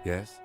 Yes?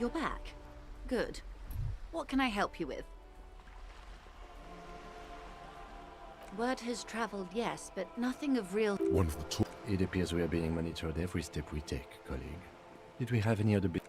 You're back. Good. What can I help you with? Word has traveled, yes, but nothing of real... One of the two. It appears we are being monitored every step we take, colleague. Did we have any other bit?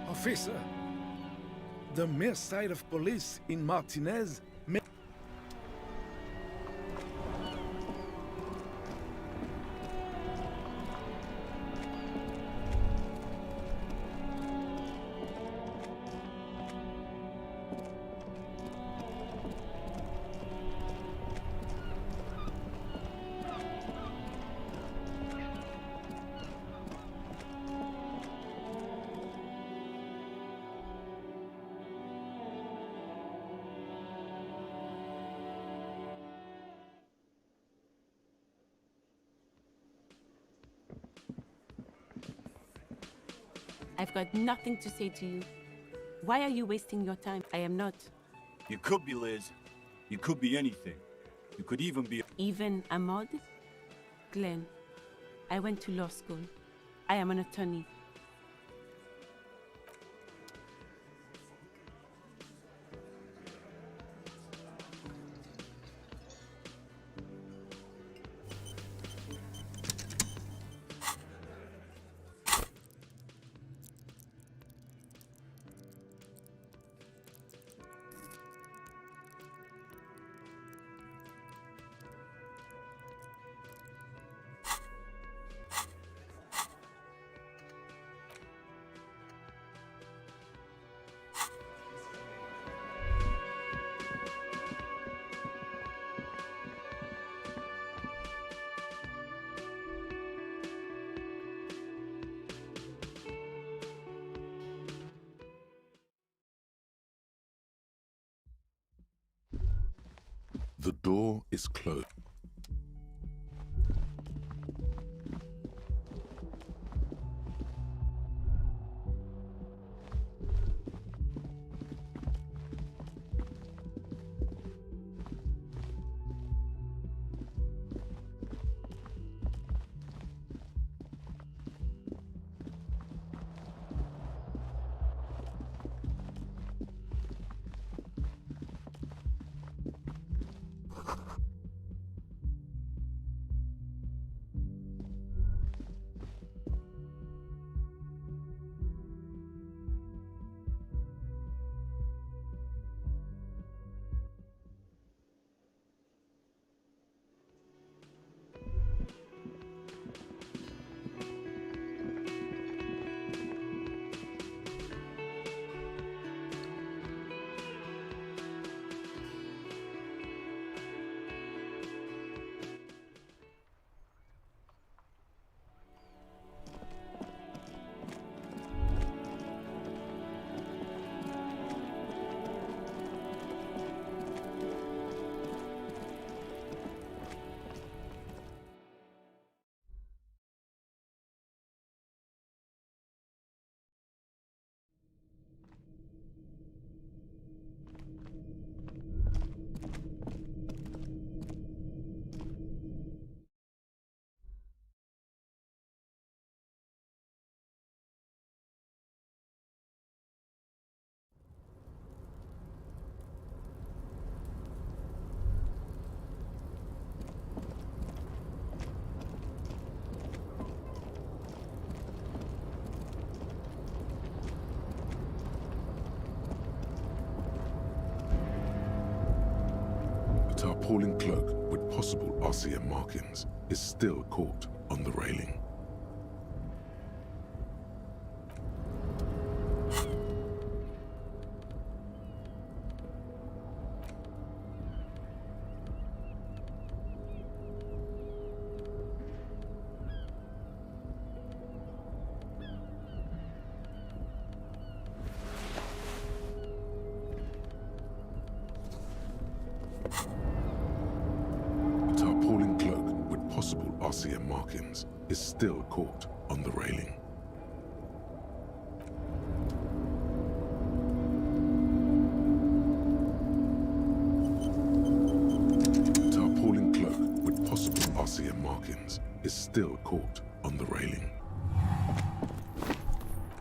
Officer, the mere sight of police in Martinez may... I've got nothing to say to you. Why are you wasting your time? I am not. You could be Liz. You could be anything. You could even be... Even a mod? Glenn, I went to law school. I am an attorney. The door is closed. A tarpaulin cloak with possible RCM markings is still caught on the railing. A tarpaulin cloak with possible RCM markings is still caught on the railing. A tarpaulin cloak with possible RCM markings is still caught on the railing.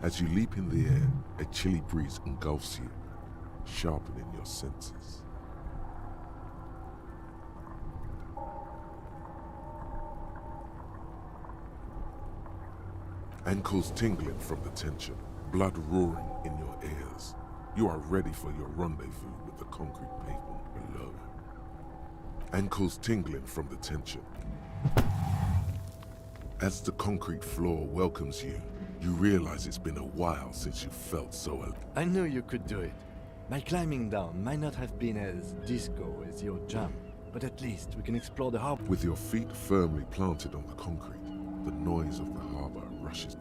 As you leap in the air, a chilly breeze engulfs you, sharpening your senses. Ankles tingling from the tension, blood roaring in your ears. You are ready for your rendezvous with the concrete pavement below. Ankles tingling from the tension. As the concrete floor welcomes you, you realize it's been a while since you felt so alive. I knew you could do it. My climbing down might not have been as disco as your jump, but at least we can explore the harbor. With your feet firmly planted on the concrete, the noise of the harbor rushes.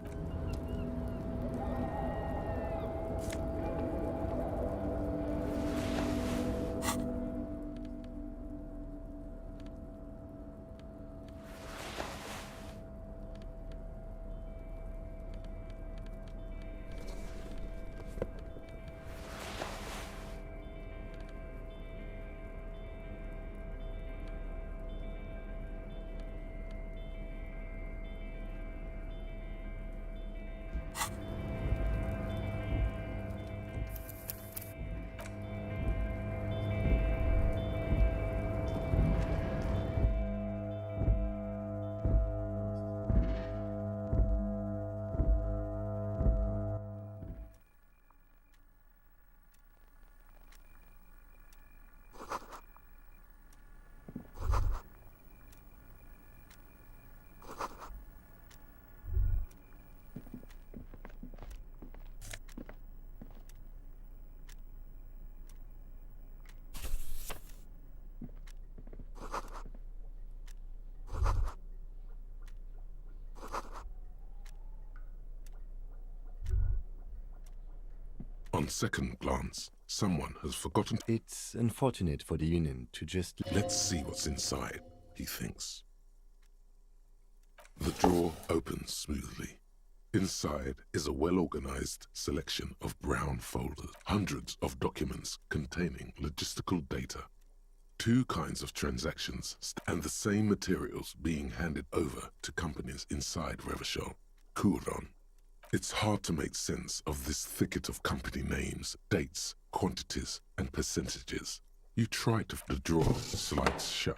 On second glance, someone has forgotten. It's unfortunate for the Union to just... Let's see what's inside, he thinks. The drawer opens smoothly. Inside is a well-organized selection of brown folders, hundreds of documents containing logistical data, 2 kinds of transactions, and the same materials being handed over to companies inside Revachol. Couron. It's hard to make sense of this thicket of company names, dates, quantities, and percentages. You try to... The drawer slides shut.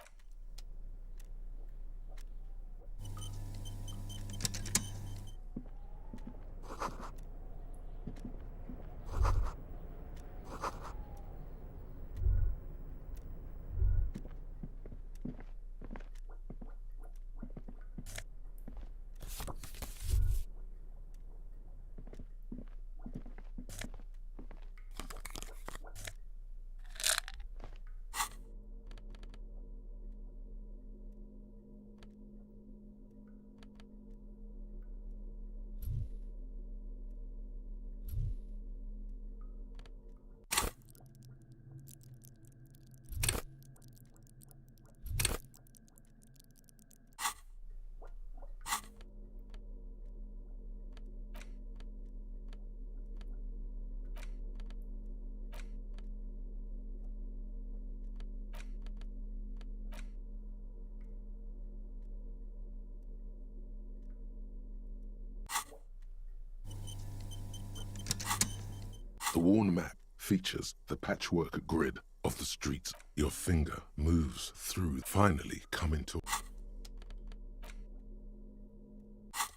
The worn map features the patchwork grid of the streets. Your finger moves through, finally coming to...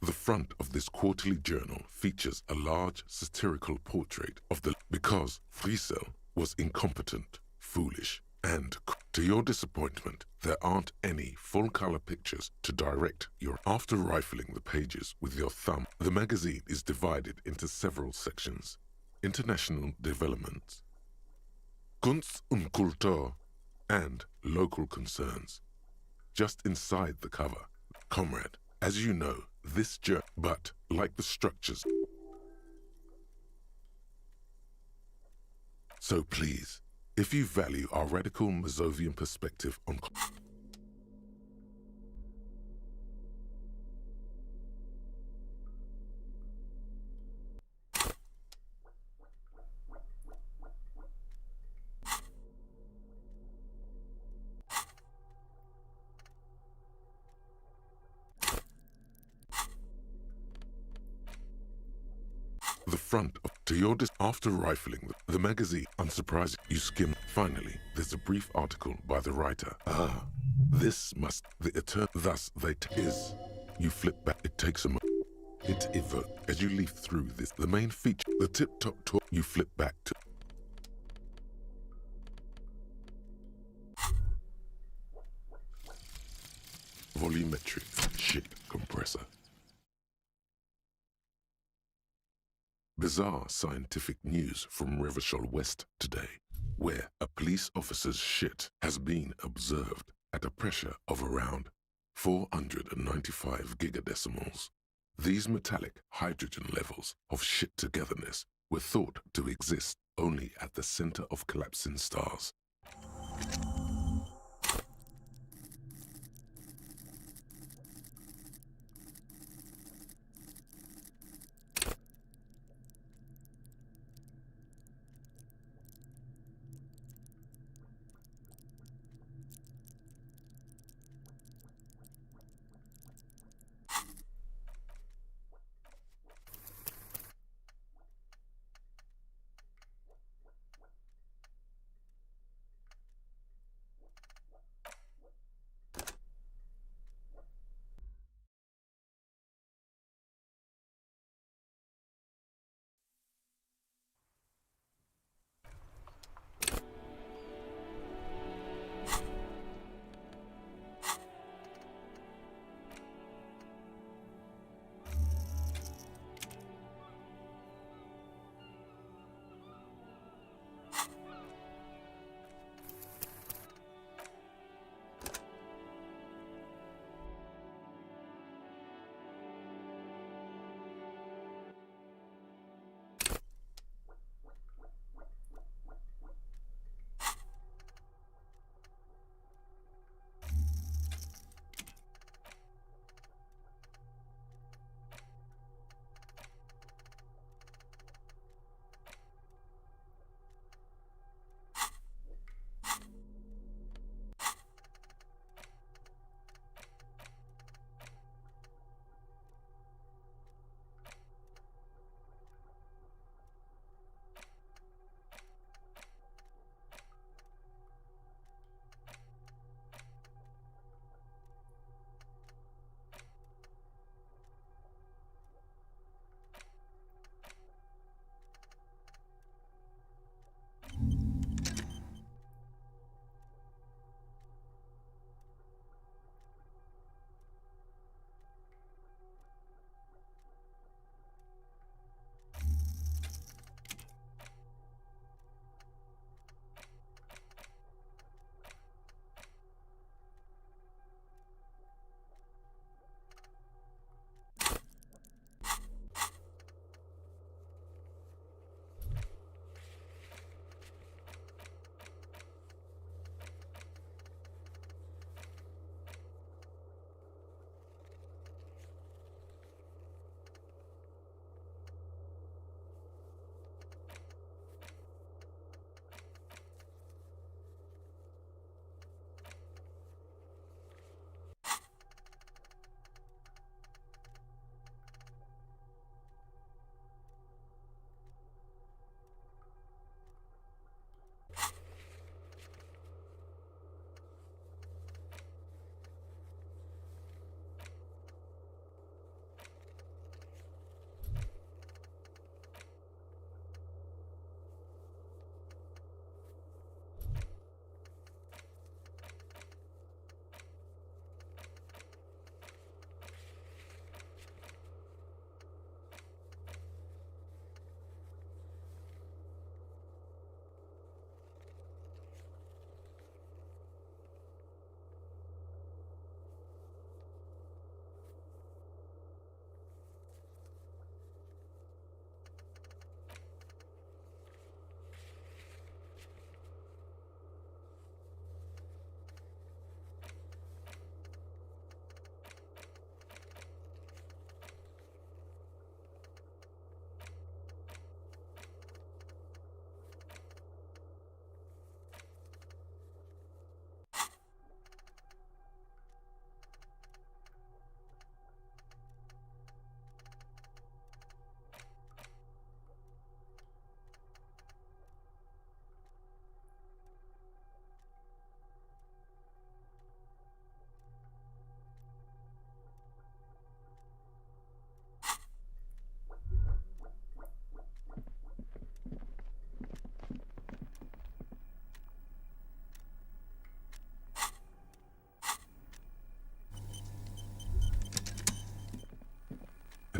The front of this quarterly journal features a large satirical portrait of the... Because Friesel was incompetent, foolish, and... To your disappointment, there aren't any full-color pictures to direct your... After rifling the pages with your thumb, the magazine is divided into several sections. International developments, Kunst und Kultur, and local concerns. Just inside the cover, comrade, as you know, this journal, but like the structures. So please, if you value our radical Mazovian perspective on... The front of... To your after rifling the magazine, unsurprising, you skim. Finally, there's a brief article by the writer. Ah, this must... The eternal... Thus, they... Is... You flip back, it takes a moment. It evoke. As you leaf through this, the main feature, the tip-top tour, you flip back to... Volumetric shit compressor. Bizarre scientific news from Revachol West today, where a police officer's shit has been observed at a pressure of around 495 gigadecimals. These metallic hydrogen levels of shit togetherness were thought to exist only at the center of collapsing stars.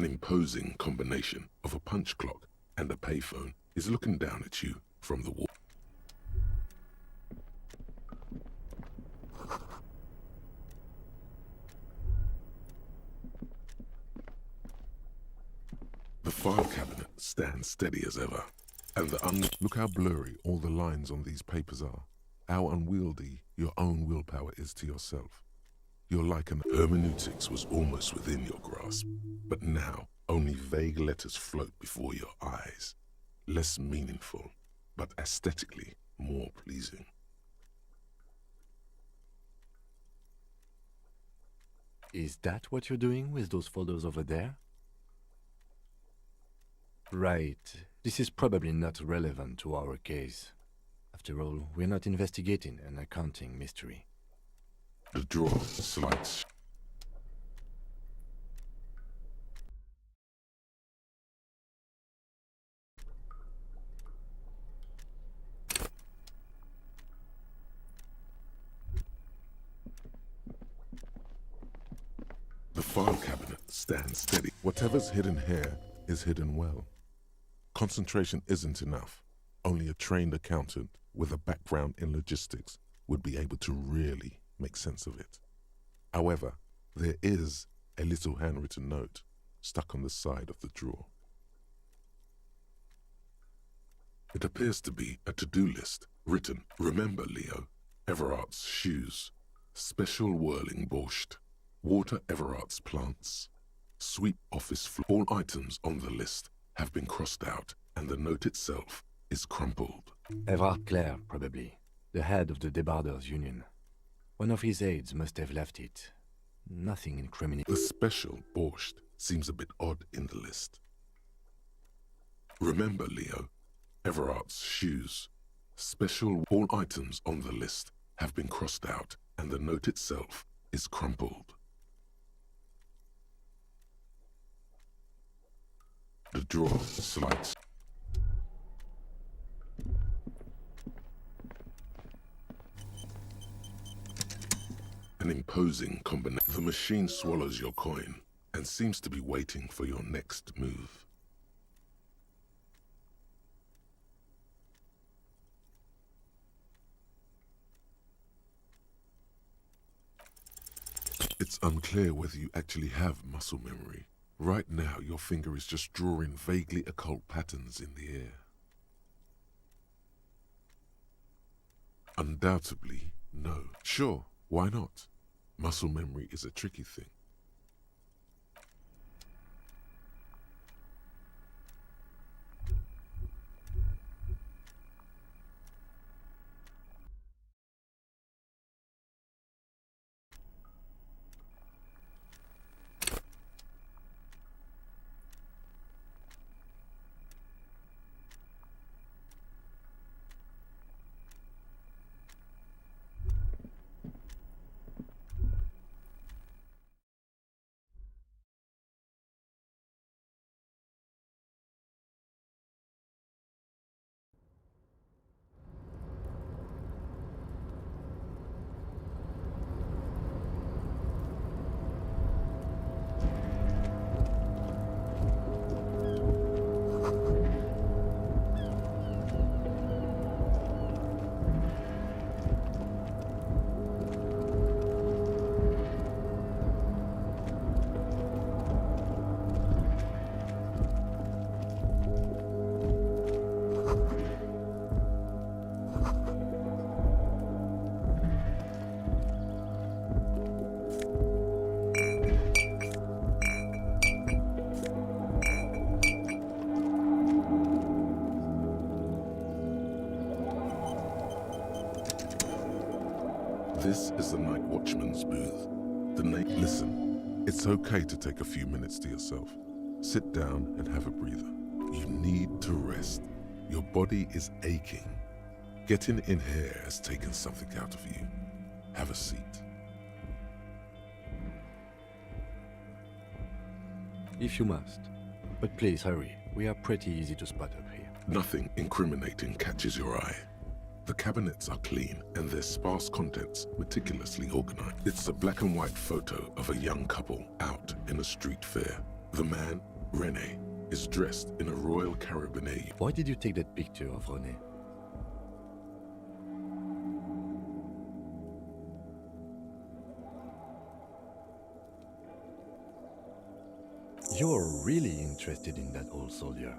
An imposing combination of a punch clock and a payphone is looking down at you from the wall. The file cabinet stands steady as ever, and look how blurry all the lines on these papers are, how unwieldy your own willpower is to yourself. You're like an hermeneutics was almost within your grasp, but now only vague letters float before your eyes, less meaningful, but aesthetically more pleasing. Is that what you're doing with those photos over there? Right. This is probably not relevant to our case. After all, we're not investigating an accounting mystery. The drawer slides. The file cabinet stands steady. Whatever's hidden here is hidden well. Concentration isn't enough. Only a trained accountant with a background in logistics would be able to really make sense of it. However, there is a little handwritten note stuck on the side of the drawer. It appears to be a to-do list written, "Remember, Leo, Everart's shoes, special whirling borscht, water Everart's plants, sweep office floor." All items on the list have been crossed out, and the note itself is crumpled. Everard Clare, probably. The head of the Debarders Union. One of his aides must have left it. Nothing incriminating. The special borscht seems a bit odd in the list. Remember, Leo, Everart's shoes, special. All items on the list have been crossed out, and the note itself is crumpled. The drawer slides. An imposing combination. The machine swallows your coin and seems to be waiting for your next move. It's unclear whether you actually have muscle memory. Right now, your finger is just drawing vaguely occult patterns in the air. Undoubtedly, no. Sure, why not? Muscle memory is a tricky thing. This is the night watchman's booth. Listen, it's okay to take a few minutes to yourself. Sit down and have a breather. You need to rest. Your body is aching. Getting in here has taken something out of you. Have a seat. If you must. But please hurry. We are pretty easy to spot up here. Nothing incriminating catches your eye. The cabinets are clean and their sparse contents meticulously organized. It's a black and white photo of a young couple out in a street fair. The man Rene is dressed in a Royal Carabinier. Why did you take that picture of René? You're really interested in that old soldier.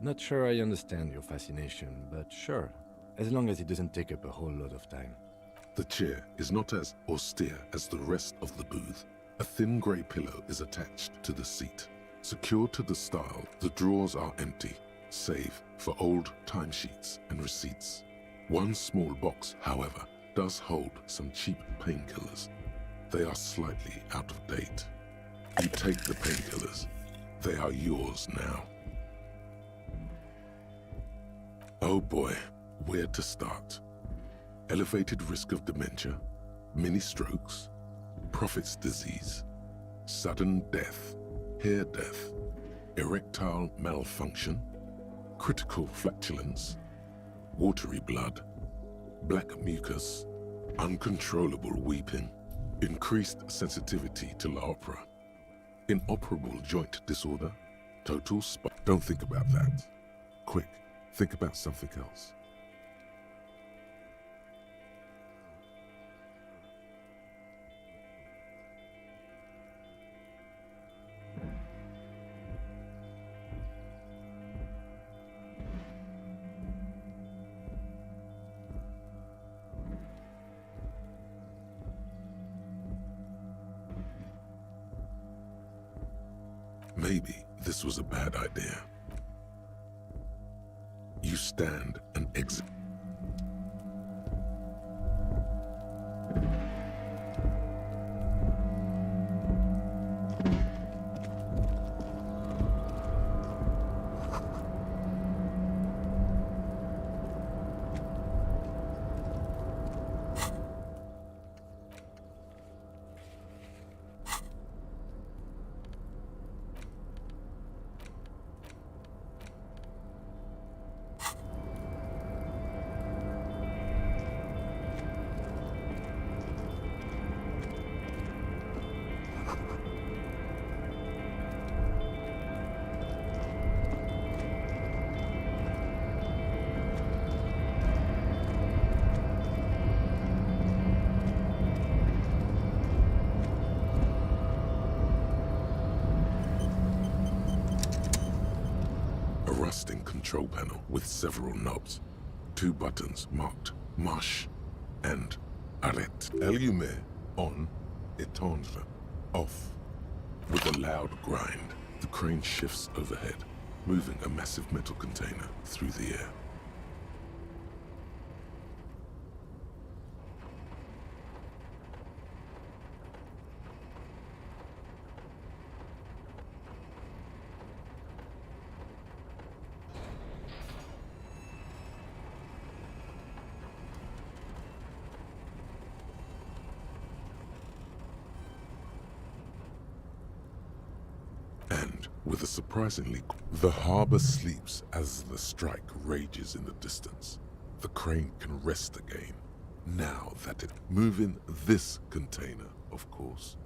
Not sure I understand your fascination, but sure, as long as it doesn't take up a whole lot of time. The chair is not as austere as the rest of the booth. A thin grey pillow is attached to the seat. Secured to the stile, the drawers are empty, save for old timesheets and receipts. One small box, however, does hold some cheap painkillers. They are slightly out of date. You take the painkillers. They are yours now. Oh boy, where to start? Elevated risk of dementia, mini strokes, prophet's disease, sudden death, hair death, erectile malfunction, critical flatulence, watery blood, black mucus, uncontrollable weeping, increased sensitivity to la opera, inoperable joint disorder, total Don't think about that. Quick, think about something else. Maybe this was a bad idea. You stand and exit. Rusting control panel with several knobs, 2 buttons marked Marche and Arrête. Allumé on, éteindre off. With a loud grind, the crane shifts overhead, moving a massive metal container through the air. And with a surprisingly... The harbor sleeps as the strike rages in the distance. The crane can rest again, now that it... Move in this container, of course.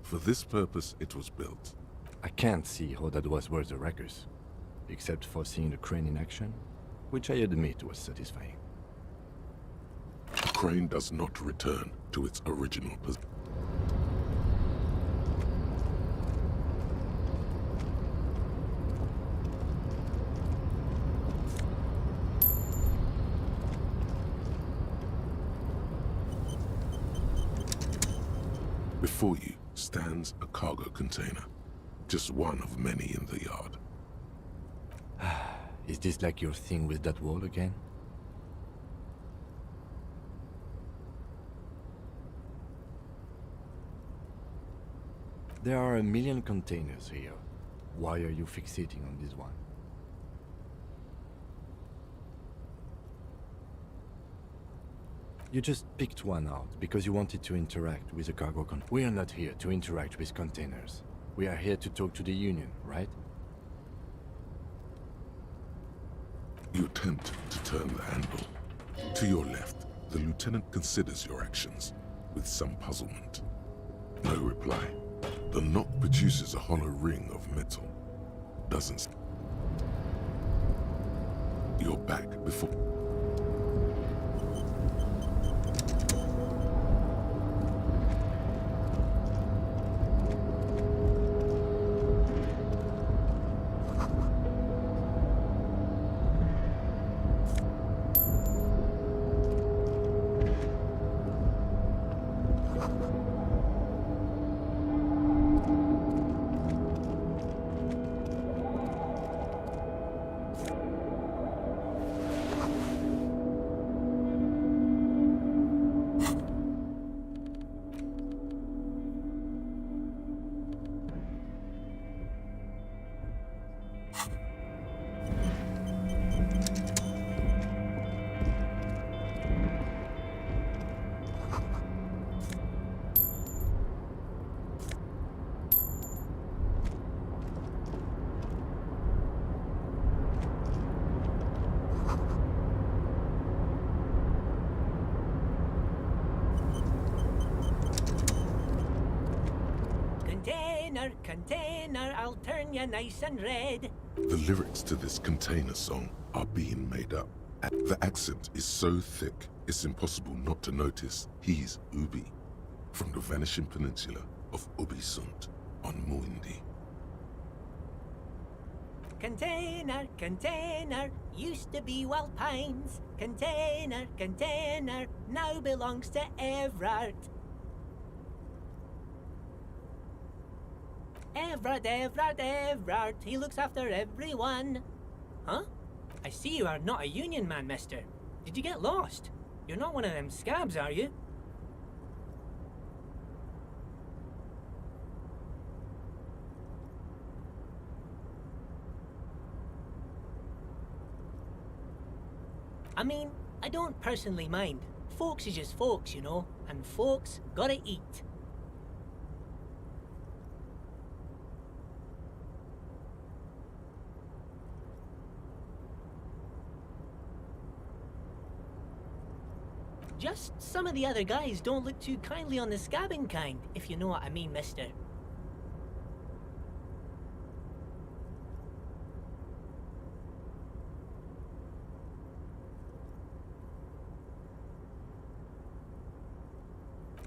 For this purpose it was built. I can't see how that was worth the wreckers, except for seeing the crane in action, which I admit was satisfying. The crane does not return to its original position. Before you stands a cargo container, just one of many in the yard. Is this like your thing with that wall again? There are a million containers here. Why are you fixating on this one? You just picked one out because you wanted to interact with a cargo container. We are not here to interact with containers. We are here to talk to the Union, right? You attempt to turn the handle. To your left, the lieutenant considers your actions with some puzzlement. No reply. The knock produces a hollow ring of metal. doesn't. You're back before. Container, I'll turn you nice and red. The lyrics to this container song are being made up. The accent is so thick, it's impossible not to notice he's Ubi, from the vanishing peninsula of Ubisunt on Muindi. Container, used to be Wild Pines. Container, now belongs to Everard. Everard, he looks after everyone. Huh? I see you are not a union man, mister. Did you get lost? You're not one of them scabs, are you? I mean, I don't personally mind. Folks is just folks, you know, and folks gotta eat. Just some of the other guys don't look too kindly on the scabbing kind, if you know what I mean, mister.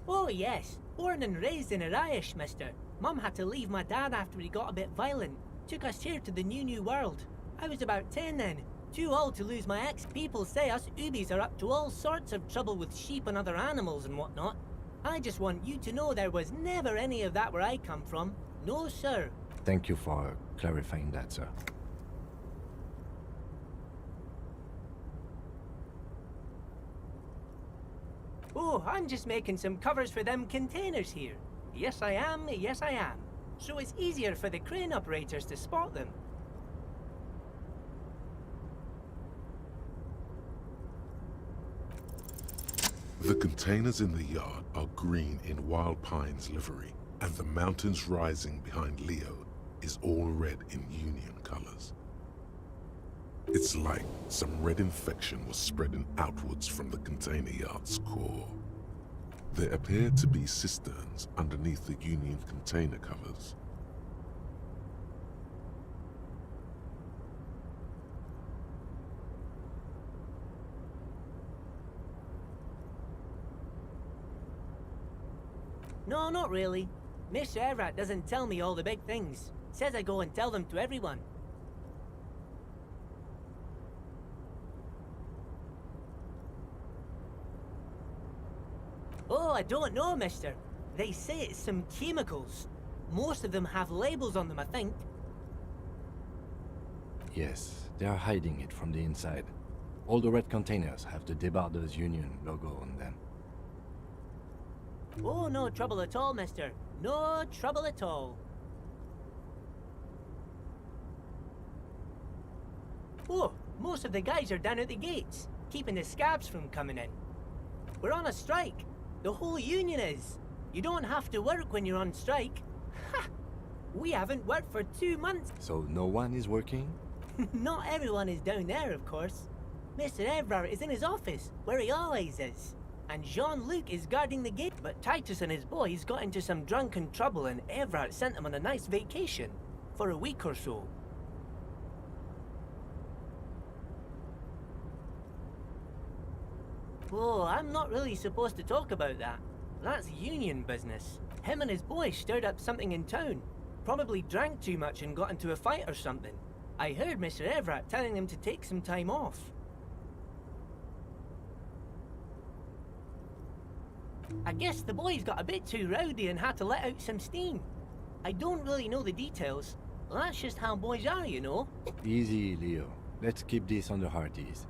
Oh yes, born and raised in Irish, mister. Mum had to leave my dad after he got a bit violent. Took us here to the new world. I was about 10 then. Too old to lose my ex. People say us Ubis are up to all sorts of trouble with sheep and other animals and whatnot. I just want you to know there was never any of that where I come from. No, sir. Thank you for clarifying that, sir. Oh, I'm just making some covers for them containers here. Yes, I am. So it's easier for the crane operators to spot them. The containers in the yard are green in Wild Pine's livery, and the mountains rising behind Leo is all red in Union colors. It's like some red infection was spreading outwards from the container yard's core. There appear to be cisterns underneath the Union container covers. No, not really. Mr. Everett doesn't tell me all the big things. Says I go and tell them to everyone. Oh, I don't know, mister. They say it's some chemicals. Most of them have labels on them, I think. Yes, they are hiding it from the inside. All the red containers have the Debarders Union logo on them. Oh, no trouble at all, mister. No trouble at all. Oh, most of the guys are down at the gates, keeping the scabs from coming in. We're on a strike. The whole union is. You don't have to work when you're on strike. Ha! We haven't worked for 2 months. So no one is working? Not everyone is down there, of course. Mr. Everard is in his office, where he always is. And Jean-Luc is guarding the gate. But Titus and his boys got into some drunken trouble and Everard sent him on a nice vacation. For a week or so. Oh, I'm not really supposed to talk about that. That's union business. Him and his boy stirred up something in town. Probably drank too much and got into a fight or something. I heard Mr. Everett telling them to take some time off. I guess the boys got a bit too rowdy and had to let out some steam. I don't really know the details. That's just how boys are, you know. Easy, Leo. Let's keep this on the hearties.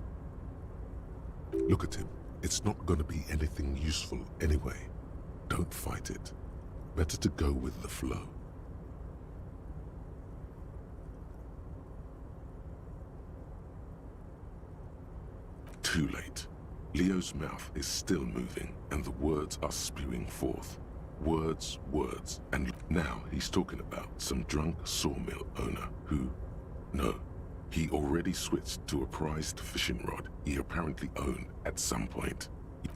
Look at him. It's not gonna be anything useful anyway. Don't fight it. Better to go with the flow. Too late. Leo's mouth is still moving, and the words are spewing forth. Words, words, and now he's talking about some drunk sawmill owner who... No, he already switched to a prized fishing rod he apparently owned at some point.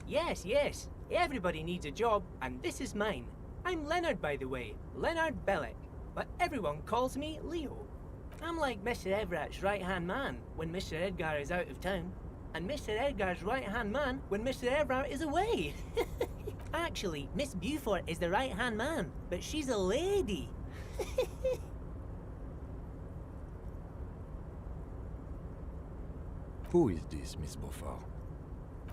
Yes, yes. Everybody needs a job, and this is mine. I'm Leonard, by the way. Leonard Bellick. But everyone calls me Leo. I'm like Mr. Everett's right-hand man when Mr. Edgar is out of town. And Mr. Edgar's right-hand man when Mr. Everett is away. Actually, Miss Beaufort is the right-hand man, but she's a lady. Who is this, Miss Beaufort?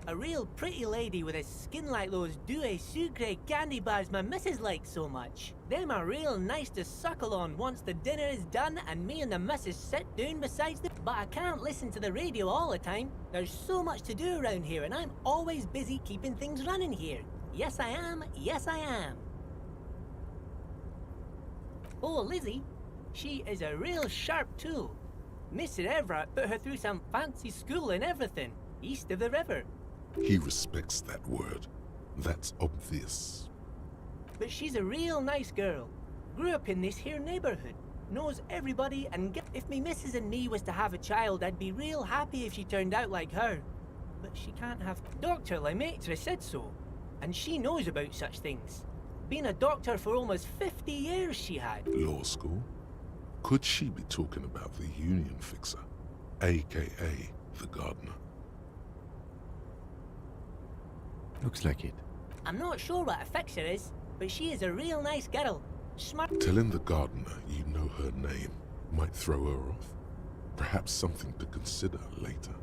A real pretty lady with a skin like those douce sucre candy bars my missus likes so much. Them are real nice to suckle on once the dinner is done and me and the missus sit down besides the... But I can't listen to the radio all the time. There's so much to do around here and I'm always busy keeping things running here. Yes I am, yes I am. Oh, Lizzie, she is a real sharp tool. Mr. Everett put her through some fancy school and everything, east of the river. He respects that word. That's obvious. But she's a real nice girl. Grew up in this here neighborhood. Knows everybody and if me missus and me was to have a child, I'd be real happy if she turned out like her. But she can't have... Dr. Lemaitre said so. And she knows about such things. Been a doctor for almost 50 years she had. Law school? Could she be talking about the union fixer? AKA the gardener. Looks like it. I'm not sure what a fixer is, but she is a real nice girl. Smart. Telling the gardener you know her name might throw her off. Perhaps something to consider later.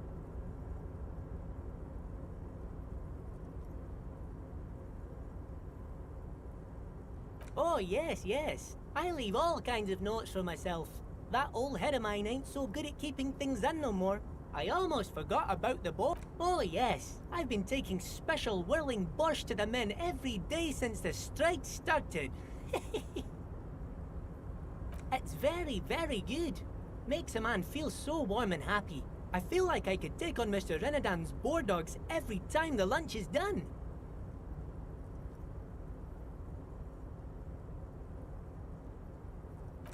Oh, yes, yes. I leave all kinds of notes for myself. That old head of mine ain't so good at keeping things in no more. I almost forgot about the boat. Oh, yes. I've been taking special whirling borscht to the men every day since the strike started. It's very, very good. Makes a man feel so warm and happy. I feel like I could take on Mr. Renadan's boar dogs every time the lunch is done.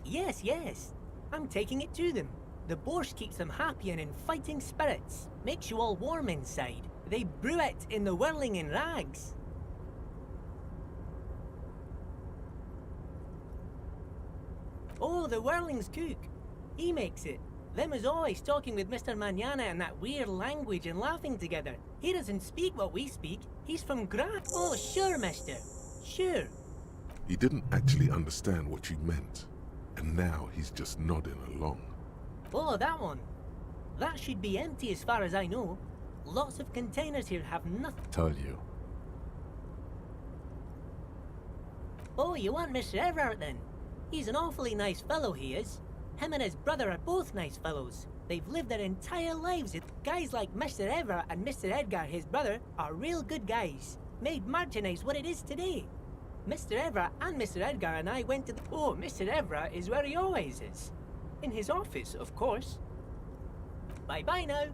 Yes, yes. I'm taking it to them. The borscht keeps them happy and in fighting spirits. Makes you all warm inside. They brew it in the whirling in rags. Oh, the whirling's cook. He makes it. Them is always talking with Mr. Manana in that weird language and laughing together. He doesn't speak what we speak. He's from Oh, sure, mister. Sure. He didn't actually understand what you meant, and now he's just nodding along. Oh, that one. That should be empty as far as I know. Lots of containers here have nothing. Told you. Oh, you want Mr. Everett then? He's an awfully nice fellow, he is. Him and his brother are both nice fellows. They've lived their entire lives. Guys like Mr. Everett and Mr. Edgar, his brother, are real good guys. Made Martinez what it is today. Mr. Everett and Mr. Edgar and I went to the... Oh, Mr. Everett is where he always is. In his office, of course. Bye-bye now.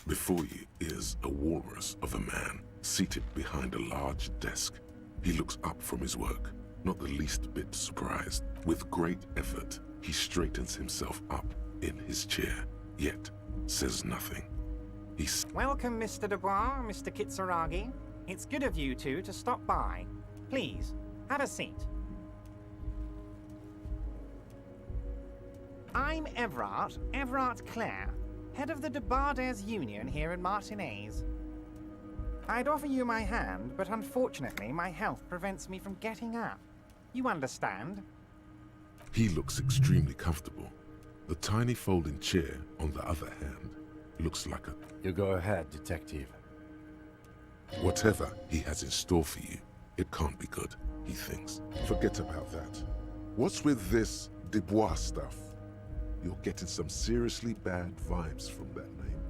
Before you is a walrus of a man, seated behind a large desk. He looks up from his work, not the least bit surprised. With great effort, he straightens himself up in his chair, yet says nothing. Welcome, Mr. Dubois, Mr. Kitsuragi. It's good of you two to stop by. Please, have a seat. I'm Everard Clare, head of the Debarders Union here in Martinez. I'd offer you my hand, but unfortunately my health prevents me from getting up. You understand? He looks extremely comfortable. The tiny folding chair, on the other hand, looks like a... You go ahead, detective. Whatever he has in store for you, it can't be good, he thinks. Forget about that. What's with this Dubois stuff? You're getting some seriously bad vibes from that name.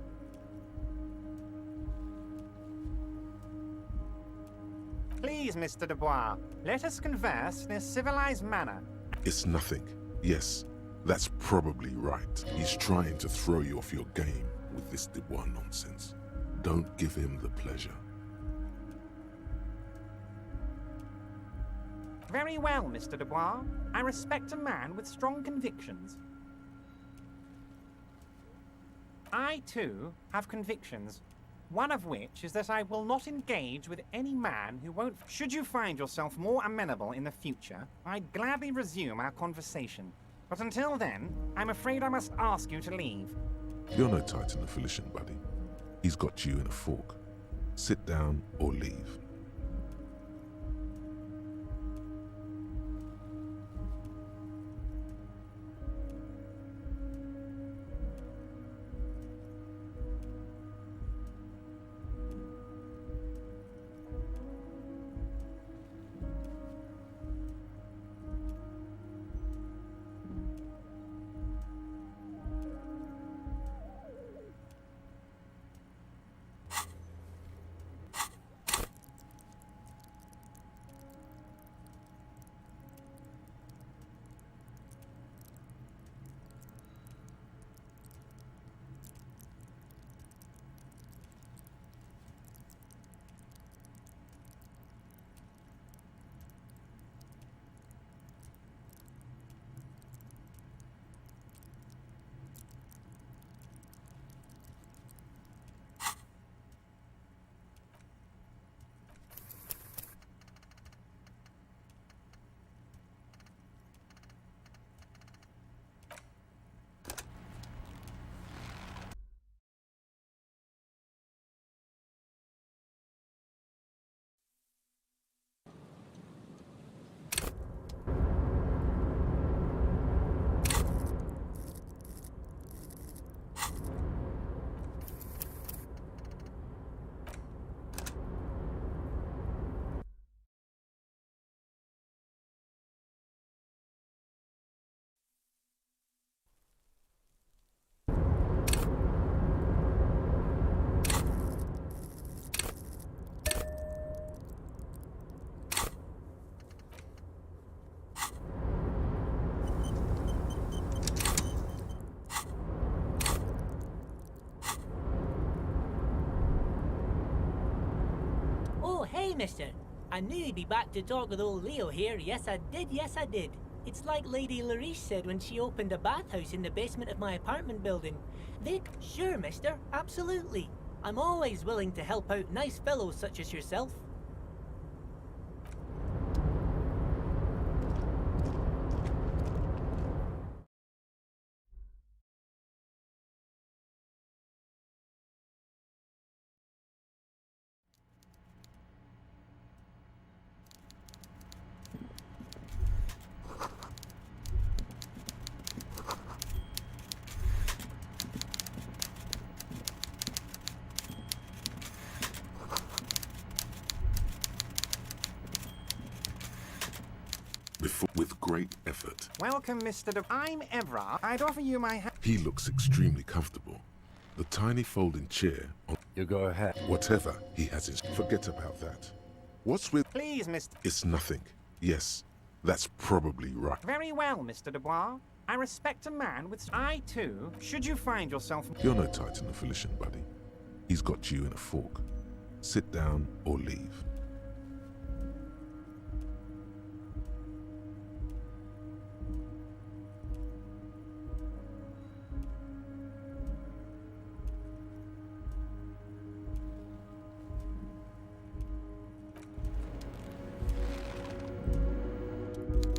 Please, Mr. Dubois, let us converse in a civilized manner. It's nothing. Yes, that's probably right. He's trying to throw you off your game with this Dubois nonsense. Don't give him the pleasure. Very well, Mr. Dubois. I respect a man with strong convictions. I, too, have convictions. One of which is that I will not engage with any man who won't... Should you find yourself more amenable in the future, I'd gladly resume our conversation. But until then, I'm afraid I must ask you to leave. You're no Titan affiliation, buddy. He's got you in a fork. Sit down or leave. Hey, mister. I knew you'd be back to talk with old Leo here. Yes, I did. It's like Lady Lariche said when she opened a bathhouse in the basement of my apartment building. Sure, mister. Absolutely. I'm always willing to help out nice fellows such as yourself. With great effort. Welcome, Mr. I'm Everard. I'd offer you my hand. He looks extremely comfortable. The tiny folding chair on... You go ahead. Whatever he has in... Forget about that. What's with... Please, Mr. It's nothing. Yes, that's probably right. Very well, Mr. Dubois. I respect a man with... I, too, should you find yourself... You're no Titan affiliation, buddy. He's got you in a fork. Sit down or leave.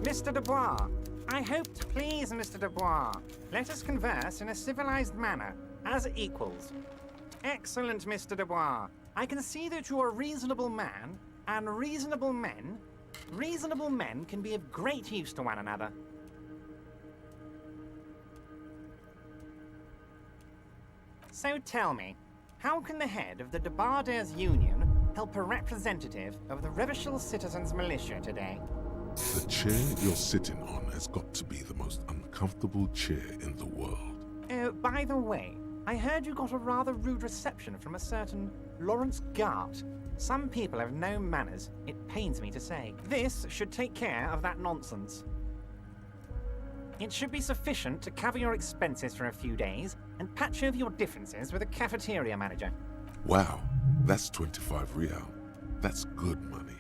Mr. Dubois, I hoped, please, Mr. Dubois, let us converse in a civilized manner, as equals. Excellent, Mr. Dubois. I can see that you are a reasonable man, and reasonable men can be of great use to one another. So tell me, how can the head of the Debarders Union help a representative of the Revachol Citizens Militia today? The chair you're sitting on has got to be the most uncomfortable chair in the world. Oh, by the way, I heard you got a rather rude reception from a certain Lawrence Gart. Some people have no manners, it pains me to say. This should take care of that nonsense. It should be sufficient to cover your expenses for a few days and patch over your differences with a cafeteria manager. Wow, that's 25 real. That's good money.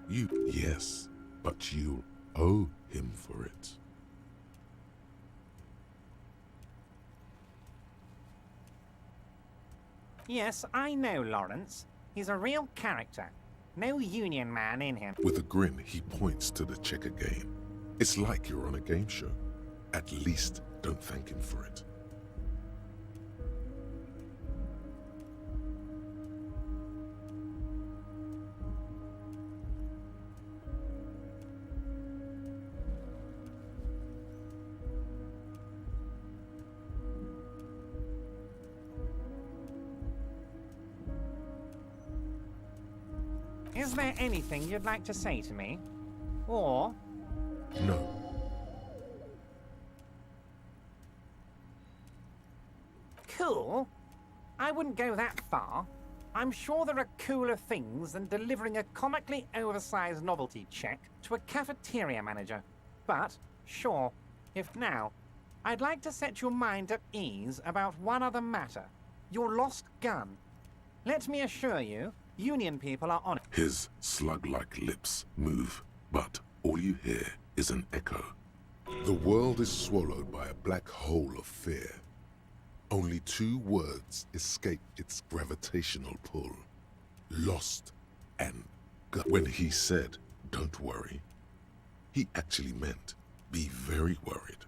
Yes, but you owe him for it. Yes, I know Lawrence. He's a real character. No union man in him. With a grin, he points to the checker game. It's like you're on a game show. At least don't thank him for it. Is there anything you'd like to say to me? Or... No. Cool? I wouldn't go that far. I'm sure there are cooler things than delivering a comically oversized novelty check to a cafeteria manager. But, sure, if now, I'd like to set your mind at ease about one other matter. Your lost gun. Let me assure you, Union people are on it. His slug-like lips move, but all you hear is an echo. The world is swallowed by a black hole of fear. Only two words escape its gravitational pull. Lost and gun. When he said, "Don't worry," he actually meant, be very worried.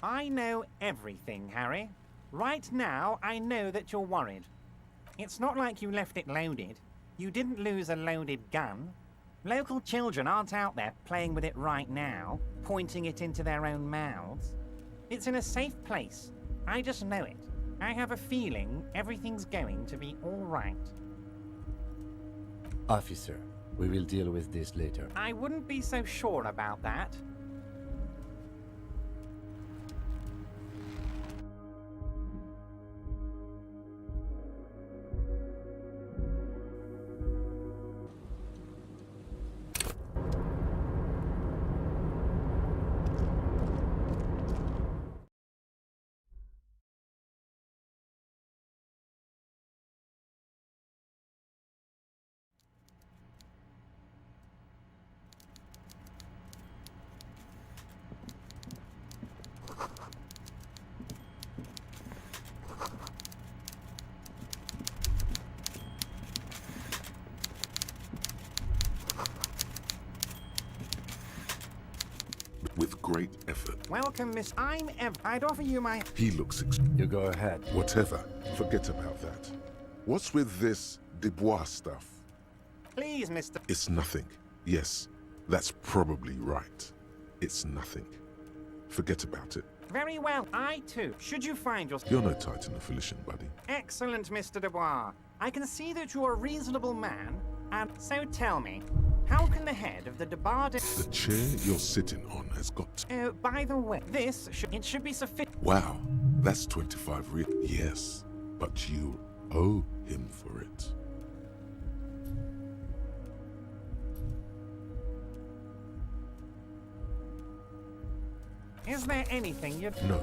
I know everything, Harry. Right now, I know that you're worried. It's not like you left it loaded. You didn't lose a loaded gun. Local children aren't out there playing with it right now, pointing it into their own mouths. It's in a safe place. I just know it. I have a feeling everything's going to be all right. Officer, we will deal with this later. I wouldn't be so sure about that. With great effort. Welcome, Miss. I'd offer you my... He looks You go ahead. Whatever. Forget about that. What's with this Dubois stuff? Please, Mr. It's nothing. Yes, that's probably right. It's nothing. Forget about it. Very well. I, too. Should you find yourself... You're no Titan affiliation, buddy. Excellent, Mr. Dubois. I can see that you're a reasonable man, and so tell me, how can the head of the Debarders... The chair you're sitting on has got to... Oh, by the way, it should be sufficient... Wow, that's 25 real. Yes, but you owe him for it. Is there anything you'd... No,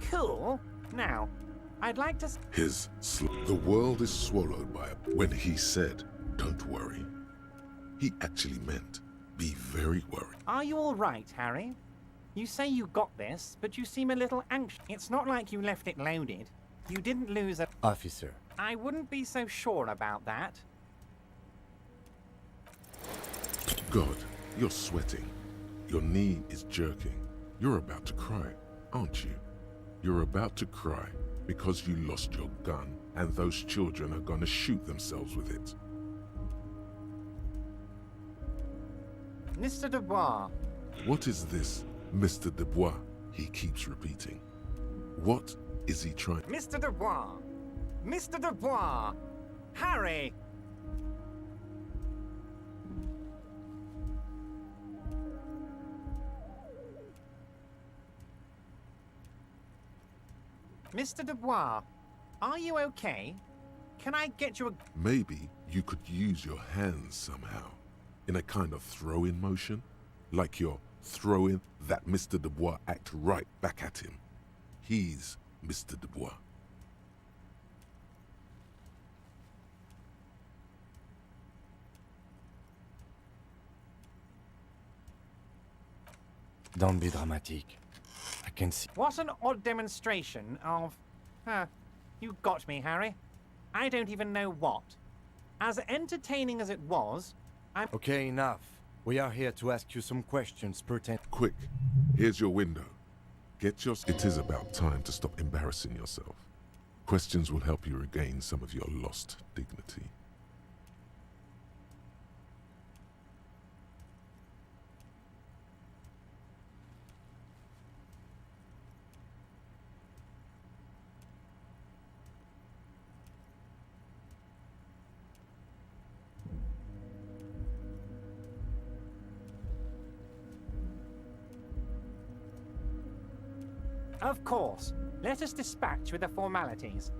Cool. Now, I'd like to... the world is swallowed by it. When he said, don't worry, he actually meant, be very worried. Are you all right, Harry? You say you got this, but you seem a little anxious. It's not like you left it loaded. You didn't lose a... Officer, I wouldn't be so sure about that. God, you're sweating. Your knee is jerking. You're about to cry, aren't you? You're about to cry because you lost your gun and those children are gonna shoot themselves with it. Mr. Dubois, What is this, Mr. Dubois? He keeps repeating. What is he trying? Mr. Dubois! Mr. Dubois! Harry! Mr. Dubois, are you okay? Can I get you a... Maybe you could use your hands somehow, in a kind of throw-in motion, like you're throwing that Mr. Dubois act right back at him. He's Mr. Dubois. don't be dramatic. I can see. What an odd demonstration of... you got me, Harry. I don't even know what. As entertaining as it was, I'm... Okay, enough. We are here to ask you some questions pertaining. Quick, here's your window. Get your... It is about time to stop embarrassing yourself. Questions will help you regain some of your lost dignity. Of course. Let us dispatch with the formalities.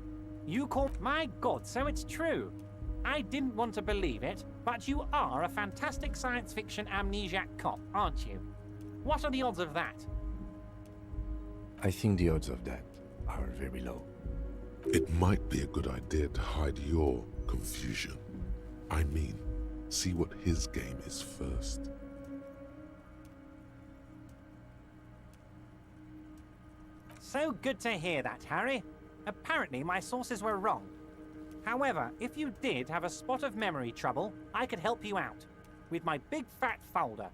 You call... My God, so it's true. I didn't want to believe it, but you are a fantastic science fiction amnesiac cop, aren't you? What are the odds of that? I think the odds of that are very low. It might be a good idea to hide your confusion. I mean, see what his game is first. So good to hear that, Harry. Apparently my sources were wrong. However, if you did have a spot of memory trouble, I could help you out. With my big fat folder.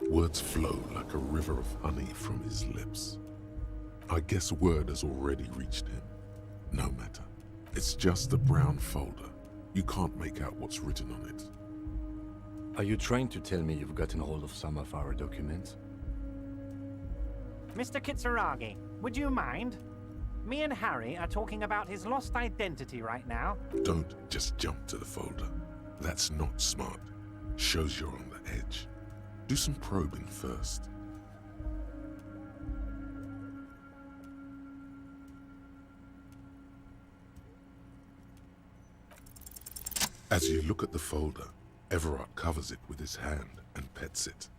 Words flow like a river of honey from his lips. I guess word has already reached him. No matter. It's just a brown folder. You can't make out what's written on it. Are you trying to tell me you've gotten hold of some of our documents? Mr. Kitsuragi, would you mind? Me and Harry are talking about his lost identity right now. Don't just jump to the folder. That's not smart. Shows you're on the edge. Do some probing first. As you look at the folder, Everard covers it with his hand and pets it.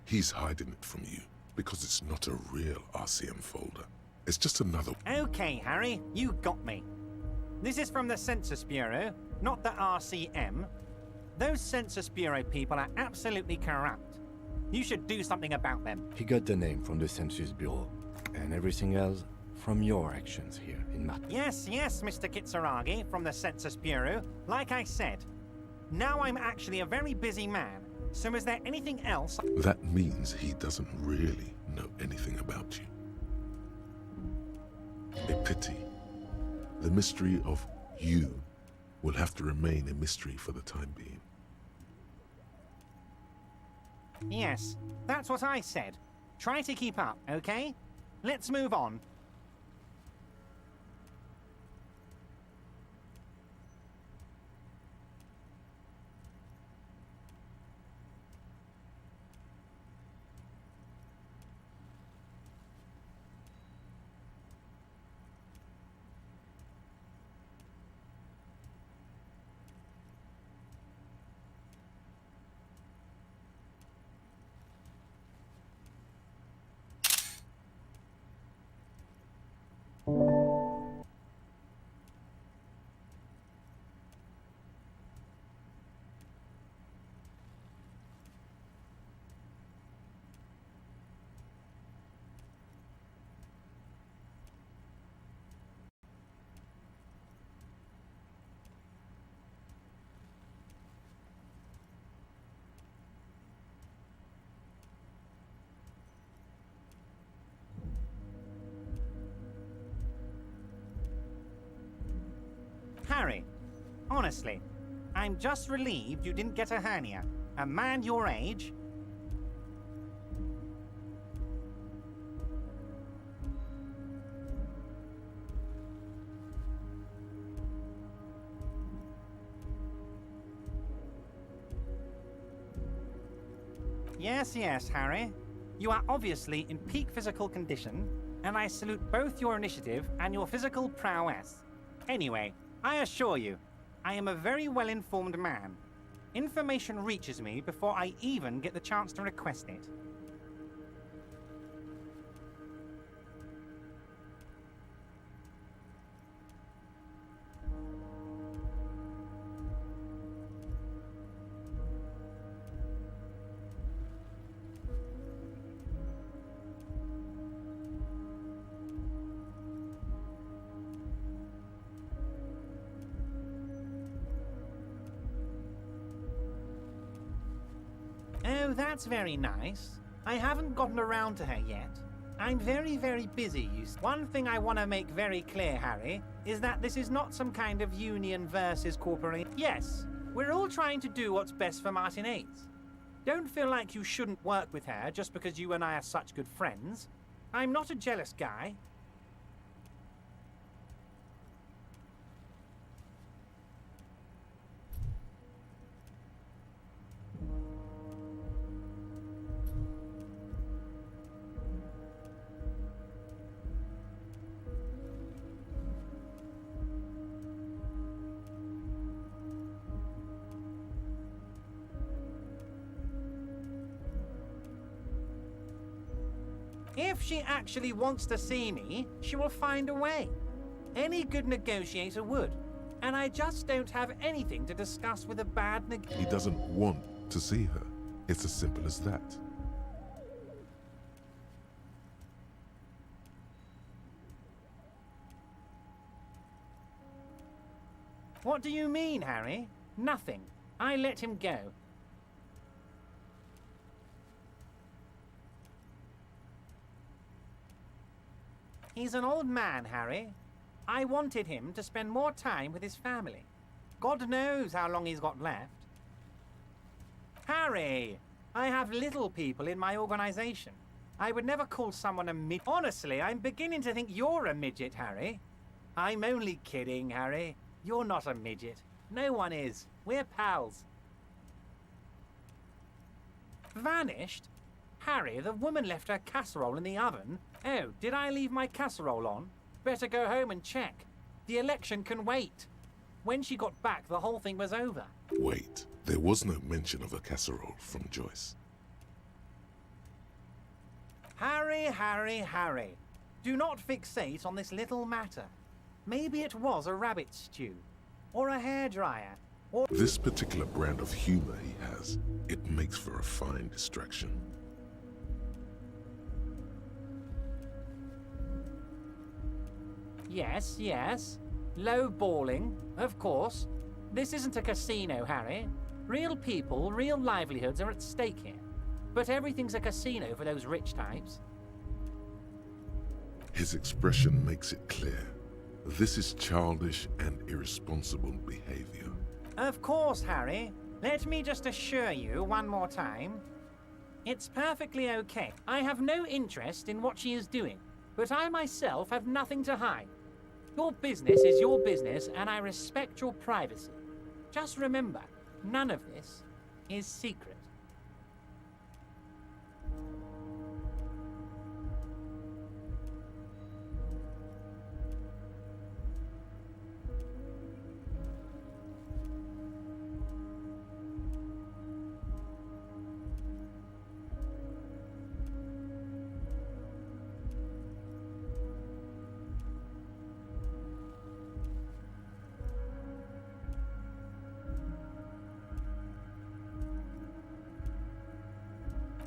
He's hiding it from you because it's not a real RCM folder. It's just another... Okay, Harry, you got me. This is from the Census Bureau, not the RCM. Those Census Bureau people are absolutely corrupt. You should do something about them. He got the name from the Census Bureau, and everything else from your actions here in Mat. Yes, Mr. Kitsuragi from the Census Bureau. Like I said, now I'm actually a very busy man. So is there anything else? That means he doesn't really know anything about you. A pity. The mystery of you will have to remain a mystery for the time being. Yes, that's what I said. Try to keep up, okay? Let's move on. Harry, honestly, I'm just relieved you didn't get a hernia. A man your age. Yes, yes, Harry. You are obviously in peak physical condition, and I salute both your initiative and your physical prowess. Anyway, I assure you, I am a very well-informed man. Information reaches me before I even get the chance to request it. Oh, that's very nice. I haven't gotten around to her yet. I'm very, very busy, you see. One thing I want to make very clear, Harry, is that this is not some kind of union versus corporation. Yes, we're all trying to do what's best for Martin 8. Don't feel like you shouldn't work with her just because you and I are such good friends. I'm not a jealous guy. If she actually wants to see me, she will find a way. Any good negotiator would. And I just don't have anything to discuss with a bad He doesn't want to see her. It's as simple as that. What do you mean, Harry? Nothing. I let him go. He's an old man, Harry. I wanted him to spend more time with his family. God knows how long he's got left. Harry, I have little people in my organization. I would never call someone a midget. Honestly, I'm beginning to think you're a midget, Harry. I'm only kidding, Harry. You're not a midget. No one is. We're pals. Vanished? Harry, the woman left her casserole in the oven. Oh, did I leave my casserole on? Better go home and check. The election can wait. When she got back, the whole thing was over. Wait, there was no mention of a casserole from Joyce. Harry, Harry, Harry. Do not fixate on this little matter. Maybe it was a rabbit stew, or a hairdryer, or... This particular brand of humor he has, it makes for a fine distraction. Yes, yes. Low balling, of course. This isn't a casino, Harry. Real people, real livelihoods are at stake here. But everything's a casino for those rich types. His expression makes it clear. This is childish and irresponsible behavior. Of course, Harry. Let me just assure you one more time. It's perfectly okay. I have no interest in what she is doing, but I myself have nothing to hide. Your business is your business, and I respect your privacy. Just remember, none of this is secret.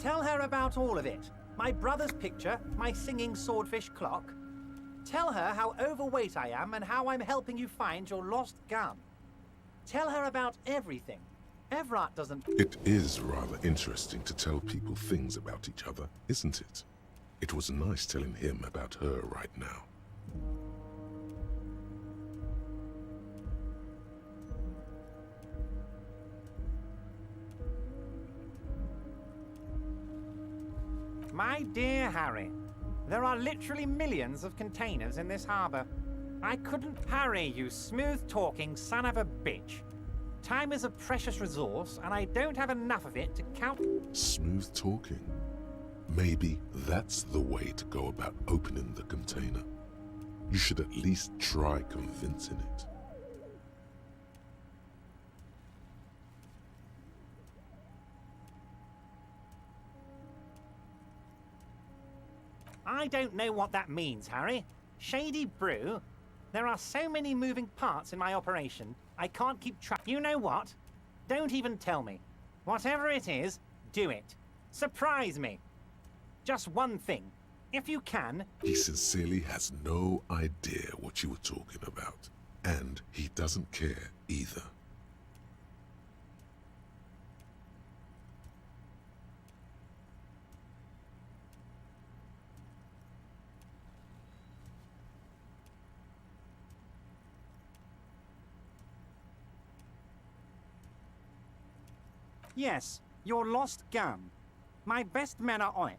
Tell her about all of it. My brother's picture, my singing swordfish clock. Tell her how overweight I am and how I'm helping you find your lost gun. Tell her about everything. Everett doesn't... It is rather interesting to tell people things about each other, isn't it? It was nice telling him about her right now. My dear Harry, there are literally millions of containers in this harbor. I couldn't... Harry, you smooth-talking son of a bitch. Time is a precious resource, and I don't have enough of it to count... Smooth talking. Maybe that's the way to go about opening the container. You should at least try convincing it. I don't know what that means, Harry. Shady brew? There are so many moving parts in my operation, I can't keep track. You know what? Don't even tell me. Whatever it is, do it. Surprise me. Just one thing. If you can... He sincerely has no idea what you were talking about. And he doesn't care either. Yes, your lost gun. My best men are on it.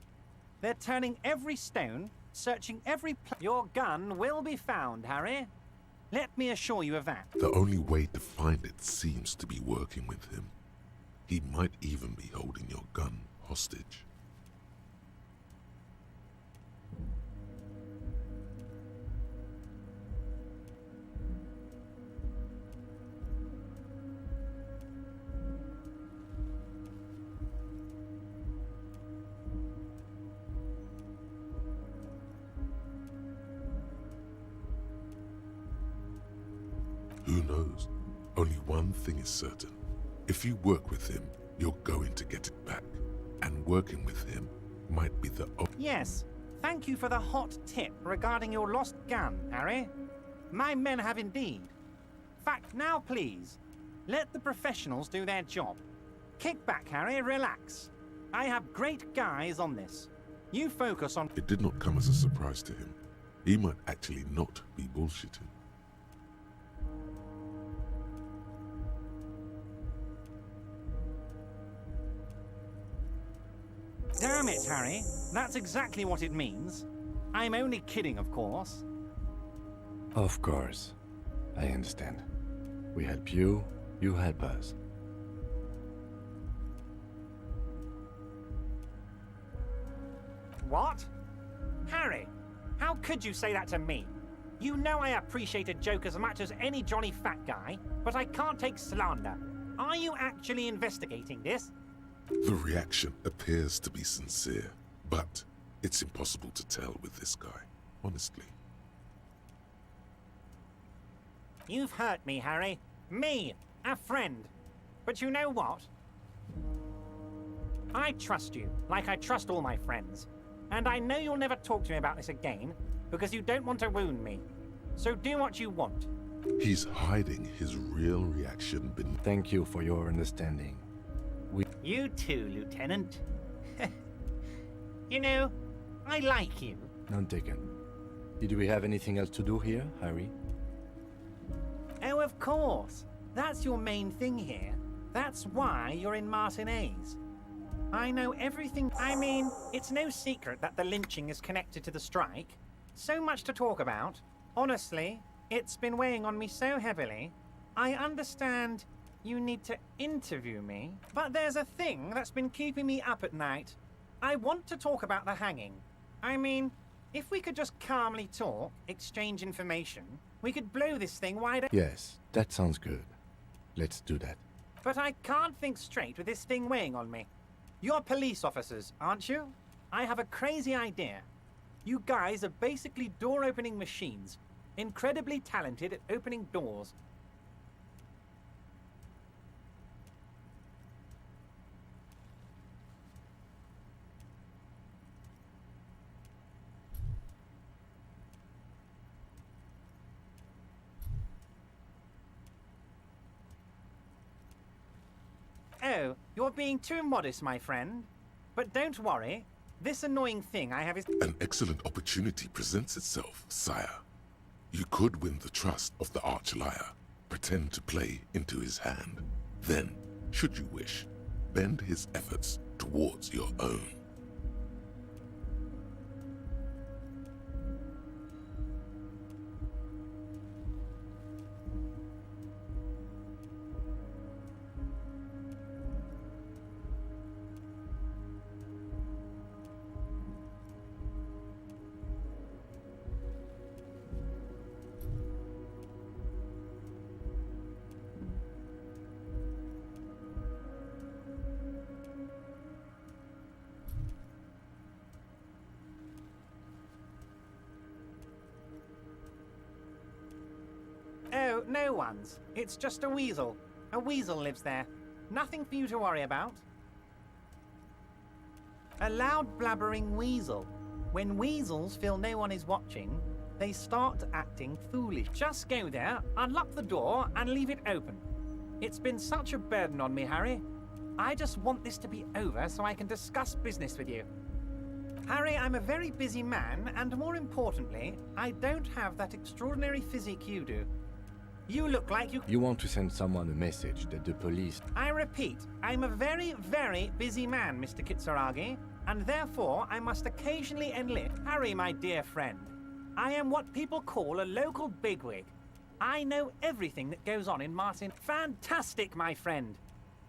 They're turning every stone, searching every Your gun will be found, Harry. Let me assure you of that. The only way to find it seems to be working with him. He might even be holding your gun hostage. Who knows? Only one thing is certain. If you work with him, you're going to get it back. And working with him might be the... Yes, thank you for the hot tip regarding your lost gun, Harry. My men have indeed. Fact, now please, let the professionals do their job. Kick back, Harry, relax. I have great guys on this. You focus on... It did not come as a surprise to him. He might actually not be bullshitting. Damn it, Harry. That's exactly what it means. I'm only kidding, of course. Of course. I understand. We help you, you help us. What? Harry, how could you say that to me? You know I appreciate a joke as much as any jolly fat guy, but I can't take slander. Are you actually investigating this? The reaction appears to be sincere, but it's impossible to tell with this guy, honestly. You've hurt me, Harry. Me, a friend. But you know what? I trust you, like I trust all my friends. And I know you'll never talk to me about this again, because you don't want to wound me. So do what you want. He's hiding his real reaction beneath... Thank you for your understanding. You too, Lieutenant. You know, I like you. None taken. Did we have anything else to do here, Harry? Oh, of course. That's your main thing here. That's why you're in Martinez. I know everything. I mean, it's no secret that the lynching is connected to the strike. So much to talk about. Honestly, it's been weighing on me so heavily. I understand you need to interview me, but there's a thing that's been keeping me up at night. I want to talk about the hanging. I mean, if we could just calmly talk, exchange information, we could blow this thing wide open. Yes, that sounds good. Let's do that. But I can't think straight with this thing weighing on me. You're police officers, aren't you? I have a crazy idea. You guys are basically door-opening machines, incredibly talented at opening doors. Oh, you're being too modest, my friend. But don't worry. This annoying thing I have is... An excellent opportunity presents itself, sire. You could win the trust of the arch-liar, pretend to play into his hand. Then, should you wish, bend his efforts towards your own. Oh, no one's. It's just a weasel. A weasel lives there. Nothing for you to worry about. A loud blabbering weasel. When weasels feel no one is watching, they start acting foolish. Just go there, unlock the door, and leave it open. It's been such a burden on me, Harry. I just want this to be over so I can discuss business with you. Harry, I'm a very busy man, and more importantly, I don't have that extraordinary physique you do. You look like you... You want to send someone a message that the police... I repeat, I'm a very, very busy man, Mr. Kitsuragi, and therefore I must occasionally enlist... Harry, my dear friend, I am what people call a local bigwig. I know everything that goes on in Martin. Fantastic, my friend.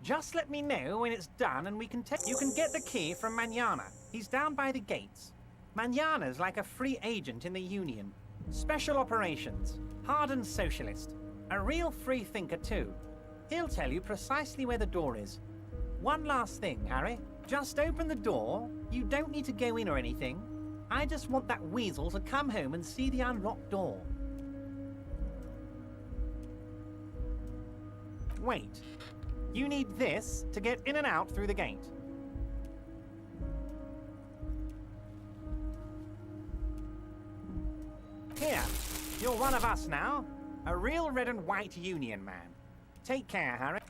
Just let me know when it's done and we can take... You can get the key from Manana. He's down by the gates. Manana's like a free agent in the Union. Special operations. Hardened socialist. A real free thinker, too. He'll tell you precisely where the door is. One last thing, Harry. Just open the door. You don't need to go in or anything. I just want that weasel to come home and see the unlocked door. Wait. You need this to get in and out through the gate. Here, you're one of us now. A real red and white Union man. Take care, Harry.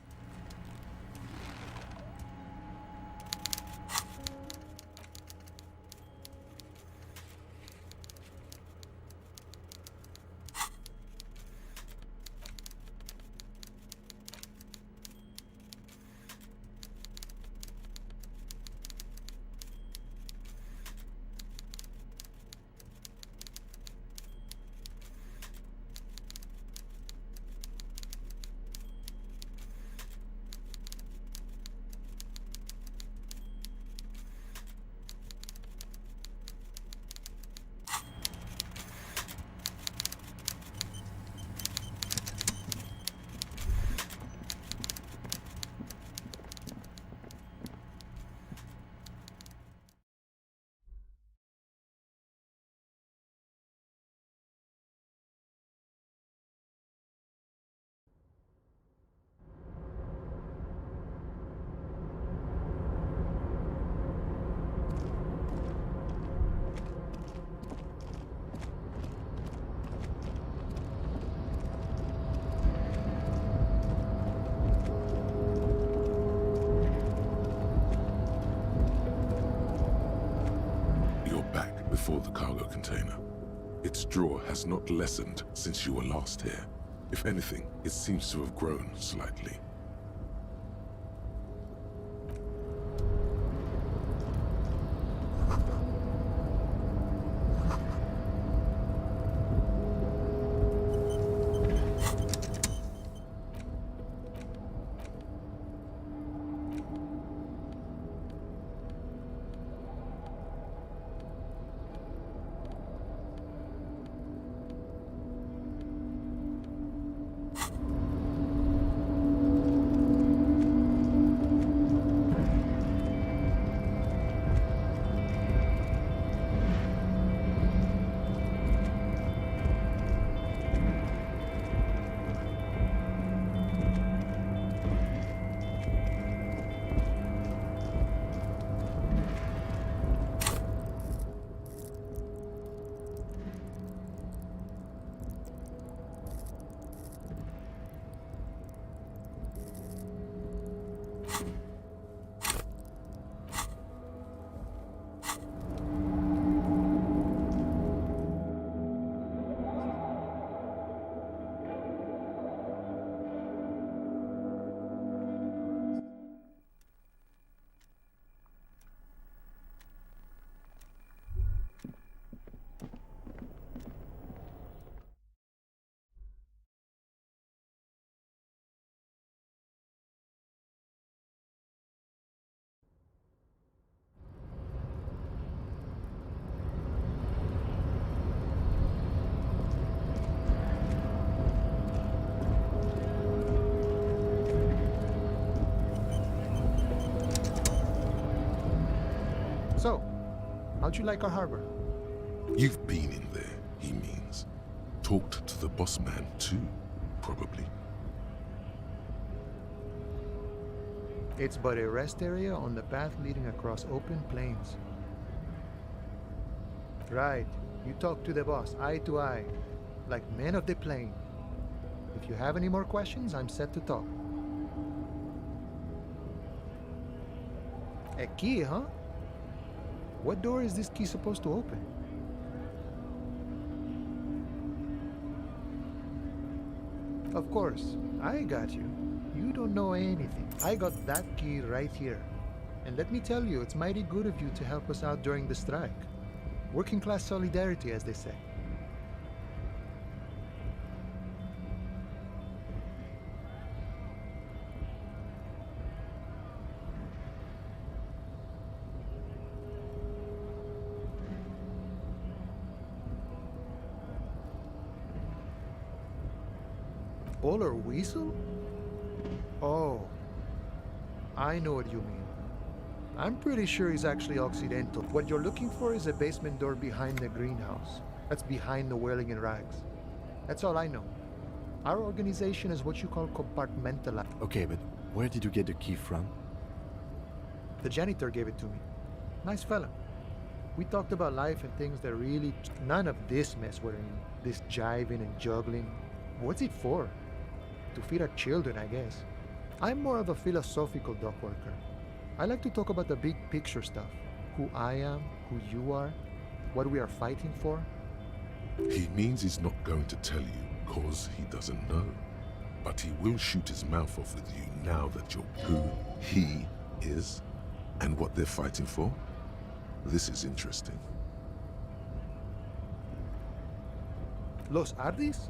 Before the cargo container. Its draw has not lessened since you were last here. If anything, it seems to have grown slightly. So, how'd you like our harbor? You've been in there, he means. Talked to the boss man, too. probably. It's but a rest area on the path leading across open plains. Right. You talk to the boss, eye to eye, like men of the plain. If you have any more questions, I'm set to talk. A key, huh? What door is this key supposed to open? Of course, I got you. You don't know anything. I got that key right here. And let me tell you, it's mighty good of you to help us out during the strike. Working class solidarity, as they say. Polar weasel? Oh, I know what you mean. I'm pretty sure he's actually Occidental. What you're looking for is a basement door behind the greenhouse. That's behind the Whirling in Rags. That's all I know. Our organization is what you call compartmentalized. Okay, but where did you get the key from? The janitor gave it to me. Nice fella. We talked about life and things that really... None of this mess we're in. This jiving and juggling. What's it for? To feed our children, I guess. I'm more of a philosophical dock worker. I like to talk about the big picture stuff. Who I am, who you are, what we are fighting for. He means he's not going to tell you because he doesn't know. But he will shoot his mouth off with you now that you're who he is and what they're fighting for. This is interesting. Los Ardis?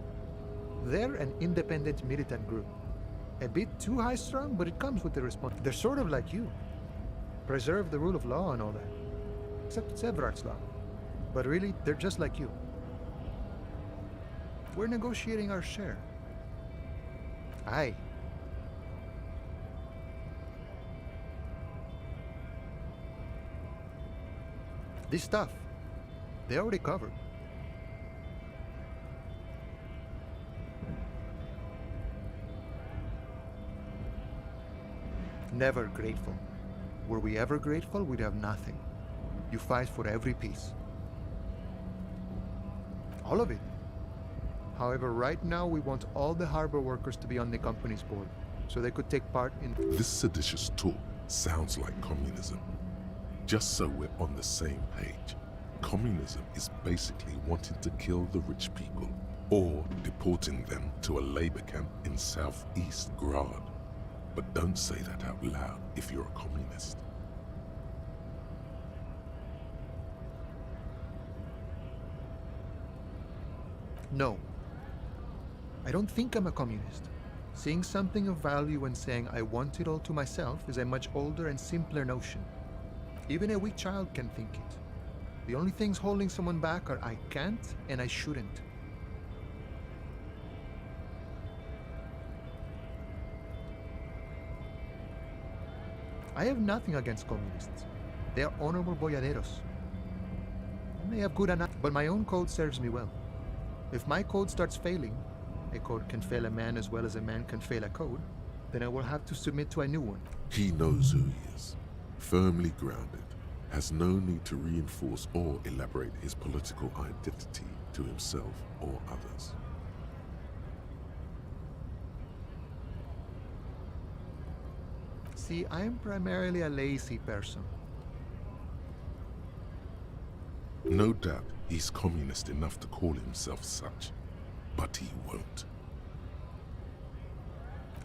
They're an independent militant group. A bit too high-strung, but it comes with the response. They're sort of like you. Preserve the rule of law and all that. Except it's Everard's law. But really, they're just like you. We're negotiating our share. Aye. This stuff, they already covered. Never grateful. Were we ever grateful, we'd have nothing. You fight for every piece. All of it. However, right now we want all the harbor workers to be on the company's board, so they could take part in... This seditious talk sounds like communism. Just so we're on the same page, communism is basically wanting to kill the rich people, or deporting them to a labor camp in Southeast Grad. But don't say that out loud if you're a communist. No. I don't think I'm a communist. Seeing something of value and saying I want it all to myself is a much older and simpler notion. Even a weak child can think it. The only things holding someone back are I can't and I shouldn't. I have nothing against communists. They are honorable boyaderos. They have good enough, but my own code serves me well. If my code starts failing, a code can fail a man as well as a man can fail a code, then I will have to submit to a new one. He knows who he is, firmly grounded, has no need to reinforce or elaborate his political identity to himself or others. See, I am primarily a lazy person. No doubt he's communist enough to call himself such, but he won't.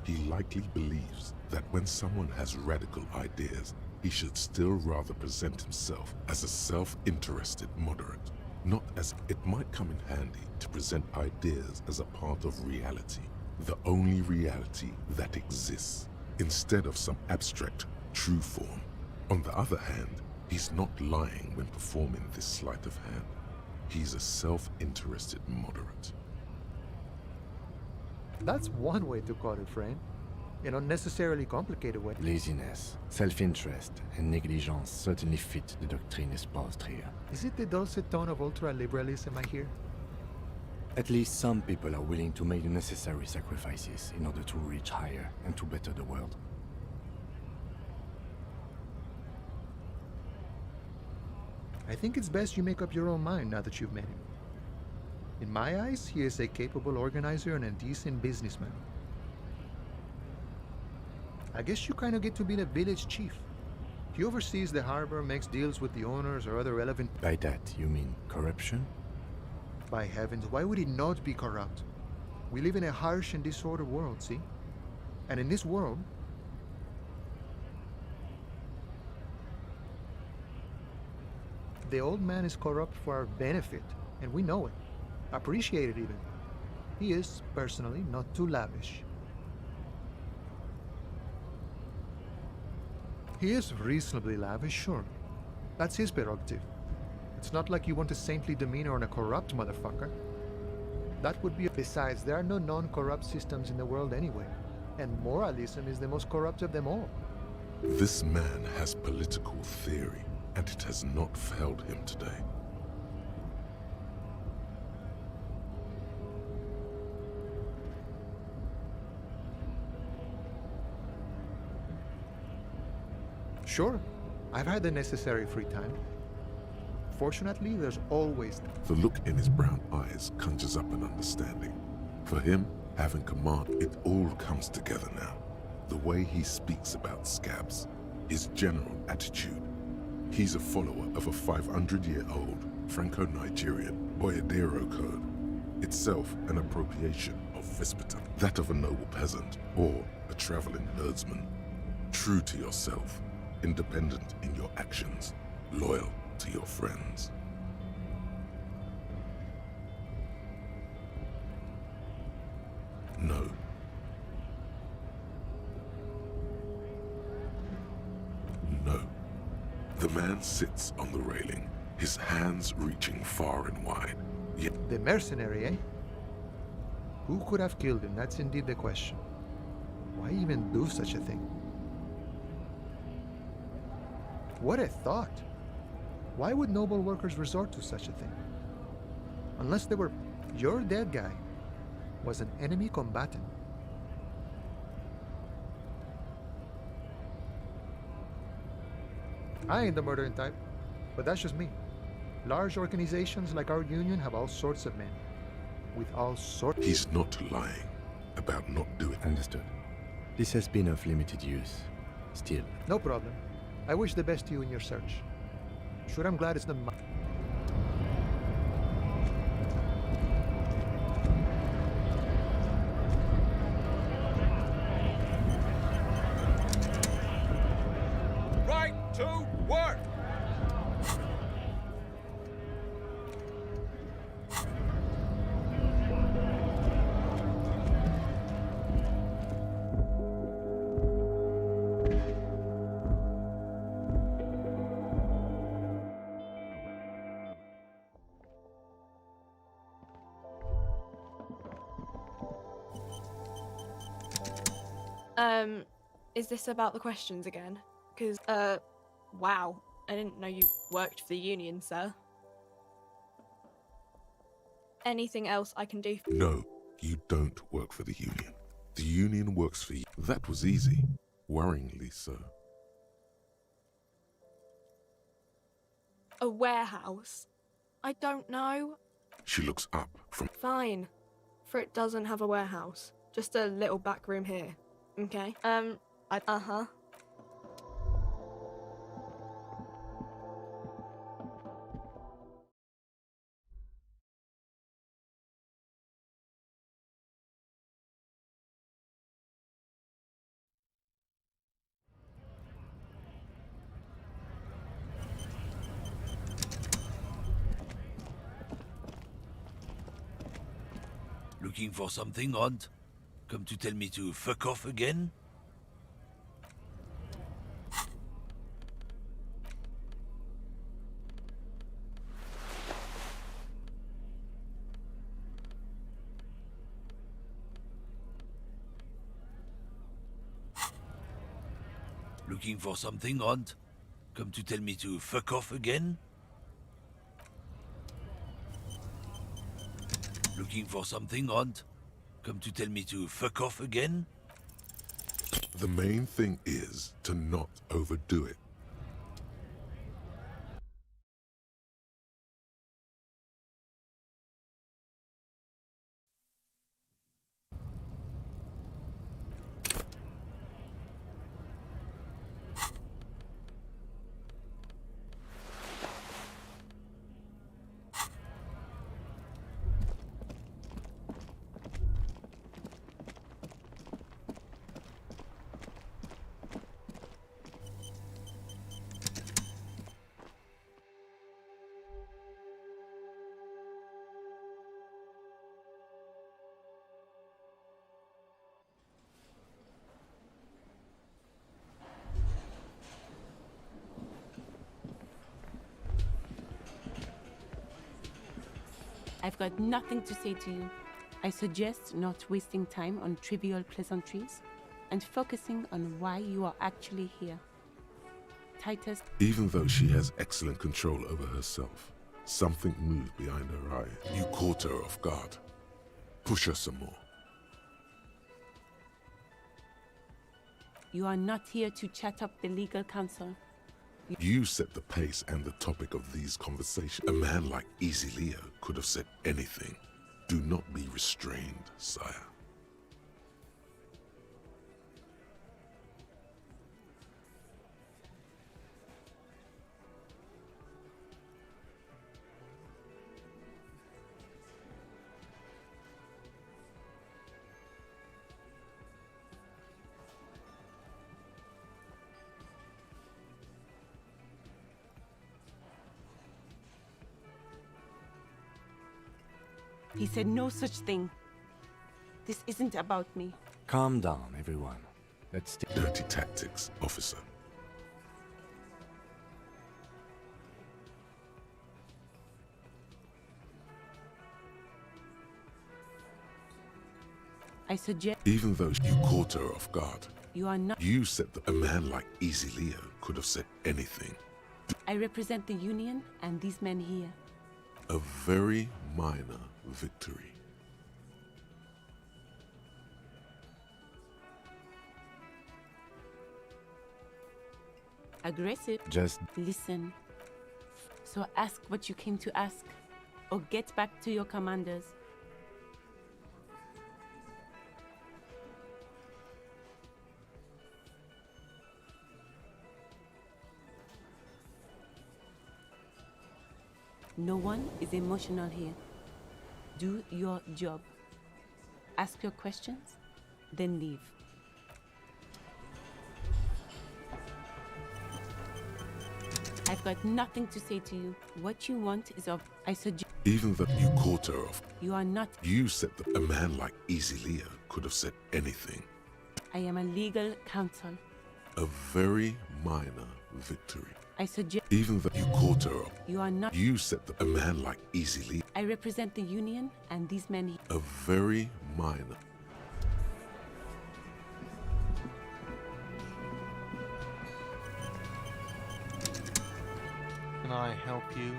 He likely believes that when someone has radical ideas, he should still rather present himself as a self-interested moderate, not as it might come in handy to present ideas as a part of reality, the only reality that exists, instead of some abstract, true form. On the other hand, he's not lying when performing this sleight of hand. He's a self-interested moderate. That's one way to call it, friend. An unnecessarily complicated way. Laziness, self-interest, and negligence certainly fit the doctrine espoused here. Is it the dulcet tone of ultra-liberalism I hear? At least some people are willing to make the necessary sacrifices in order to reach higher and to better the world. I think it's best you make up your own mind now that you've met him. In my eyes, he is a capable organizer and a decent businessman. I guess you kind of get to be the village chief. He oversees the harbor, makes deals with the owners or other relevant... By that, you mean corruption? By heavens, why would he not be corrupt? We live in a harsh and disordered world, see? And in this world, the old man is corrupt for our benefit, and we know it. Appreciate it even. He is, personally, not too lavish. He is reasonably lavish, sure. That's his prerogative. It's not like you want a saintly demeanor on a corrupt motherfucker. That would be... Besides, there are no non-corrupt systems in the world anyway. And moralism is the most corrupt of them all. This man has political theory, and it has not failed him today. Sure, I've had the necessary free time. Fortunately, there's always... The look in his brown eyes conjures up an understanding. For him, having command, it all comes together now. The way he speaks about scabs, his general attitude. He's a follower of a 500-year-old Franco-Nigerian Boyadero code, itself an appropriation of Vespertine, that of a noble peasant or a traveling herdsman. True to yourself, independent in your actions, loyal to your friends. No. No. The man sits on the railing, his hands reaching far and wide. Yet The mercenary, eh? Who could have killed him? That's indeed the question. Why even do such a thing? What a thought! Why would noble workers resort to such a thing? Unless they were... Your dead guy was an enemy combatant. I ain't the murdering type, but that's just me. Large organizations like our union have all sorts of men. With all sorts... he's not lying about not doing. Understood. This has been of limited use. Still. No problem. I wish the best to you in your search. Sure, I'm glad it's not my... Right to work! Is this about the questions again? Because, wow. I didn't know you worked for the union, sir. Anything else I can do? No, you don't work for the union. The union works for you. That was easy. Worryingly so. A warehouse? I don't know. She looks up from... Fine. For it doesn't have a warehouse. Just a little back room here. Okay. Uh-huh. Looking for something, Hunt? Come to tell me to fuck off again? Looking for something, Hunt? Come to tell me to fuck off again? Looking for something, Aunt? Come to tell me to fuck off again? The main thing is to not overdo it. I've got nothing to say to you. I suggest not wasting time on trivial pleasantries and focusing on why you are actually here. Titus. Even though she has excellent control over herself, something moved behind her eye. You caught her off guard. Push her some more. You are not here to chat up the legal counsel. You set the pace and the topic of these conversations. A man like Easy Leo could have said anything. Do not be restrained, sire. He said no such thing. This isn't about me. Calm down, everyone. Let's stay. Dirty tactics, officer. I suggest. Even though you caught her off guard. You are not. You said that a man like Easy Leo could have said anything. I represent the Union and these men here. A very minor victory. Aggressive. Just listen. So ask what you came to ask, or get back to your commanders. No one is emotional here. Do your job. Ask your questions, then leave. I've got nothing to say to you. What you want is of. I suggest. Even though you caught her off. You are not. You said that a man like Easy Leo could have said anything. I am a legal counsel. A very minor victory. I suggest. Even though you caught her off. You are not. You said that a man like Easy Leo. I represent the Union and these men here. A very minor. Can I help you?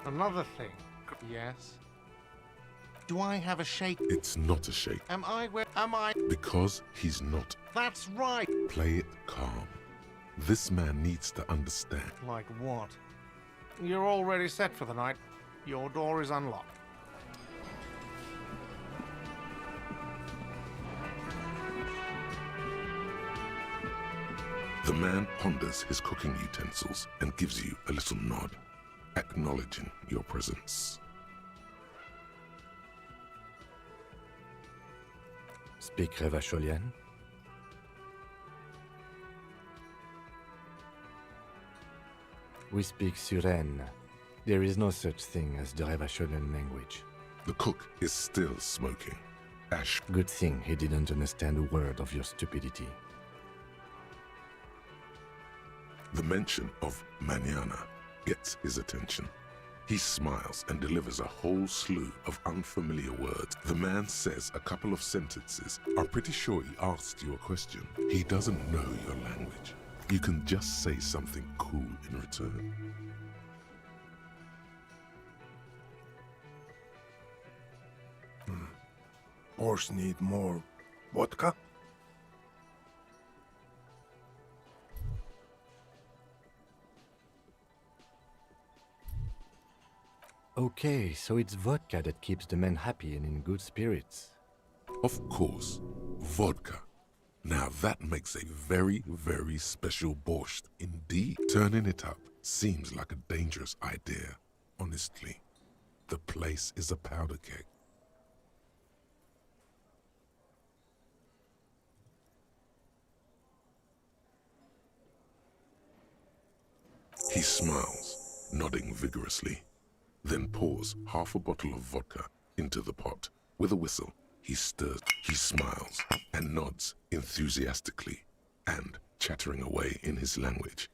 Another thing. Yes. Do I have a shake? It's not a shake. Am I? Because he's not. That's right. Play it calm. This man needs to understand. Like what? You're already set for the night. Your door is unlocked. The man ponders his cooking utensils and gives you a little nod, acknowledging your presence. Speak Revacholian? We speak Suren. There is no such thing as the Revacholian language. The cook is still smoking. Ash. Good thing he didn't understand a word of your stupidity. The mention of mañana gets his attention. He smiles and delivers a whole slew of unfamiliar words. The man says a couple of sentences. I'm pretty sure he asked you a question. He doesn't know your language. You can just say something cool in return. horse need more vodka? Okay, so it's vodka that keeps the men happy and in good spirits. Of course, vodka. Now that makes a very, very special borscht indeed. Turning it up seems like a dangerous idea, honestly. The place is a powder keg. He smiles, nodding vigorously, then pours half a bottle of vodka into the pot. With a whistle, he stirs, he smiles, and nods enthusiastically, and, chattering away in his language,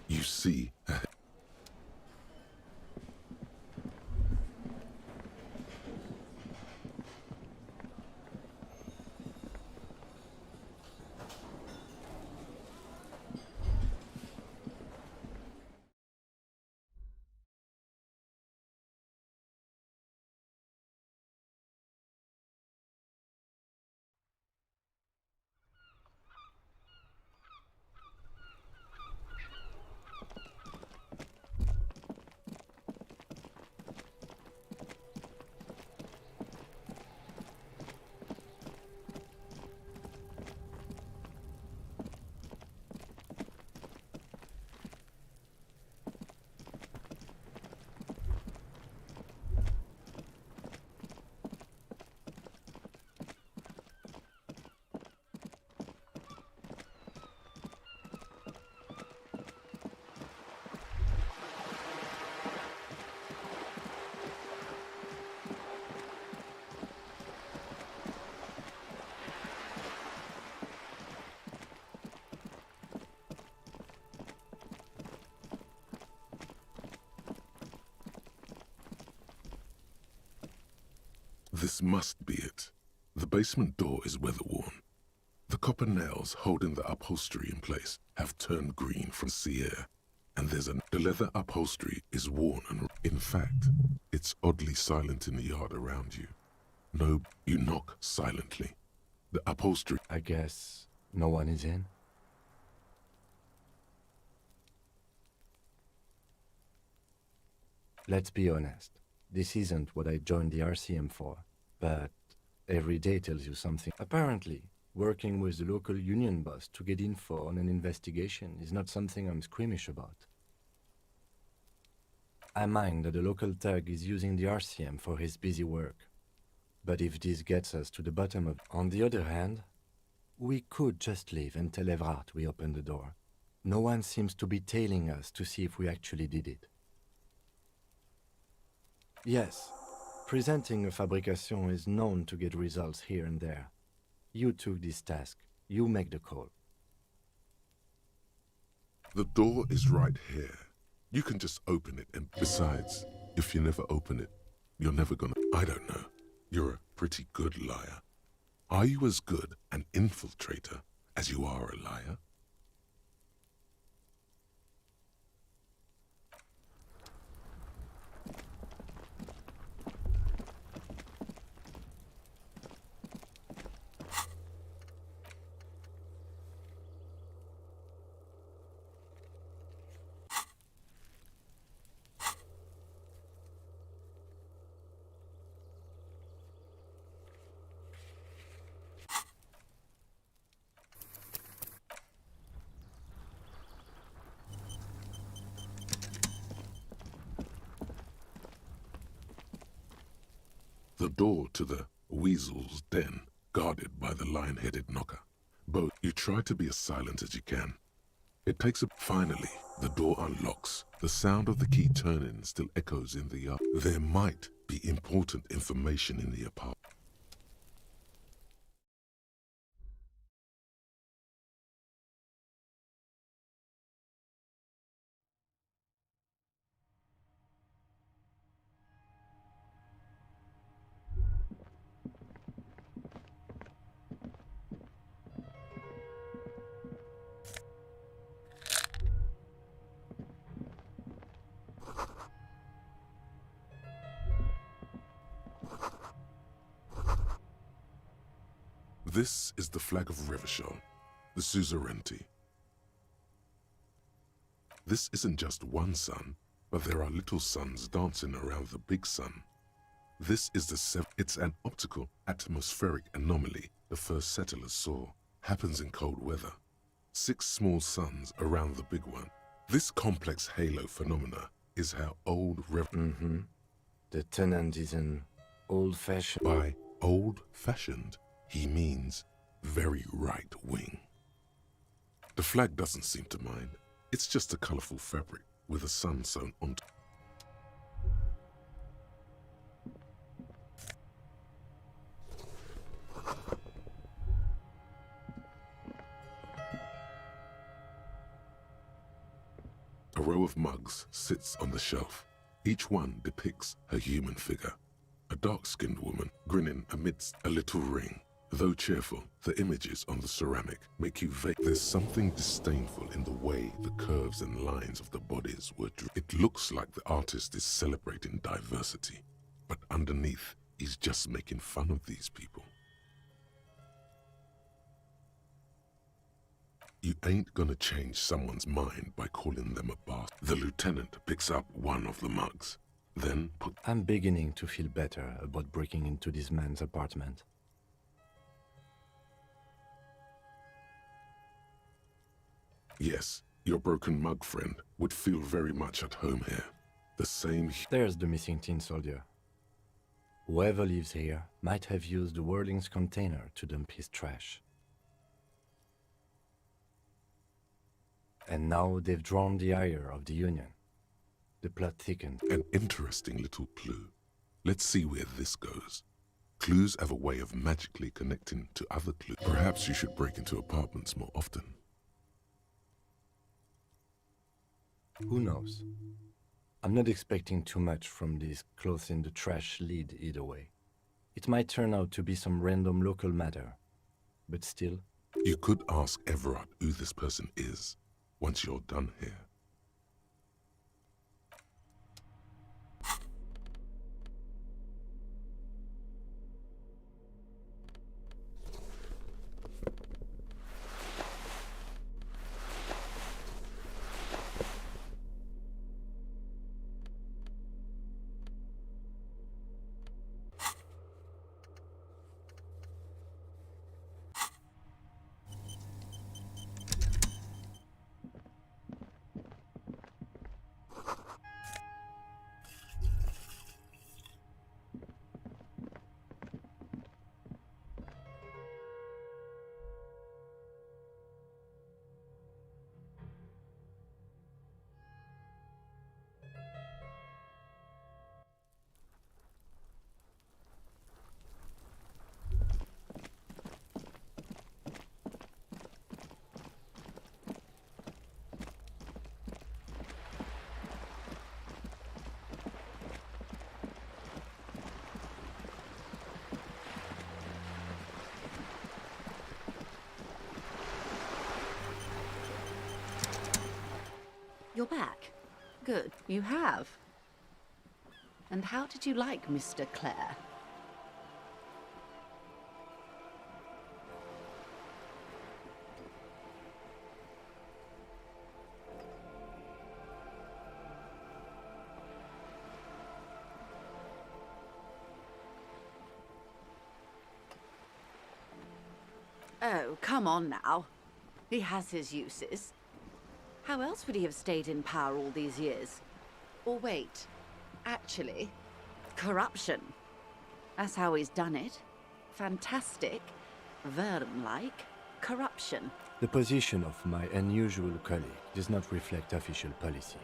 you see this must be it. The basement door is weather-worn. The copper nails holding the upholstery in place have turned green from sea air, and the leather upholstery is worn and, in fact, it's oddly silent in the yard around you. No, you knock silently. The upholstery... I guess no one is in? Let's be honest. This isn't what I joined the RCM for, but every day tells you something. Apparently, working with the local union boss to get info on an investigation is not something I'm squeamish about. I mind that the local thug is using the RCM for his busy work. But if this gets us to the bottom of... On the other hand, we could just leave and tell Evrart we opened the door. No one seems to be tailing us to see if we actually did it. Yes, presenting a fabrication is known to get results here and there. You took this task. You make the call. The door is right here. You can just open it, and besides, if you never open it, you're never gonna... I don't know. You're a pretty good liar. Are you as good an infiltrator as you are a liar? The door to the weasel's den, guarded by the lion-headed knocker. Both, you try to be as silent as you can. It takes a... Finally, the door unlocks. The sound of the key turning still echoes in the yard. There might be important information in the apartment. This is the flag of Revachol, the suzerainty. This isn't just one sun, but there are little suns dancing around the big sun. This is the It's an optical atmospheric anomaly the first settlers saw. Happens in cold weather. 6 small suns around the big one. This complex halo phenomena is how old The tenant is an old-fashioned... By old-fashioned, he means very right-wing. The flag doesn't seem to mind. It's just a colorful fabric with a sun sewn onto. A row of mugs sits on the shelf. Each one depicts a human figure. A dark-skinned woman grinning amidst a little ring. Though cheerful, the images on the ceramic make you vague. There's something disdainful in the way the curves and lines of the bodies were drawn. It looks like the artist is celebrating diversity, but underneath, he's just making fun of these people. You ain't gonna change someone's mind by calling them a bastard. The lieutenant picks up one of the mugs, then I'm beginning to feel better about breaking into this man's apartment. Yes, your broken mug friend would feel very much at home here. The same... There's the missing tin soldier. Whoever lives here might have used the Whirling's container to dump his trash. And now they've drawn the ire of the Union. The plot thickened. An interesting little clue. Let's see where this goes. Clues have a way of magically connecting to other clues. Perhaps you should break into apartments more often. Who knows? I'm not expecting too much from this clothes in the trash lead either way. It might turn out to be some random local matter, but still... You could ask Everard who this person is, once you're done here. You're back. Good. You have. And how did you like Mr. Clare? Oh, come on now. He has his uses. How else would he have stayed in power all these years? Or wait, actually, corruption. That's how he's done it. Fantastic, Verne-like corruption. The position of my unusual colleague does not reflect official policy.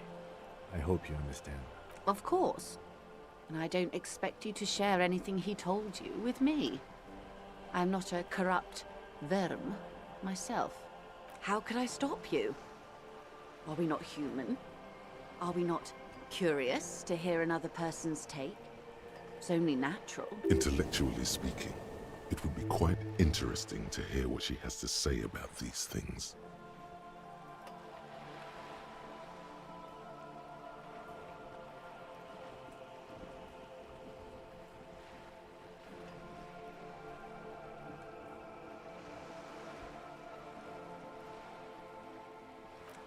I hope you understand. Of course. And I don't expect you to share anything he told you with me. I'm not a corrupt Verne myself. How could I stop you? Are we not human? Are we not curious to hear another person's take? It's only natural. Intellectually speaking, it would be quite interesting to hear what she has to say about these things.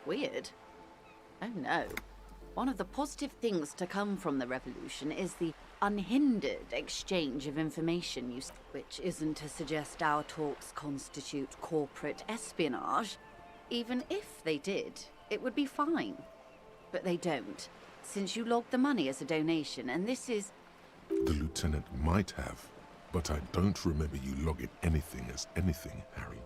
Weird. Oh no. One of the positive things to come from the revolution is the unhindered exchange of information, which isn't to suggest our talks constitute corporate espionage. Even if they did, it would be fine. But they don't, since you logged the money as a donation, and this is... The lieutenant might have, but I don't remember you logging anything as anything, Harry.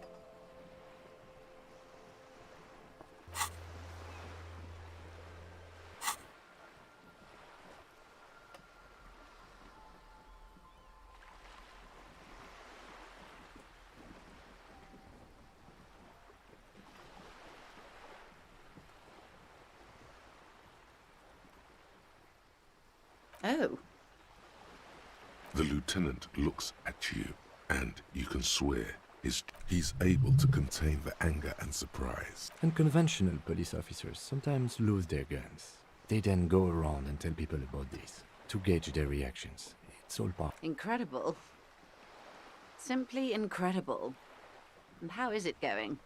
Oh. The lieutenant looks at you, and you can swear he's able to contain the anger and surprise. Unconventional police officers sometimes lose their guns. They then go around and tell people about this, to gauge their reactions. It's all part. Incredible. Simply incredible. And how is it going?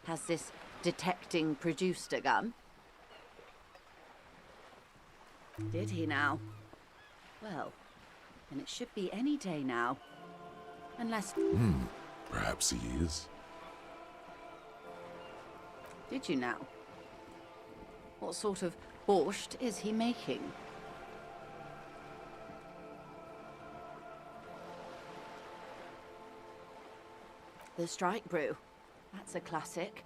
Has this detecting produced a gun? Did he now? Well, then it should be any day now. Unless... Perhaps he is. Did you now? What sort of borscht is he making? The strike brew. That's a classic.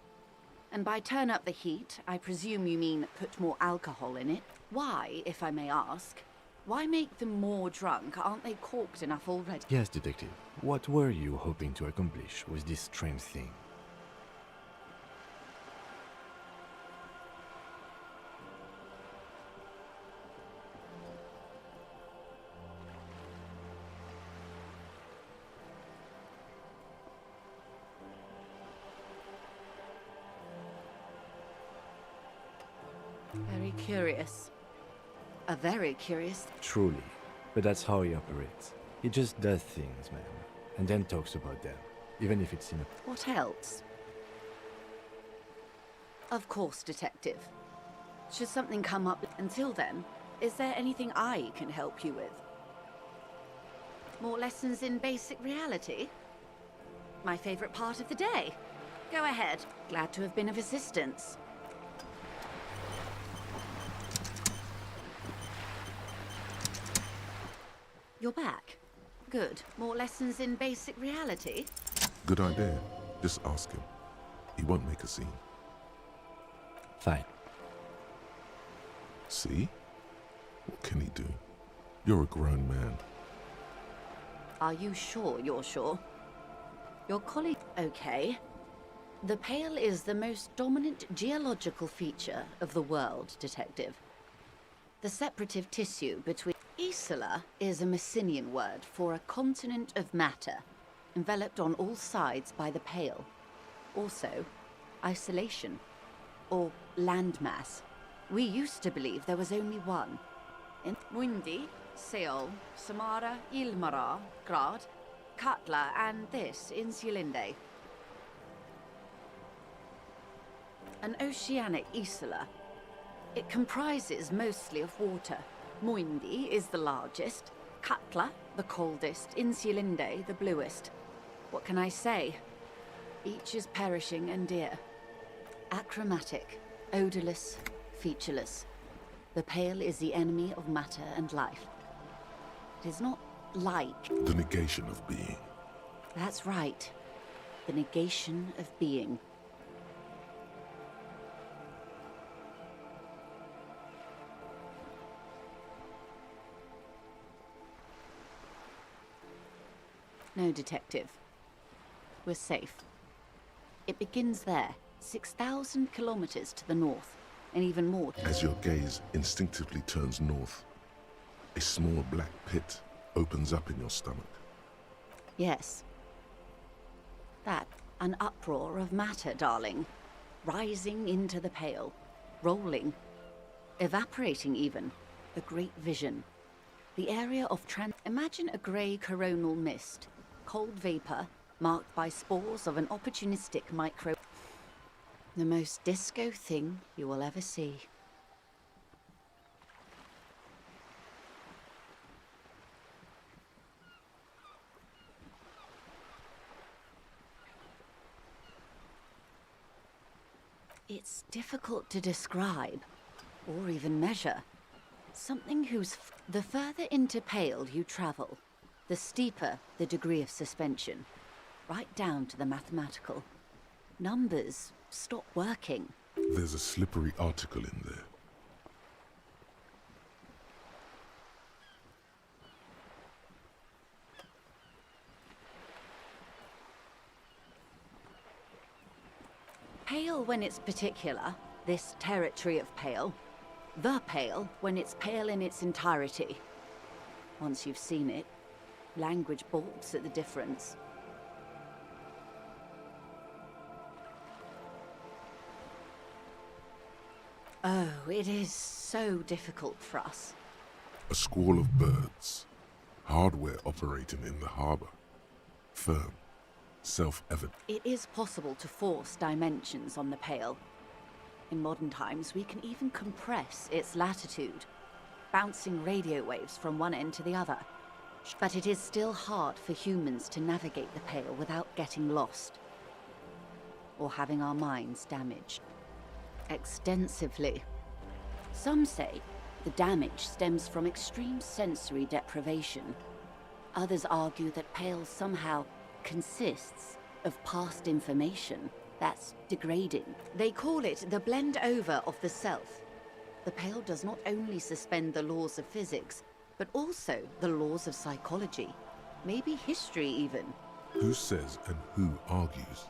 And by turn up the heat, I presume you mean put more alcohol in it. Why, if I may ask? Why make them more drunk? Aren't they corked enough already? Yes, detective. What were you hoping to accomplish with this strange thing? Very curious. A very curious... Truly. But that's how he operates. He just does things, man. And then talks about them. Even if it's in a... What else? Of course, detective. Should something come up until then, is there anything I can help you with? More lessons in basic reality? My favorite part of the day. Go ahead. Glad to have been of assistance. You're back. Good. More lessons in basic reality? Good idea. Just ask him. He won't make a scene. Fine. See? What can he do? You're a grown man. Are you sure you're sure? Your colleague... Okay. The Pale is the most dominant geological feature of the world, detective. The separative tissue between... Isola is a Messinian word for a continent of matter, enveloped on all sides by the Pale. Also, isolation, or landmass. We used to believe there was only one. In Mundi, Seol, Samara, Ilmara, Grad, Katla, and this, Insulinde. An oceanic isola. It comprises mostly of water. Muindi is the largest, Katla the coldest, Insulinde the bluest. What can I say? Each is perishing and dear. Achromatic, odorless, featureless. The Pale is the enemy of matter and life. It is not like. The negation of being. That's right. The negation of being. No, Detective. We're safe. It begins there, 6,000 kilometers to the north, and even more. As your gaze instinctively turns north, a small black pit opens up in your stomach. Yes. That, an uproar of matter, darling. Rising into the pale. Rolling. Evaporating even. A great vision. The area of Imagine a grey coronal mist. Cold vapor, marked by spores of an opportunistic micro... The most disco thing you will ever see. It's difficult to describe, or even measure. Something the further into Pale you travel, the steeper the degree of suspension, right down to the mathematical. Numbers stop working. There's a slippery article in there. Pale when it's particular, this territory of Pale. The Pale when it's pale in its entirety. Once you've seen it, language balks at the difference. Oh, it is so difficult for us. A squall of birds. Hardware operating in the harbor. Firm. Self-evident. It is possible to force dimensions on the Pale. In modern times, we can even compress its latitude, bouncing radio waves from one end to the other. But it is still hard for humans to navigate the Pale without getting lost, or having our minds damaged. Extensively. Some say the damage stems from extreme sensory deprivation. Others argue that Pale somehow consists of past information that's degrading. They call it the blend over of the self. The Pale does not only suspend the laws of physics, but also the laws of psychology, maybe history even. Who says and who argues?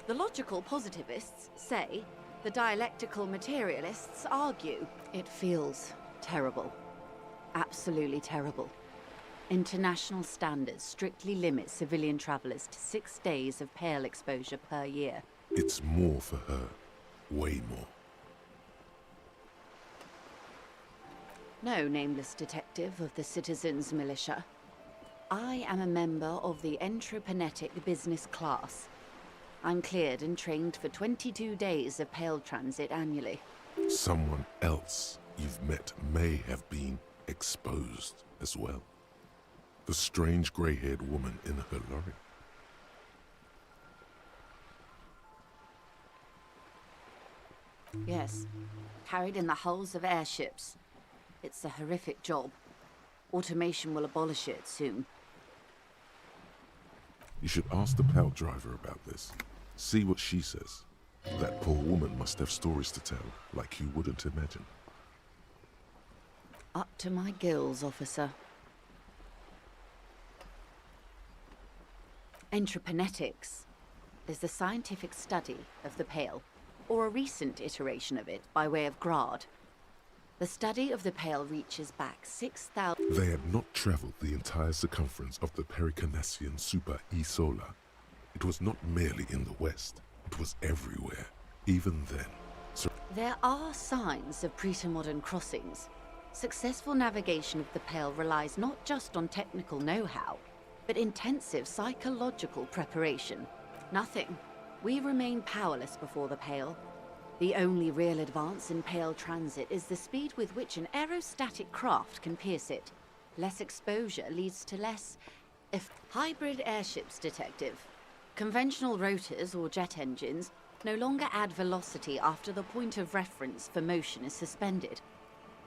The logical positivists say, the dialectical materialists argue. It feels terrible. Absolutely terrible. International standards strictly limit civilian travelers to 6 days of Pale exposure per year. It's more for her. Way more. No, nameless detective of the Citizens Militia. I am a member of the Entreprenetic Business Class. I'm cleared and trained for 22 days of Pale transit annually. Someone else you've met may have been exposed as well. The strange grey-haired woman in her lorry. Yes, carried in the hulls of airships. It's a horrific job. Automation will abolish it soon. You should ask the Pale driver about this. See what she says. That poor woman must have stories to tell, like you wouldn't imagine. Up to my gills, officer. Entreprenetics is the scientific study of the Pale, or a recent iteration of it by way of grad. The study of the Pale reaches back 6,000... They had not traveled the entire circumference of the Pericarnassian Super E-Solar. It was not merely in the west, it was everywhere, even then. So there are signs of pre-modern crossings. Successful navigation of the Pale relies not just on technical know-how, but intensive psychological preparation. Nothing. We remain powerless before the Pale. The only real advance in Pale transit is the speed with which an aerostatic craft can pierce it. Less exposure leads to less... hybrid airships, detective. Conventional rotors or jet engines no longer add velocity after the point of reference for motion is suspended.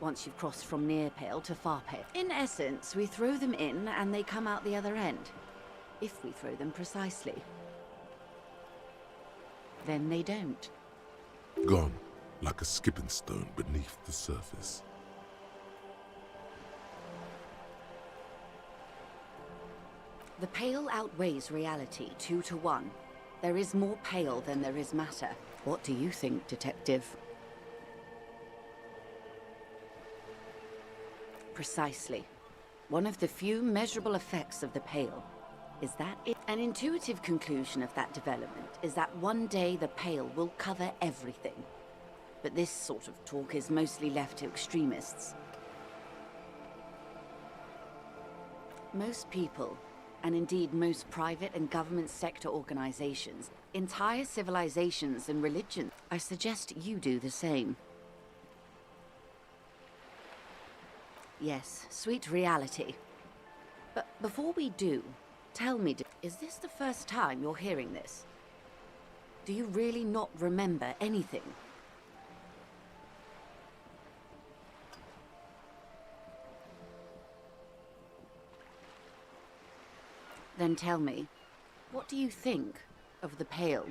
once you've crossed from near pale to far pale. In essence, we throw them in and they come out the other end. If we throw them precisely. Then they don't. Gone, like a skipping stone beneath the surface. The pale outweighs reality 2 to 1. There is more pale than there is matter. What do you think, Detective? Precisely. One of the few measurable effects of the pale is that an intuitive conclusion of that development is that one day the pale will cover everything. But this sort of talk is mostly left to extremists. Most people, and indeed most private and government sector organizations, entire civilizations and religions, I suggest you do the same. Yes, sweet reality. But before we do, tell me, is this the first time you're hearing this? Do you really not remember anything? Then tell me, what do you think of the Pale?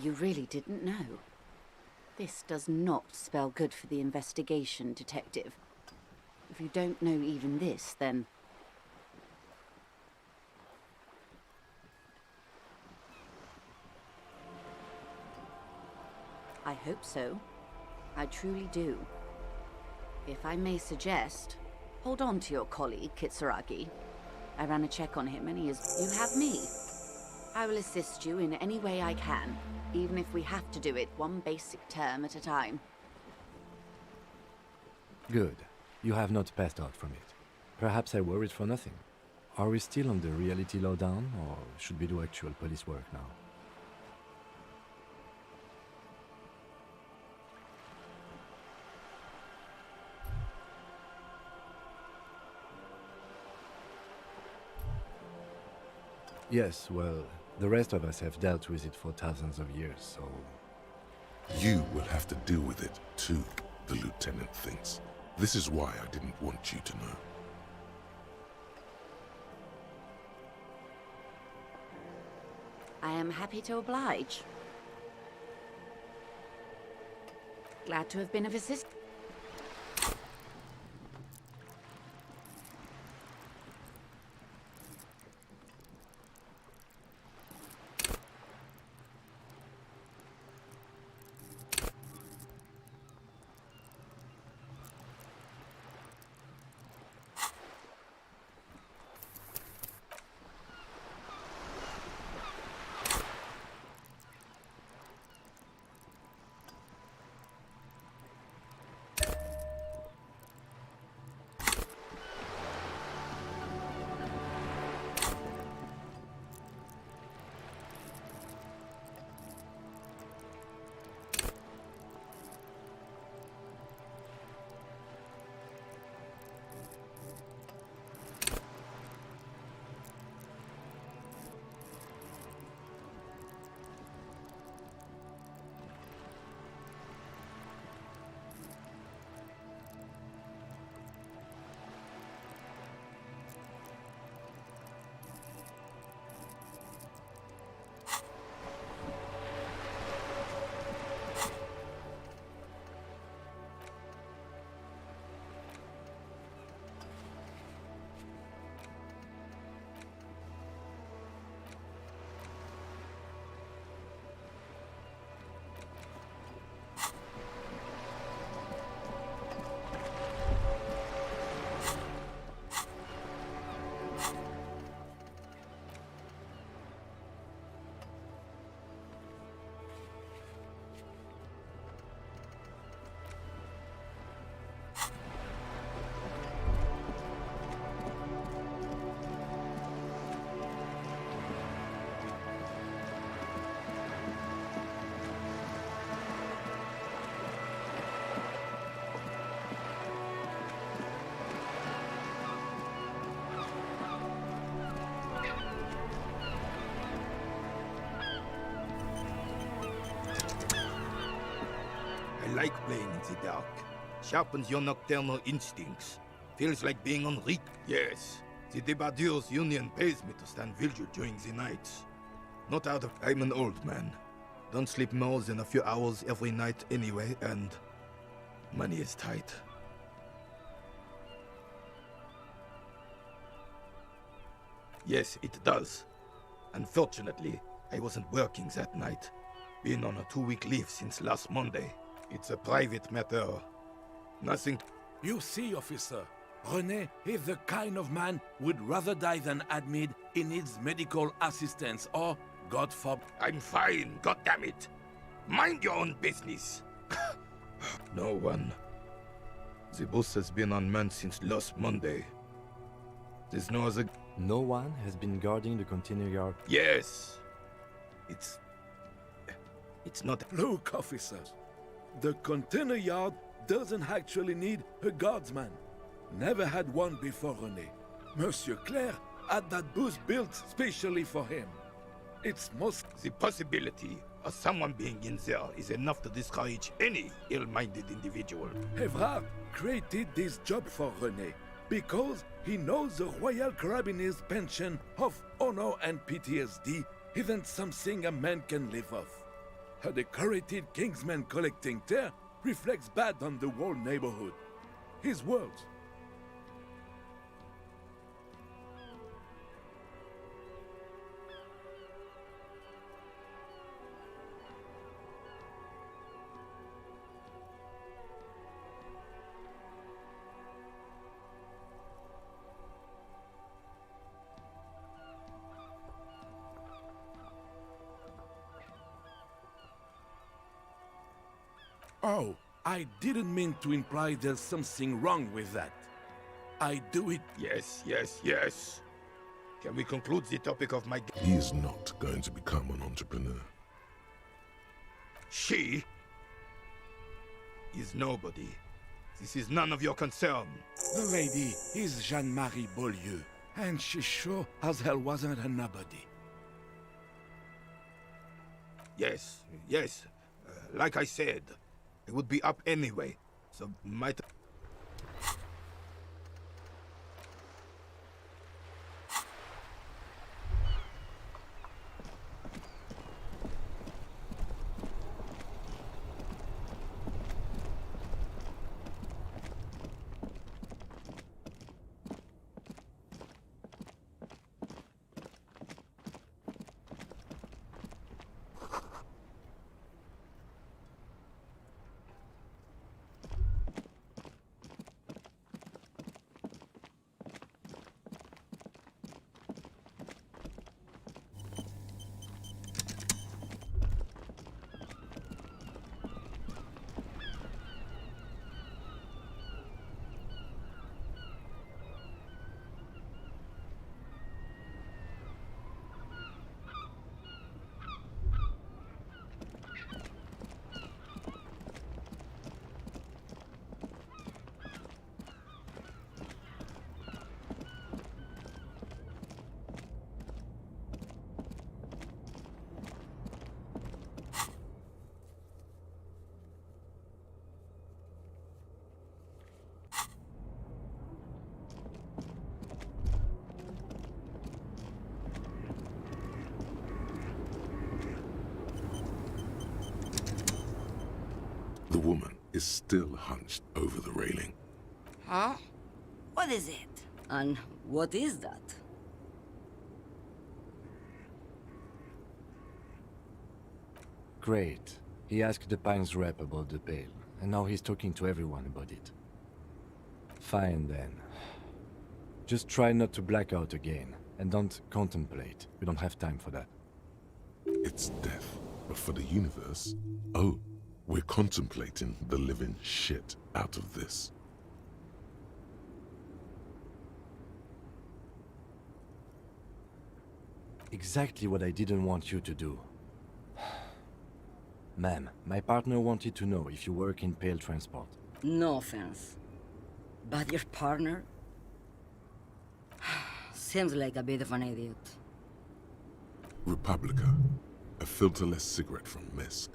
You really didn't know. This does not spell good for the investigation, Detective. If you don't know even this, then... I hope so. I truly do. If I may suggest, hold on to your colleague, Kitsuragi. I ran a check on him and he is... You have me. I will assist you in any way I can, even if we have to do it one basic term at a time. Good. You have not passed out from it. Perhaps I worried for nothing. Are we still on the reality lowdown, or should we do actual police work now? Yes, well, the rest of us have dealt with it for thousands of years, so... You will have to deal with it, too, the lieutenant thinks. This is why I didn't want you to know. I am happy to oblige. Glad to have been of assistance. like playing in the dark. Sharpens your nocturnal instincts. Feels like being on Rick. Yes, the Debardeurs Union pays me to stand vigil during the nights. Not out of... I'm an old man. Don't sleep more than a few hours every night anyway, and... money is tight. Yes, it does. Unfortunately, I wasn't working that night. Been on a 2-week leave since last Monday. It's a private matter. Nothing... You see, officer, René is the kind of man would rather die than admit he needs medical assistance or, God forbid... I'm fine, goddammit! Mind your own business! No one. The bus has been unmanned since last Monday. There's no other... No one has been guarding the container yard? Yes! It's not... Look, officers, the container yard doesn't actually need a guardsman. Never had one before René. Monsieur Claire had that booth built specially for him. It's most... The possibility of someone being in there is enough to discourage any ill-minded individual. Evrard created this job for René because he knows the Royal Carabiniers' pension of honor and PTSD isn't something a man can live off. A decorated Kingsman collecting tear reflects bad on the whole neighborhood. His words. Oh, I didn't mean to imply there's something wrong with that. I do it... Yes. Can we conclude the topic of my... He is not going to become an entrepreneur. She is nobody. This is none of your concern. The lady is Jeanne-Marie Beaulieu, and she sure as hell wasn't a nobody. Yes. Like I said, it would be up anyway, so might... The woman is still hunched over the railing. Huh? What is it? And what is that? Great. He asked the Pines rep about the bail, and now he's talking to everyone about it. Fine then. Just try not to black out again, and don't contemplate. We don't have time for that. It's death, but for the universe, oh, we're contemplating the living shit out of this. Exactly what I didn't want you to do. Ma'am, my partner wanted to know if you work in Pale Transport. No offense. But your partner? Seems like a bit of an idiot. Republica, a filterless cigarette from Misk.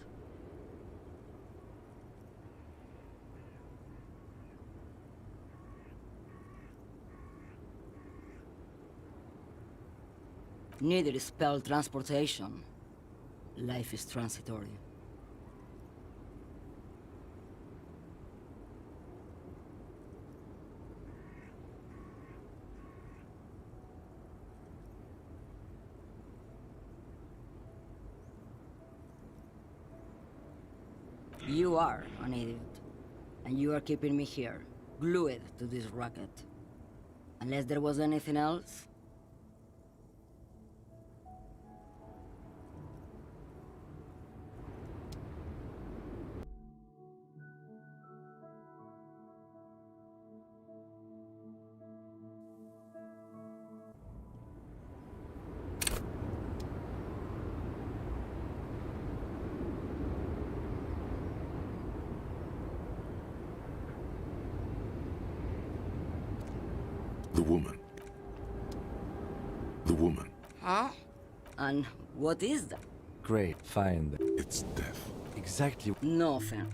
Neither is spell transportation. Life is transitory. You are an idiot. And you are keeping me here, glued to this rocket. Unless there was anything else? The woman. The woman. Huh? And what is that? Great, find. It's death. Exactly. Nothing.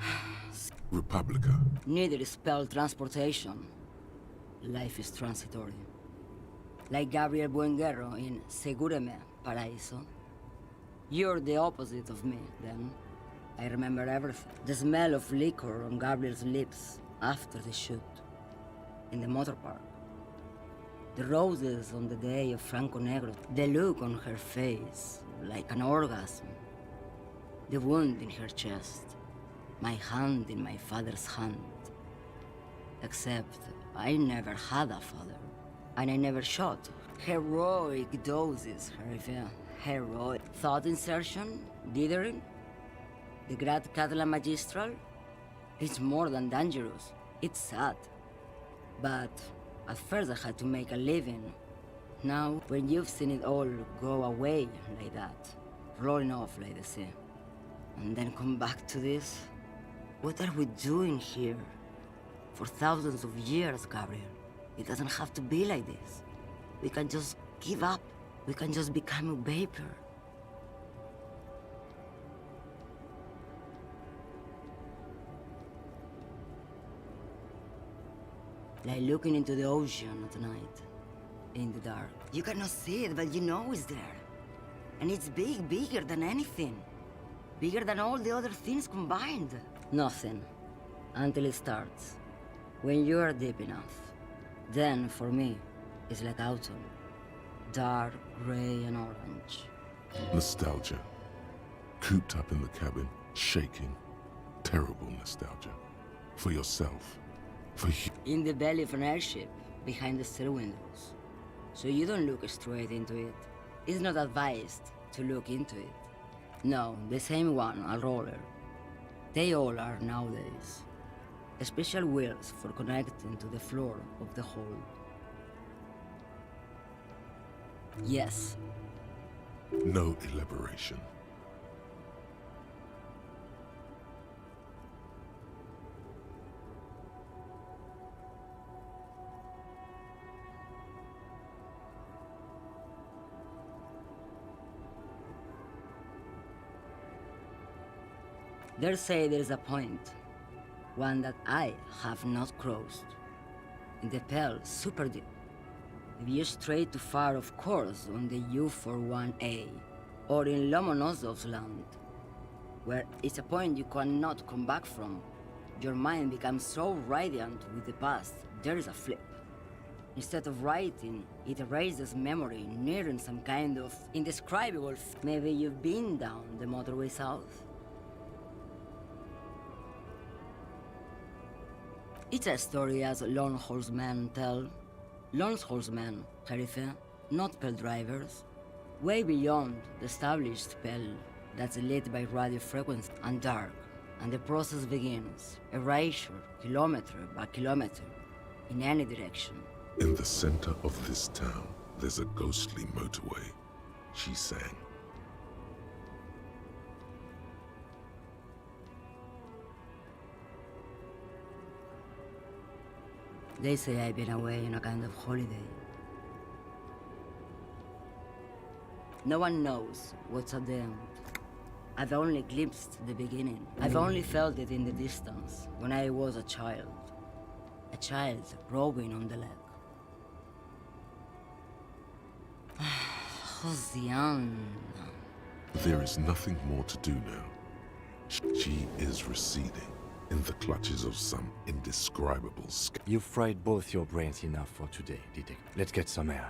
Republica. Neither is spell transportation. Life is transitory. Like Gabriel Buenguerro in Segúreme, Paraíso. You're the opposite of me, then. I remember everything. The smell of liquor on Gabriel's lips after the shoot. In the motor park. The roses on the day of Franco Negro. The look on her face, like an orgasm. The wound in her chest. My hand in my father's hand. Except I never had a father. And I never shot. Heroic doses, Hervé. Heroic. Thought insertion? Dithering? The Grad Catalan Magistral? It's more than dangerous. It's sad. But at first I had to make a living. Now, when you've seen it all go away like that, rolling off like the sea, and then come back to this, what are we doing here? For thousands of years, Gabriel. It doesn't have to be like this. We can just give up. We can just become a vapor. Like looking into the ocean at night, in the dark. You cannot see it, but you know it's there. And it's big, bigger than anything. Bigger than all the other things combined. Nothing. Until it starts. When you are deep enough. Then, for me, it's like autumn. Dark, gray, and orange. Nostalgia. Cooped up in the cabin, shaking. Terrible nostalgia. For yourself. For you. In the belly of an airship, behind the stair windows. So you don't look straight into it. It's not advised to look into it. No, the same one, a roller. They all are nowadays. Special wheels for connecting to the floor of the hold. Yes. No elaboration. They say there's a point, one that I have not crossed. In the Pale, super deep. If you stray too far, of course, on the U41A, or in Lomonosov's land, where it's a point you cannot come back from. Your mind becomes so radiant with the past, there is a flip. Instead of writing, it erases memory, nearing some kind of indescribable. Maybe you've been down the motorway south. It's a story as lone horsemen tell. Lone horsemen, Jerife, not pale drivers. Way beyond the established pale that's lit by radio frequency and dark. And the process begins, erasure, kilometer by kilometer, in any direction. In the center of this town, there's a ghostly motorway, she sang. They say I've been away on a kind of holiday. No one knows what's at the end. I've only glimpsed the beginning. I've only felt it in the distance, when I was a child. A child rowing on the lake. Josiane. There is nothing more to do now. She is receding in the clutches of some indescribable You've fried both your brains enough for today, detective. Let's get some air.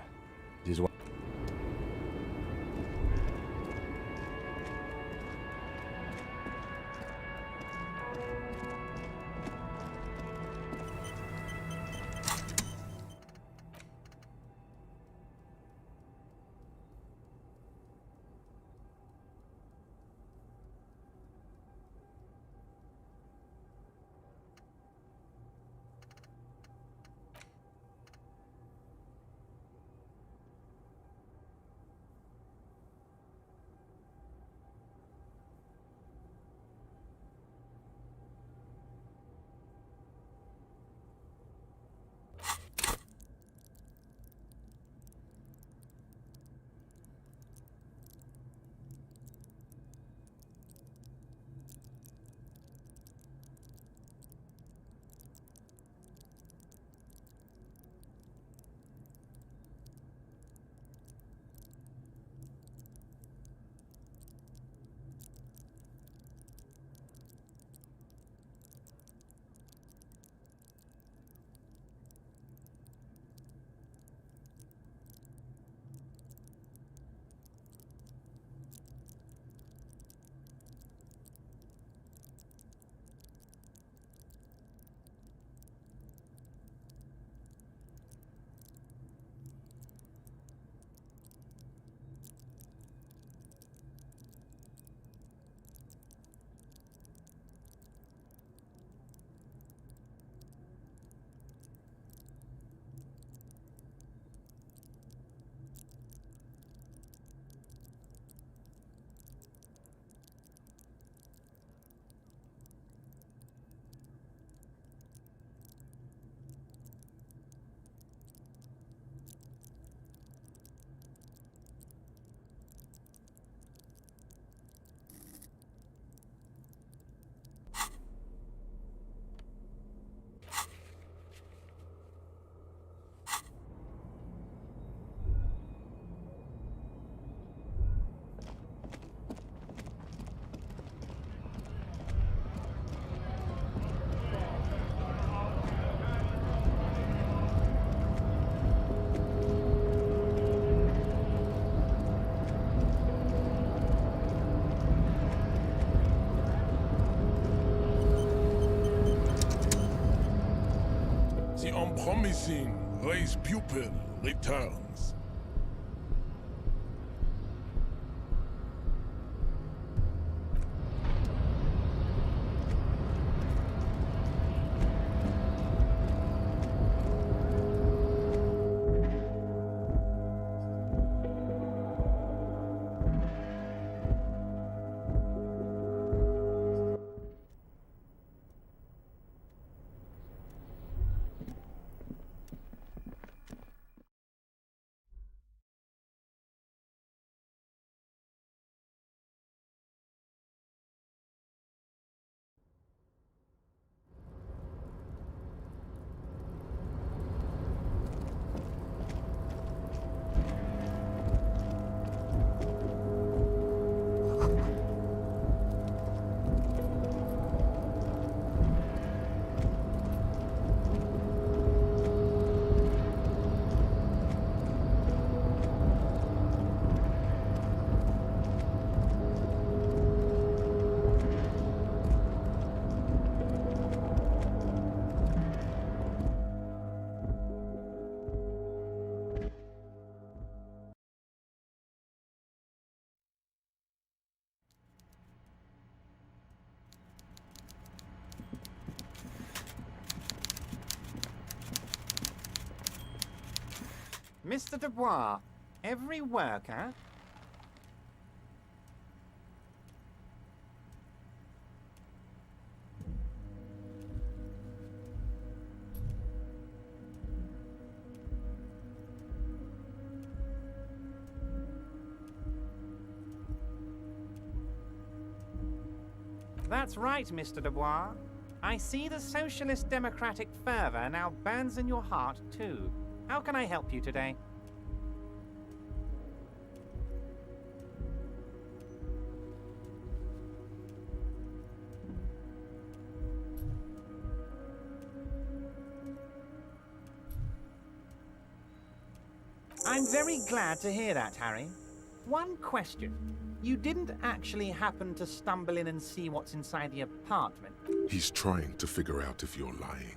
This one. The unpromising race pupil returns. Mr. Dubois, every worker... That's right, Mr. Dubois. I see the socialist democratic fervor now burns in your heart, too. How can I help you today? I'm very glad to hear that, Harry. One question. You didn't actually happen to stumble in and see what's inside the apartment? He's trying to figure out if you're lying.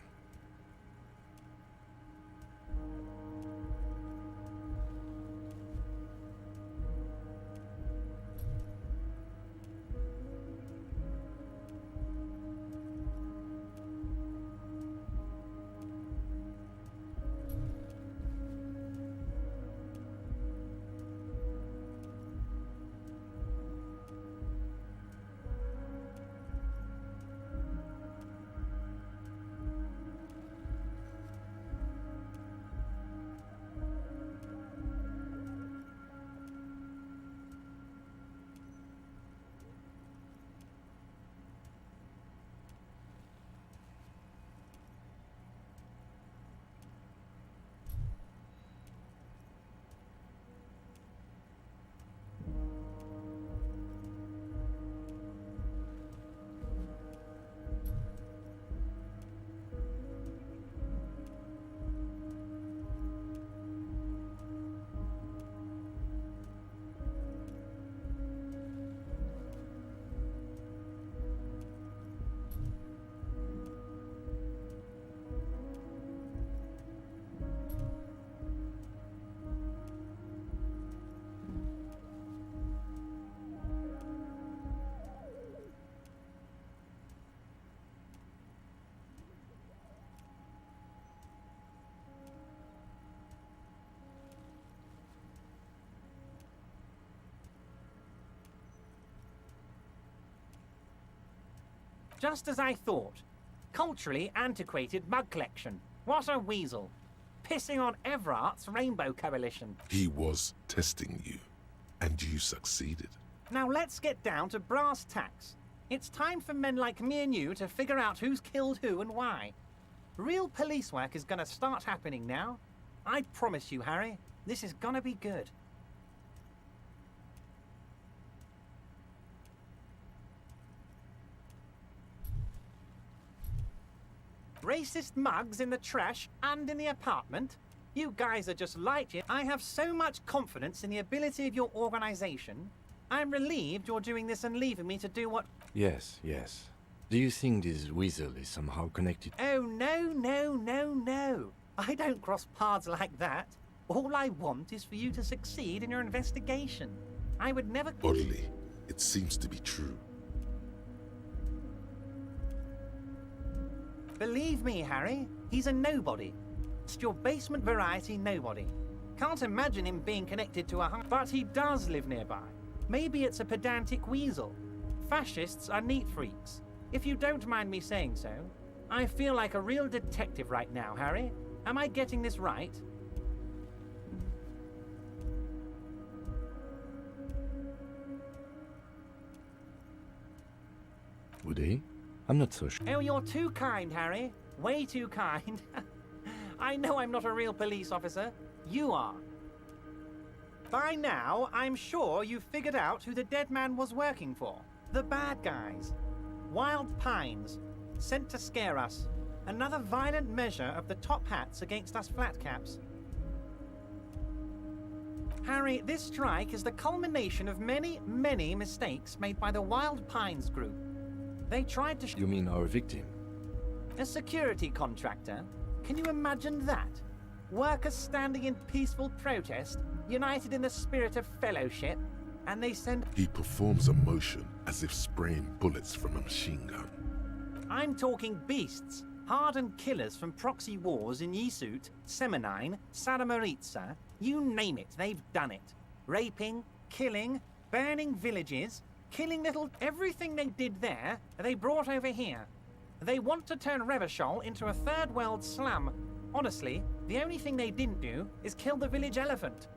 Just as I thought. Culturally antiquated mug collection. What a weasel. Pissing on Everart's Rainbow Coalition. He was testing you, and you succeeded. Now let's get down to brass tacks. It's time for men like me and you to figure out who's killed who and why. Real police work is gonna start happening now. I promise you, Harry, this is gonna be good. Racist mugs in the trash and in the apartment? You guys are just light years. I have so much confidence in the ability of your organization. I'm relieved you're doing this and leaving me to do what... Yes, yes. Do you think this weasel is somehow connected? Oh, no. I don't cross paths like that. All I want is for you to succeed in your investigation. I would never... Oddly, it seems to be true. Believe me, Harry, he's a nobody. Just your basement variety nobody. Can't imagine him being connected to a... But he does live nearby. Maybe it's a pedantic weasel. Fascists are neat freaks. If you don't mind me saying so, I feel like a real detective right now, Harry. Am I getting this right? Would he? I'm not so sure. Oh, you're too kind, Harry. Way too kind. I know I'm not a real police officer. You are. By now, I'm sure you've figured out who the dead man was working for. The bad guys. Wild Pines. Sent to scare us. Another violent measure of the top hats against us flatcaps. Harry, this strike is the culmination of many, many mistakes made by the Wild Pines group. They tried to... You mean our victim? A security contractor? Can you imagine that? Workers standing in peaceful protest, united in the spirit of fellowship, and they send... He performs a motion as if spraying bullets from a machine gun. I'm talking beasts. Hardened killers from proxy wars in Yisut, Semenine, Saramaritsa, you name it, they've done it. Raping, killing, burning villages, killing little... Everything they did there, they brought over here. They want to turn Revachol into a third world slum. Honestly, the only thing they didn't do is kill the village elephant.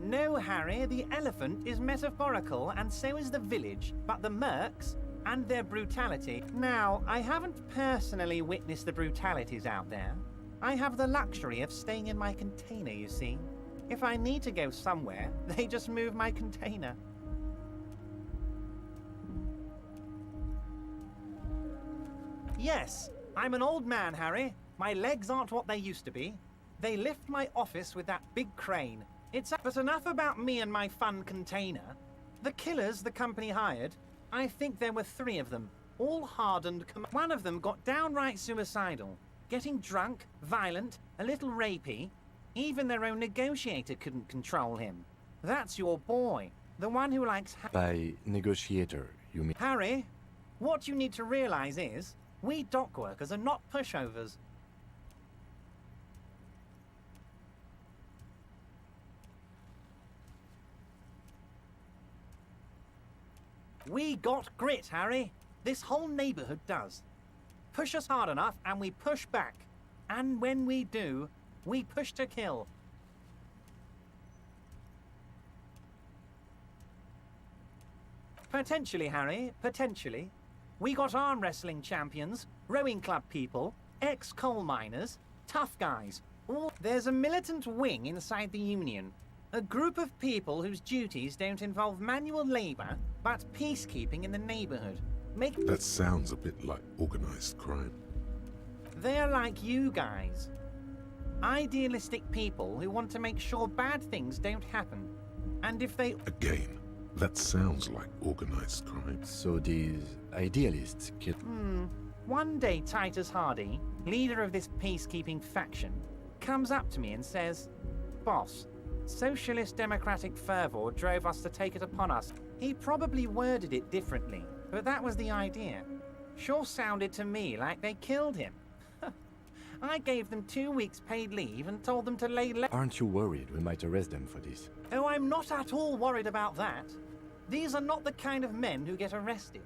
No, Harry, the elephant is metaphorical and so is the village, but the mercs and their brutality. Now, I haven't personally witnessed the brutalities out there. I have the luxury of staying in my container, you see. If I need to go somewhere, they just move my container. Yes, I'm an old man, Harry. My legs aren't what they used to be. They lift my office with that big crane. But enough about me and my fun container. The killers the company hired, I think there were 3 of them, all hardened. One of them got downright suicidal, getting drunk, violent, a little rapey. Even their own negotiator couldn't control him. That's your boy, the one who likes... By negotiator, you mean? Harry, what you need to realize is, we dock workers are not pushovers. We got grit, Harry. This whole neighborhood does. Push us hard enough and we push back. And when we do, we push to kill. Potentially, Harry, potentially. We got arm wrestling champions, rowing club people, ex-coal miners, tough guys. There's a militant wing inside the Union. A group of people whose duties don't involve manual labor, but peacekeeping in the neighborhood. That sounds a bit like organized crime. They're like you guys. Idealistic people who want to make sure bad things don't happen. And if they... Again, that sounds like organized crime. So these idealists kill... One day Titus Hardy, leader of this peacekeeping faction, comes up to me and says, "Boss, socialist democratic fervor drove us to take it upon us." He probably worded it differently, but that was the idea. Sure sounded to me like they killed him. I gave them 2 weeks paid leave and told them to lay low. Aren't you worried we might arrest them for this? Oh, I'm not at all worried about that. These are not the kind of men who get arrested.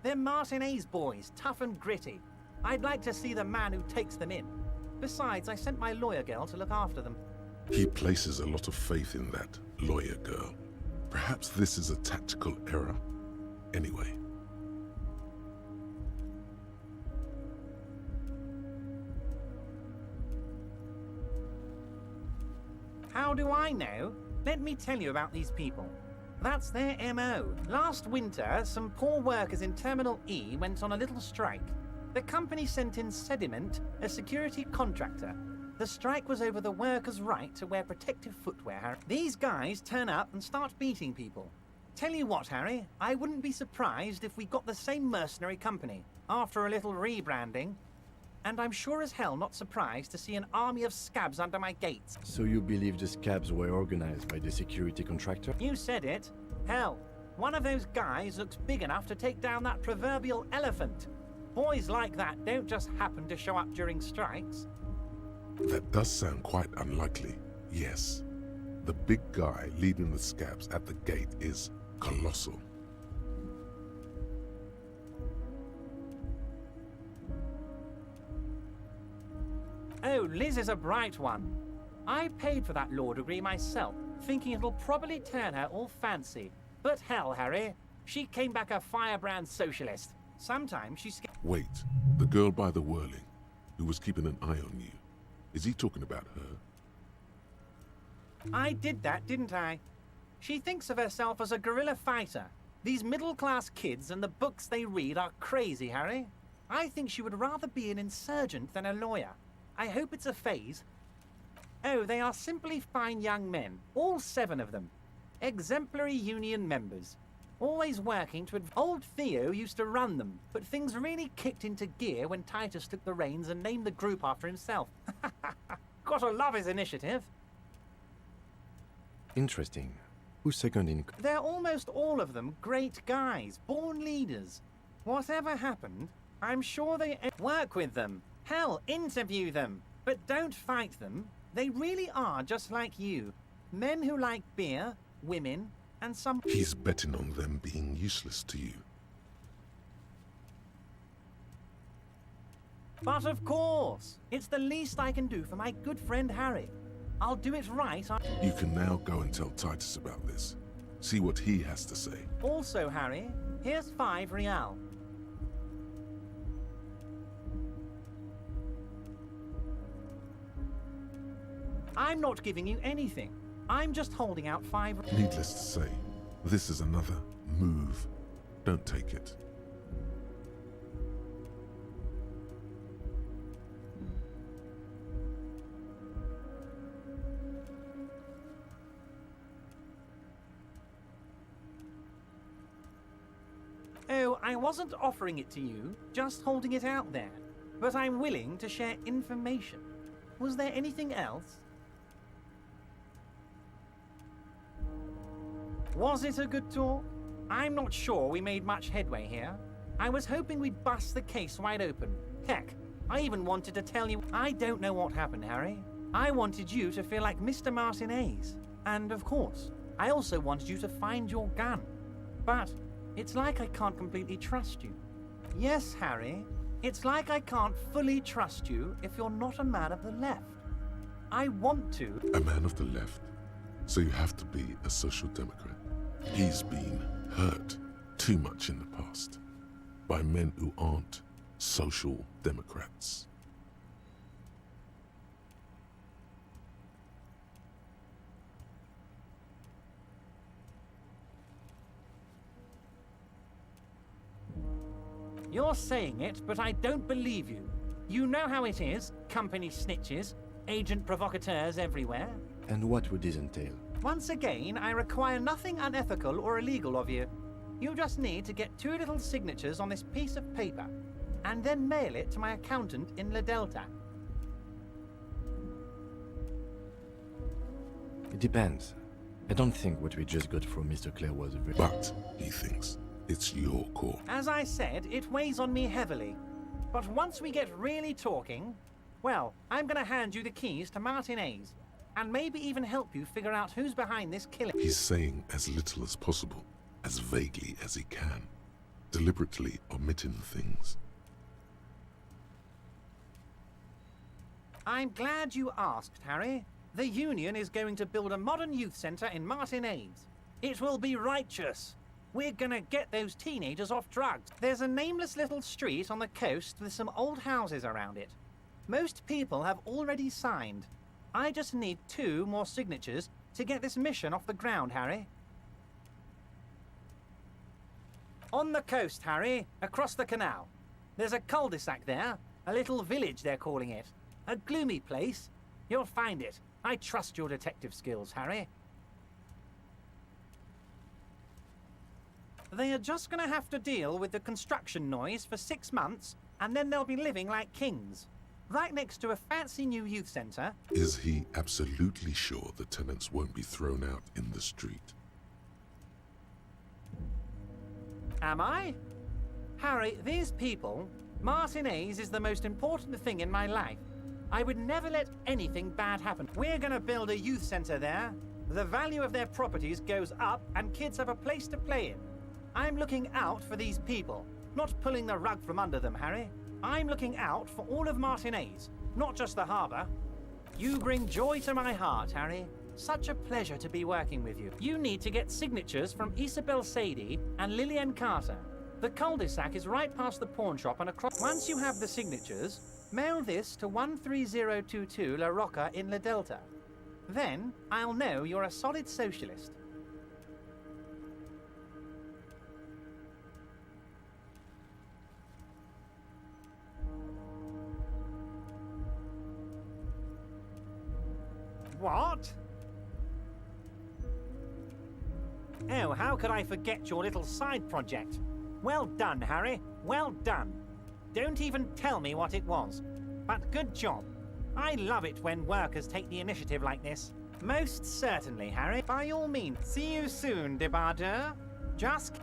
They're Martinez boys, tough and gritty. I'd like to see the man who takes them in. Besides, I sent my lawyer girl to look after them. He places a lot of faith in that lawyer girl. Perhaps this is a tactical error. Anyway. How do I know? Let me tell you about these people. That's their MO. Last winter, some poor workers in Terminal E went on a little strike. The company sent in Sediment, a security contractor. The strike was over the workers' right to wear protective footwear. These guys turn up and start beating people. Tell you what, Harry, I wouldn't be surprised if we got the same mercenary company after a little rebranding. And I'm sure as hell not surprised to see an army of scabs under my gates. So you believe the scabs were organized by the security contractor? You said it. Hell, one of those guys looks big enough to take down that proverbial elephant. Boys like that don't just happen to show up during strikes. That does sound quite unlikely, yes. The big guy leading the scabs at the gate is colossal. Oh, Liz is a bright one. I paid for that law degree myself, thinking it'll probably turn her all fancy. But hell, Harry, she came back a firebrand socialist. Sometimes she's... Wait, the girl by the whirling, who was keeping an eye on you. Is he talking about her? I did that, didn't I? She thinks of herself as a guerrilla fighter. These middle-class kids and the books they read are crazy, Harry. I think she would rather be an insurgent than a lawyer. I hope it's a phase. Oh, they are simply fine young men, all 7 of them. Exemplary union members. Always working to... Old Theo used to run them, but things really kicked into gear when Titus took the reins and named the group after himself. Gotta love his initiative. Interesting. Who's second in... They're almost all of them great guys, born leaders. Whatever happened, I'm sure they work with them. Hell, interview them. But don't fight them. They really are just like you. Men who like beer, women, and some... He's betting on them being useless to you. But of course, it's the least I can do for my good friend Harry. I'll do it right. You can now go and tell Titus about this. See what he has to say. Also, Harry, here's 5 real. I'm not giving you anything. I'm just holding out 5... Needless to say, this is another move. Don't take it. I wasn't offering it to you, just holding it out there. But I'm willing to share information. Was there anything else? Was it a good talk? I'm not sure we made much headway here. I was hoping we'd bust the case wide open. Heck, I even wanted to tell you I don't know what happened, Harry. I wanted you to feel like Mr. Martinez. And of course, I also wanted you to find your gun. But it's like I can't completely trust you. Yes, Harry, it's like I can't fully trust you if you're not a man of the left. I want to. A man of the left, so you have to be a social democrat. He's been hurt too much in the past by men who aren't social democrats. You're saying it, but I don't believe you. You know how it is, company snitches, agent provocateurs everywhere. And what would this entail? Once again, I require nothing unethical or illegal of you. You just need to get 2 little signatures on this piece of paper, and then mail it to my accountant in La Delta. It depends. I don't think what we just got from Mr. Clare was a very... But he thinks it's your call. As I said, it weighs on me heavily. But once we get really talking, well, I'm gonna hand you the keys to Martinez, and maybe even help you figure out who's behind this killing. He's saying as little as possible, as vaguely as he can, deliberately omitting things. I'm glad you asked, Harry. The Union is going to build a modern youth centre in Martinez. It will be righteous. We're gonna get those teenagers off drugs. There's a nameless little street on the coast with some old houses around it. Most people have already signed. I just need 2 more signatures to get this mission off the ground, Harry. On the coast, Harry, across the canal. There's a cul-de-sac there, a little village they're calling it. A gloomy place. You'll find it. I trust your detective skills, Harry. They are just gonna have to deal with the construction noise for 6 months, and then they'll be living like kings. Right next to a fancy new youth centre. Is he absolutely sure the tenants won't be thrown out in the street? Am I? Harry, these people, Martinez is the most important thing in my life. I would never let anything bad happen. We're gonna build a youth centre there. The value of their properties goes up and kids have a place to play in. I'm looking out for these people, not pulling the rug from under them, Harry. I'm looking out for all of Martinez, not just the harbour. You bring joy to my heart, Harry. Such a pleasure to be working with you. You need to get signatures from Isabel Sadie and Lillian Carter. The cul-de-sac is right past the pawn shop and across. Once you have the signatures, mail this to 13022 La Rocca in La Delta. Then I'll know you're a solid socialist. What? Oh, how could I forget your little side project? Well done, Harry. Well done. Don't even tell me what it was. But good job. I love it when workers take the initiative like this. Most certainly, Harry. By all means. See you soon, debardeur. Just...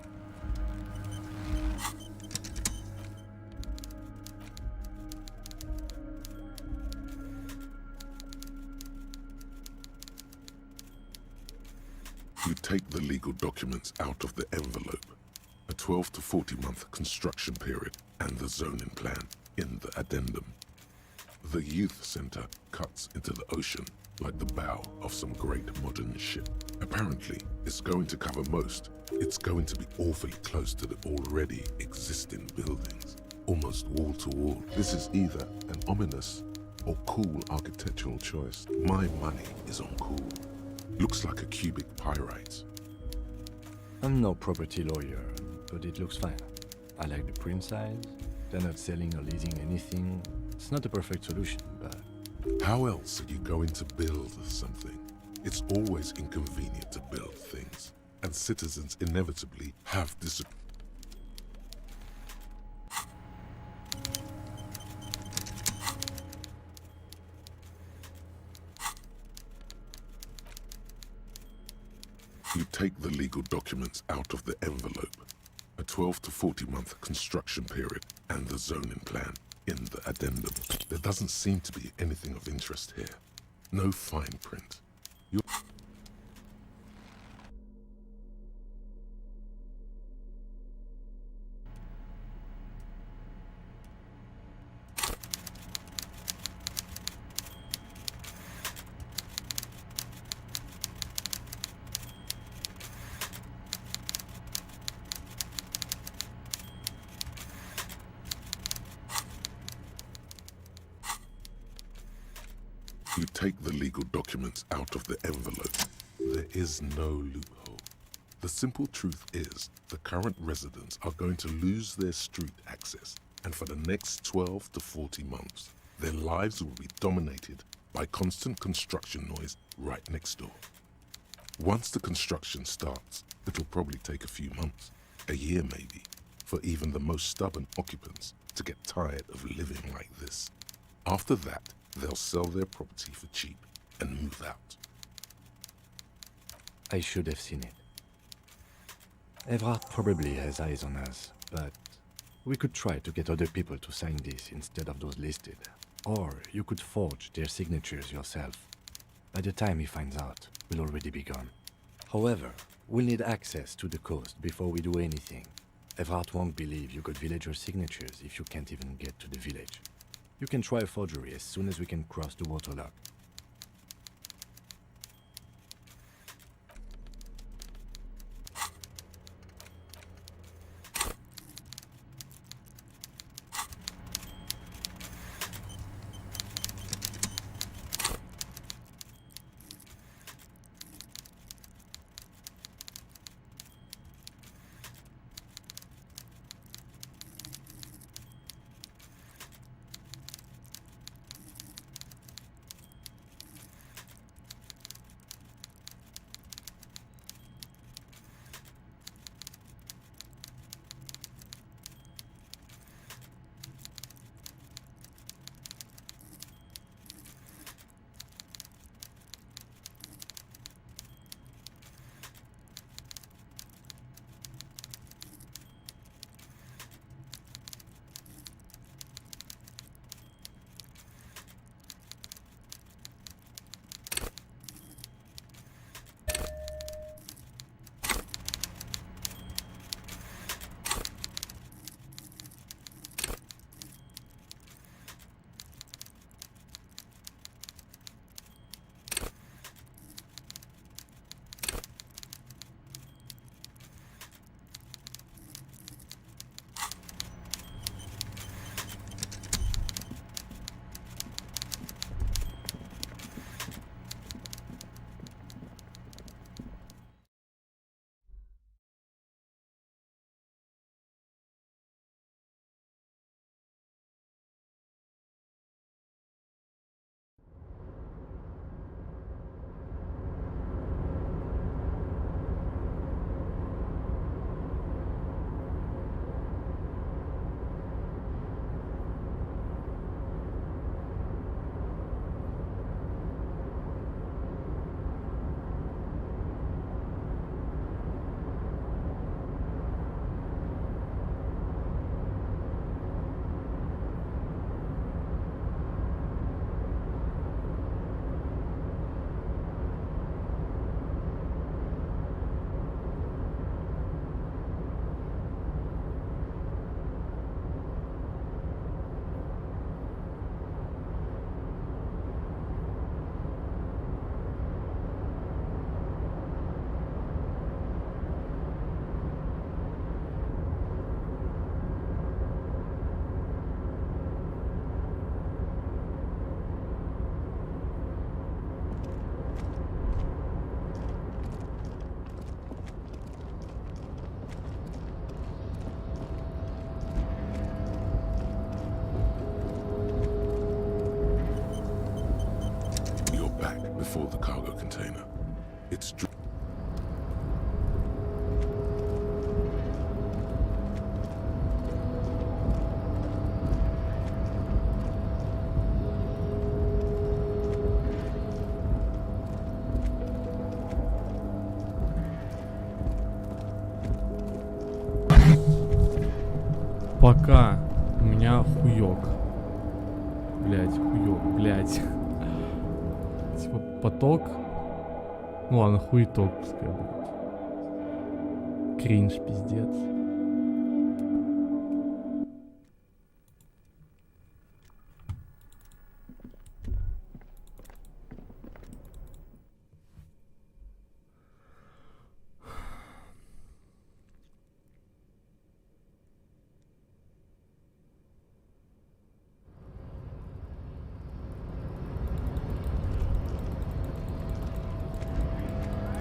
You take the legal documents out of the envelope, a 12 to 40 month construction period, and the zoning plan in the addendum. The youth center cuts into the ocean like the bow of some great modern ship. Apparently, it's going to cover most. It's going to be awfully close to the already existing buildings, almost wall to wall. This is either an ominous or cool architectural choice. My money is on cool. Looks like a cubic pyrite. I'm no property lawyer, but it looks fine. I like the print size. They're not selling or leasing anything. It's not a perfect solution, but... How else are you going to build something? It's always inconvenient to build things, and citizens inevitably have You take the legal documents out of the envelope. A 12 to 40-month construction period and the zoning plan in the addendum. There doesn't seem to be anything of interest here. No fine print. You take the legal documents out of the envelope. There is no loophole. The simple truth is, the current residents are going to lose their street access, and for the next 12 to 40 months, their lives will be dominated by constant construction noise right next door. Once the construction starts, it'll probably take a few months, a year maybe, for even the most stubborn occupants to get tired of living like this. After that, they'll sell their property for cheap and move out. I should have seen it. Evrard probably has eyes on us, but we could try to get other people to sign this instead of those listed. Or you could forge their signatures yourself. By the time he finds out, we'll already be gone. However, we'll need access to the coast before we do anything. Evrard won't believe you got villager signatures if you can't even get to the village. You can try a forgery as soon as we can cross the waterlock. Before the cargo container. It's пока у меня хуёк. Блять. Типа поток. Ну ладно, хуеток пускай будет. Кринж, пиздец.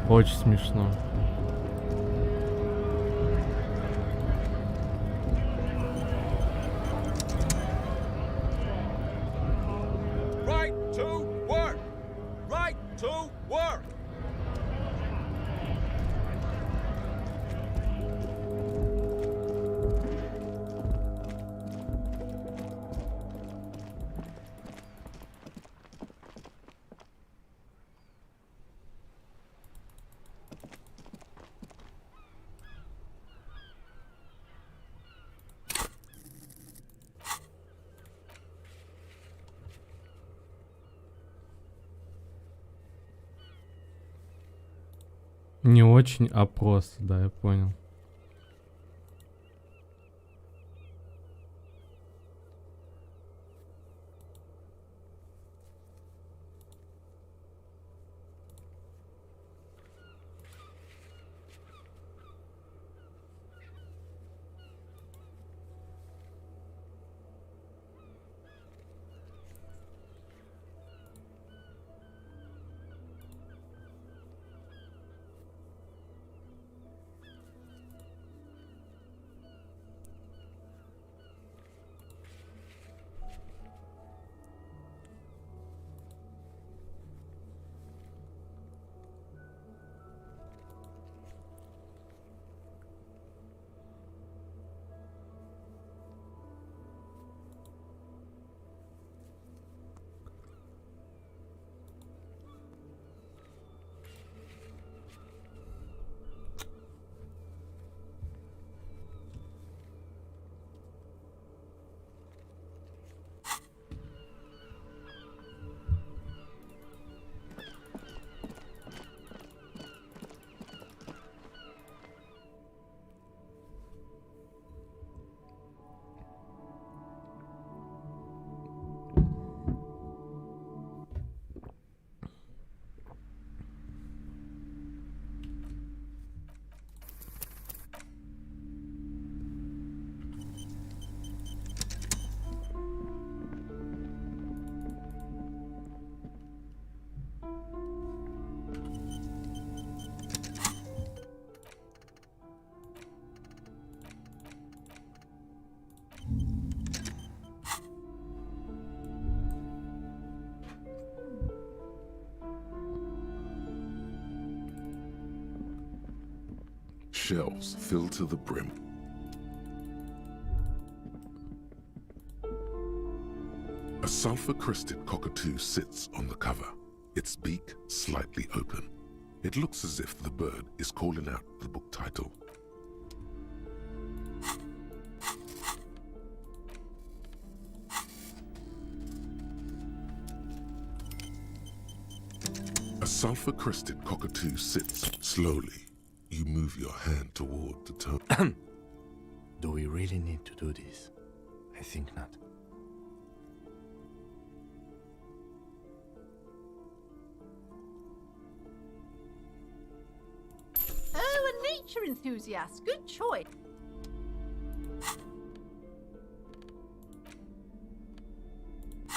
Очень смешно. Right to work! Right to work! Не очень, а просто, да, я понял. Shelves filled to the brim. A sulfur-crested cockatoo sits on the cover, its beak slightly open. It looks as if the bird is calling out the book title. A sulfur-crested cockatoo sits slowly. You move your hand toward the tone. Do we really need to do this? I think not. Oh, a nature enthusiast. Good choice.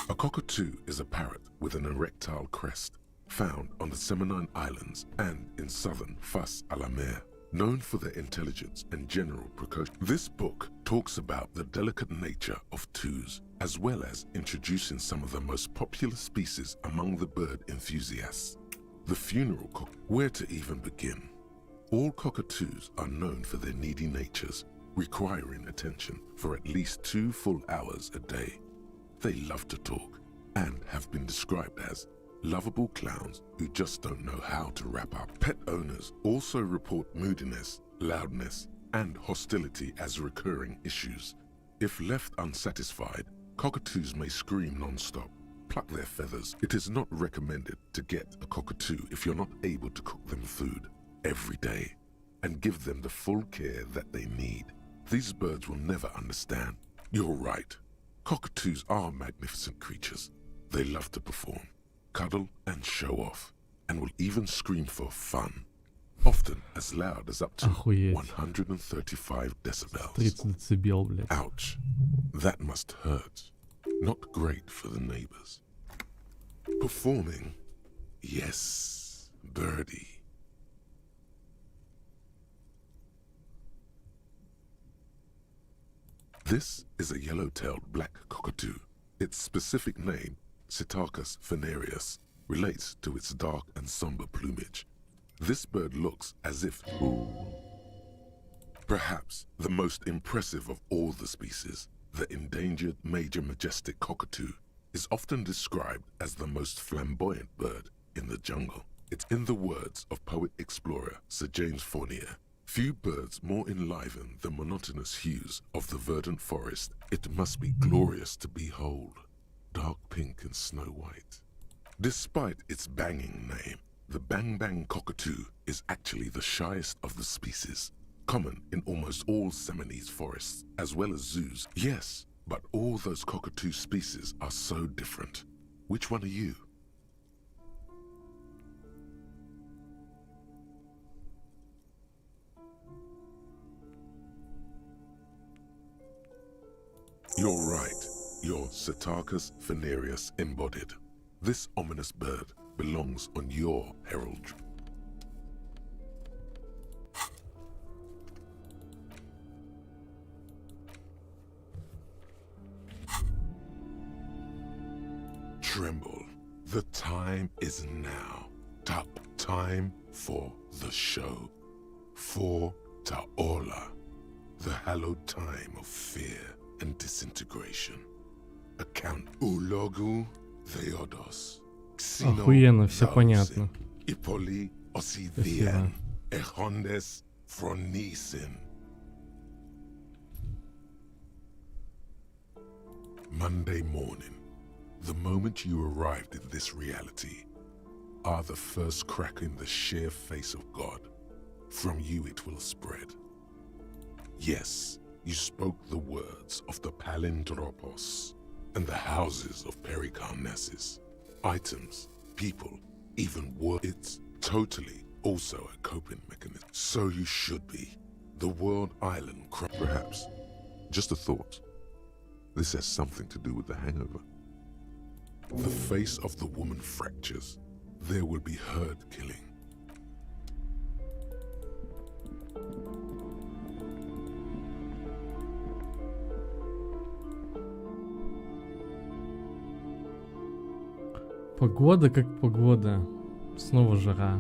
A cockatoo is a parrot with an erectile crest, found on the Seminine Islands and in southern Fas a la Mer, known for their intelligence and general precaution. This book talks about the delicate nature of toos, as well as introducing some of the most popular species among the bird enthusiasts. The funeral cock. Where to even begin? All cockatoos are known for their needy natures, requiring attention for at least 2 full hours a day. They love to talk and have been described as lovable clowns who just don't know how to wrap up. Pet owners also report moodiness, loudness, and hostility as recurring issues. If left unsatisfied, cockatoos may scream non-stop, pluck their feathers. It is not recommended to get a cockatoo if you're not able to cook them food every day and give them the full care that they need. These birds will never understand. You're right. Cockatoos are magnificent creatures. They love to perform, cuddle and show off, and will even scream for fun, often as loud as up to 135 decibels. 30 децибел, блядь. Ouch. That must hurt. Not great for the neighbors. Performing? Yes, birdie. This is a yellow-tailed black cockatoo. Its specific name, Psittacus venereus, relates to its dark and somber plumage. This bird looks as if... Perhaps the most impressive of all the species, the endangered major majestic cockatoo, is often described as the most flamboyant bird in the jungle. It's in the words of poet-explorer Sir James Fournier. Few birds more enliven the monotonous hues of the verdant forest. It must be glorious to behold, dark pink and snow white. Despite its banging name, the bang-bang cockatoo is actually the shyest of the species, common in almost all Seminoles forests, as well as zoos. Yes, but all those cockatoo species are so different. Which one are you? You're right. You're Psittacus venereus embodied. This ominous bird belongs on your heraldry. Tremble. The time is now. Top time for the show. For Taola, the hallowed time of fear and disintegration. Account Ulogu Theodos. Охуенно, все понятно. Ipoli Osidian. Echondes Fronisin. Monday morning. The moment you arrived in this reality are the first crack in the sheer face of God. From you it will spread. Yes, you spoke the words of the Palindropos and the houses of Pericarnassus. Items, people, even words. It's totally also a coping mechanism. So you should be. The world island, perhaps. Just a thought. This has something to do with the hangover. The face of the woman fractures. There will be herd killing. Погода как погода. Снова жара.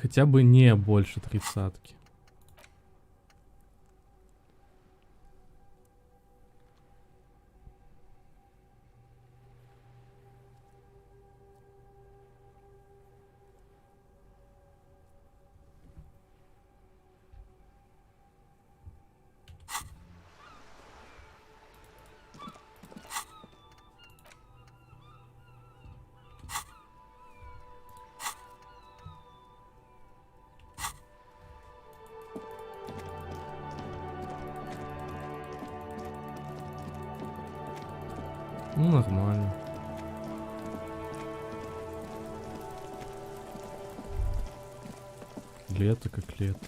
Хотя бы не больше 30-ки. Ну, нормально. Лето как лето.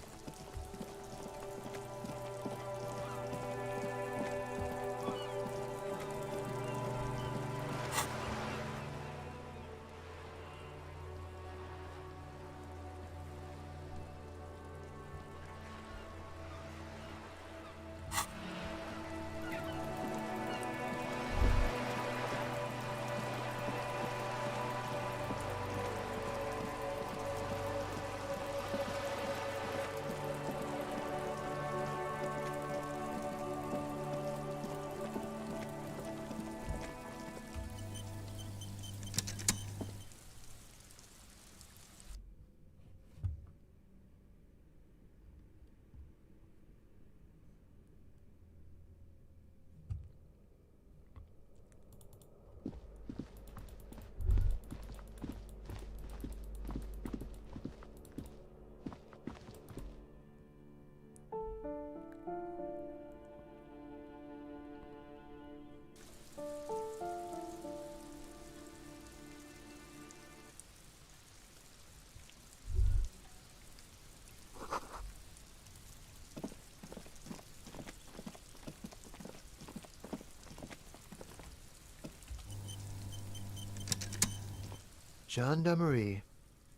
Gendarmerie.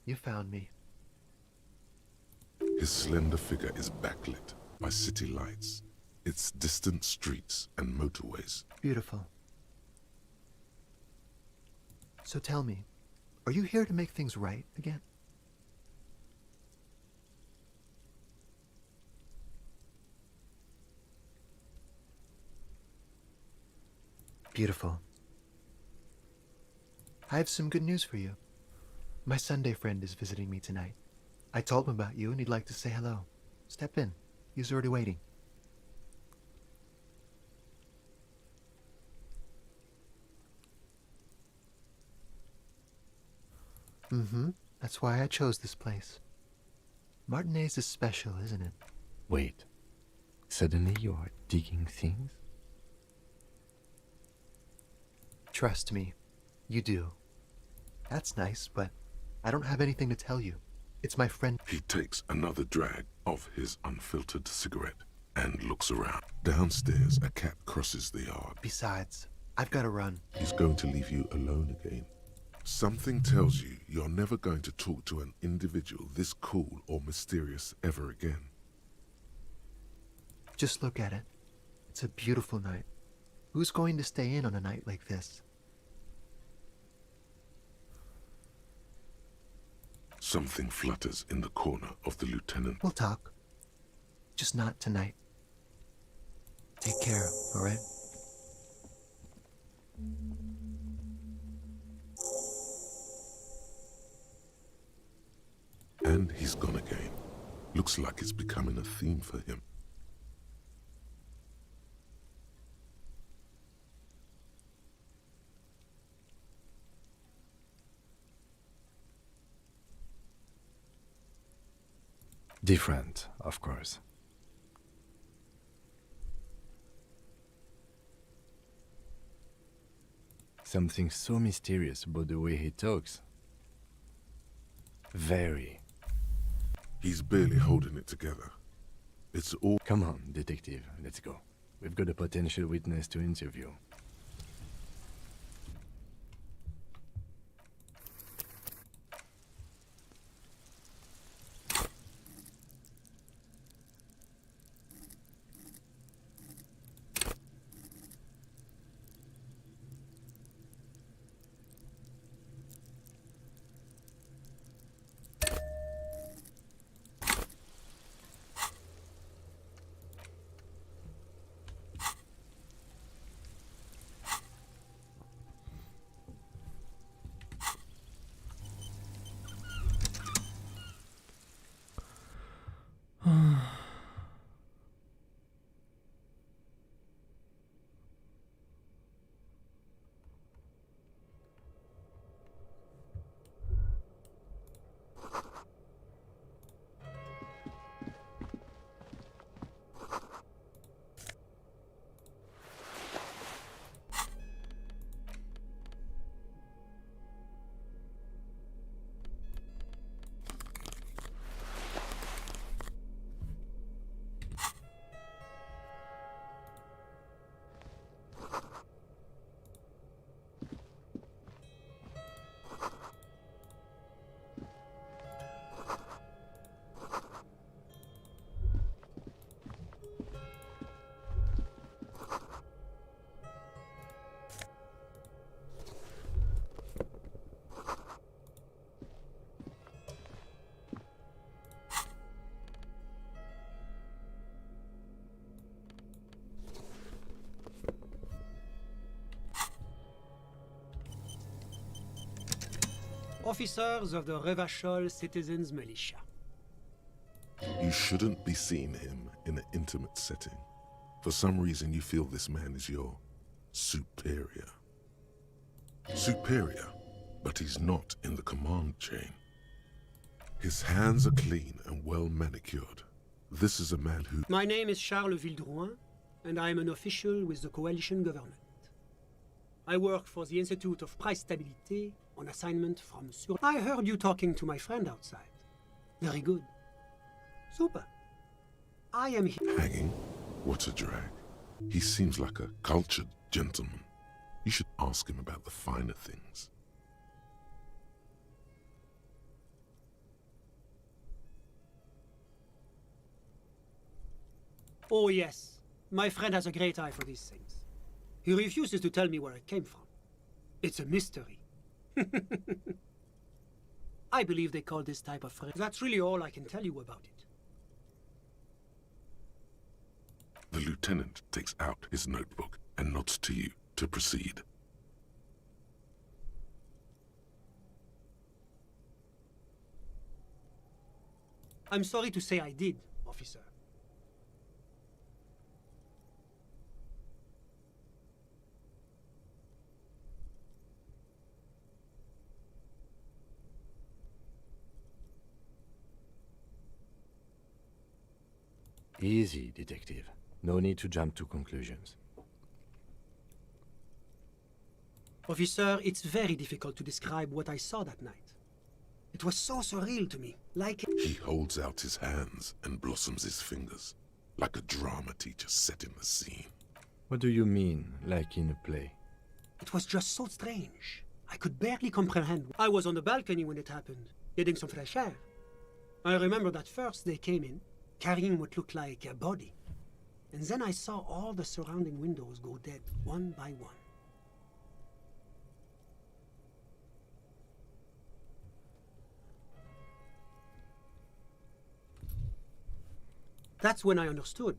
You found me. His slender figure is backlit by city lights, its distant streets and motorways. Beautiful. So tell me, are you here to make things right again? Beautiful. I have some good news for you. My Sunday friend is visiting me tonight. I told him about you and he'd like to say hello. Step in. He's already waiting. Mm-hmm. That's why I chose this place. Martinez is special, isn't it? Wait. Suddenly you are digging things? Trust me, you do. That's nice, but I don't have anything to tell you. It's my friend. He takes another drag of his unfiltered cigarette and looks around. Downstairs, a cat crosses the yard. Besides, I've got to run. He's going to leave you alone again. Something tells you you're never going to talk to an individual this cool or mysterious ever again. Just look at it. It's a beautiful night. Who's going to stay in on a night like this? Something flutters in the corner of the lieutenant. We'll talk. Just not tonight. Take care, all right? And he's gone again. Looks like it's becoming a theme for him. Different, of course. Something so mysterious about the way he talks. Very. He's barely holding it together. It's all... Come on, detective, let's go. We've got a potential witness to interview. Officers of the Revachol Citizens Militia. You shouldn't be seeing him in an intimate setting. For some reason, you feel this man is your superior. Superior, but he's not in the command chain. His hands are clean and well manicured. This is a man who... My name is Charles Vildrouin, and I am an official with the coalition government. I work for the Institute of Price Stabilité on assignment from Sur... I heard you talking to my friend outside. Very good. Super. I am here... Hanging? What a drag. He seems like a cultured gentleman. You should ask him about the finer things. Oh yes, my friend has a great eye for these things. He refuses to tell me where it came from. It's a mystery. I believe they call this type of friend. That's really all I can tell you about it. The lieutenant takes out his notebook and nods to you to proceed. I'm sorry to say I did, officer. Easy, detective. No need to jump to conclusions. Officer, it's very difficult to describe what I saw that night. It was so surreal to me, like... He holds out his hands and blossoms his fingers, like a drama teacher setting the scene. What do you mean, like in a play? It was just so strange. I could barely comprehend. I was on the balcony when it happened, getting some fresh air. I remember that first they came in, carrying what looked like a body. And then I saw all the surrounding windows go dead, one by one. That's when I understood.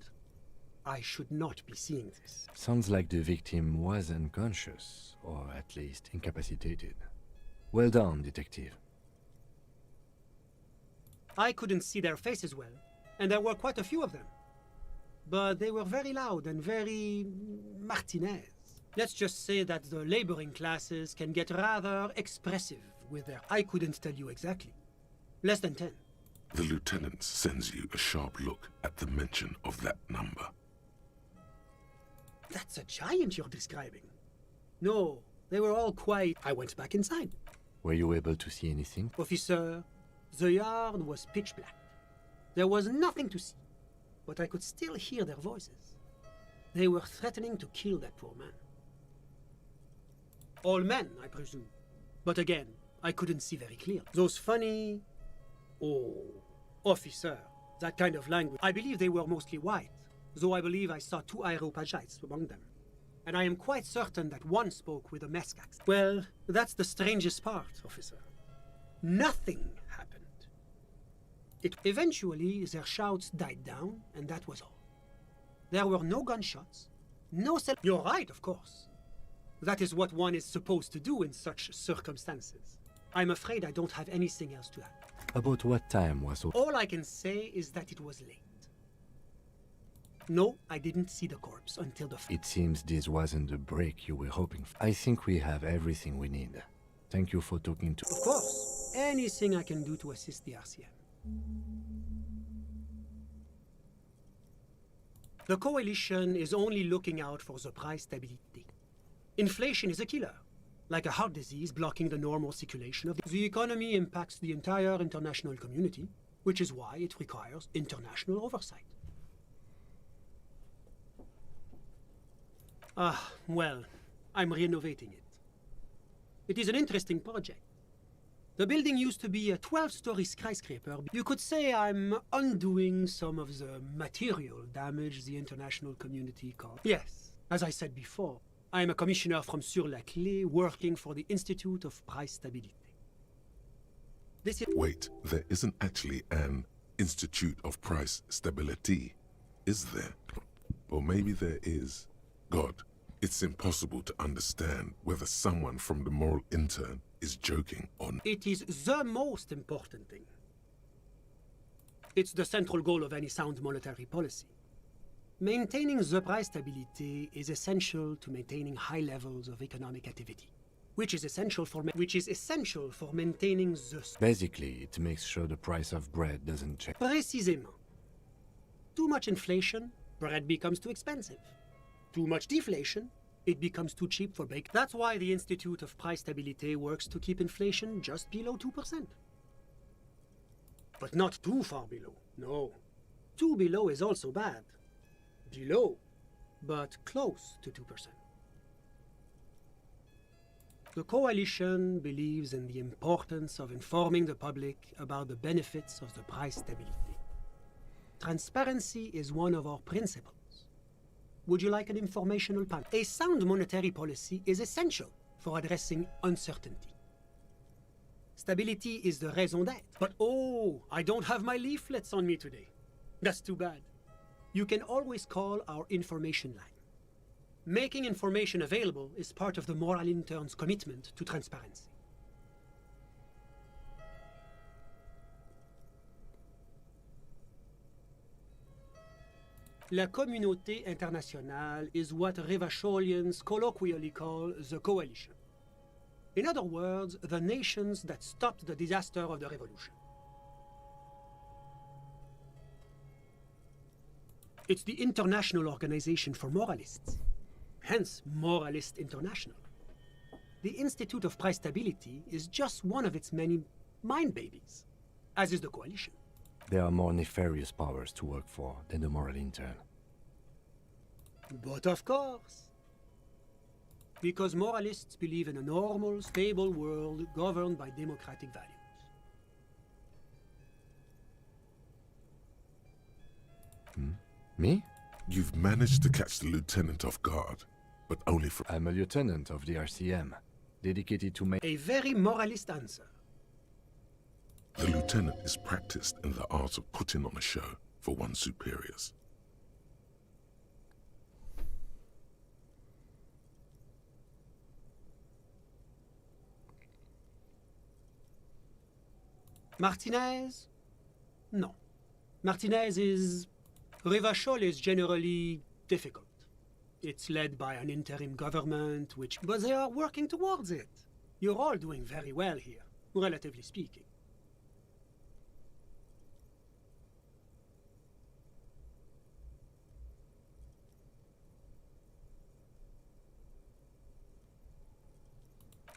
I should not be seeing this. Sounds like the victim was unconscious, or at least incapacitated. Well done, detective. I couldn't see their faces well, and there were quite a few of them. But they were very loud and very... Martinez. Let's just say that the laboring classes can get rather expressive with their... I couldn't tell you exactly. Less than 10. The lieutenant sends you a sharp look at the mention of that number. That's a giant you're describing. No, they were all quiet. I went back inside. Were you able to see anything? Officer, the yard was pitch black. There was nothing to see, but I could still hear their voices. They were threatening to kill that poor man. All men, I presume. But again, I couldn't see very clear. Those funny... Oh, officer, that kind of language. I believe they were mostly white, though I believe I saw 2 Areopagites among them. And I am quite certain that one spoke with a Mesk accent. Well, that's the strangest part, officer. Nothing happened. Eventually, their shouts died down, and that was all. There were no gunshots, no cell... You're right, of course. That is what one is supposed to do in such circumstances. I'm afraid I don't have anything else to add. About what time was it? All I can say is that it was late. No, I didn't see the corpse until the... It seems this wasn't the break you were hoping for. I think we have everything we need. Thank you for talking to... Of course. Anything I can do to assist the RCM. The Coalition is only looking out for the price stability. Inflation is a killer, like a heart disease blocking the normal circulation of the economy impacts the entire international community, which is why it requires international oversight. Well, I'm renovating it. It is an interesting project. The building used to be a 12-story skyscraper. You could say I'm undoing some of the material damage the international community caused. Yes, as I said before, I'm a commissioner from Sur-la-Clé working for the Institute of Price Stability. This is... Wait, there isn't actually an Institute of Price Stability, is there? Or maybe there is. God, it's impossible to understand whether someone from the moral intern is joking or not. It is the most important thing. It's the central goal of any sound monetary policy. Maintaining the price stability is essential to maintaining high levels of economic activity, which is essential for maintaining the... Basically, it makes sure the price of bread doesn't change. Précisément. Too much inflation, bread becomes too expensive. Too much deflation, it becomes too cheap for bake. That's why the Institute of Price Stability works to keep inflation just below 2%. But not too far below, no. Too below is also bad. Below, but close to 2%. The Coalition believes in the importance of informing the public about the benefits of the price stability. Transparency is one of our principles. Would you like an informational panel? A sound monetary policy is essential for addressing uncertainty. Stability is the raison d'être. But oh, I don't have my leaflets on me today. That's too bad. You can always call our information line. Making information available is part of the Moral Intern's commitment to transparency. La communauté internationale is what Revacholians colloquially call the coalition. In other words, the nations that stopped the disaster of the revolution. It's the international organization for moralists, hence Moralist International. The Institute of Price Stability is just one of its many mind babies, as is the coalition. There are more nefarious powers to work for than the Moral Intern. But of course. Because moralists believe in a normal, stable world governed by democratic values. Me? You've managed to catch the lieutenant off guard, but only for... I'm a lieutenant of the RCM, dedicated to make... A very moralist answer. The lieutenant is practiced in the art of putting on a show for one's superiors. Martinez? No. Martinez is... Revachol is generally difficult. It's led by an interim government, but they are working towards it. You're all doing very well here, relatively speaking.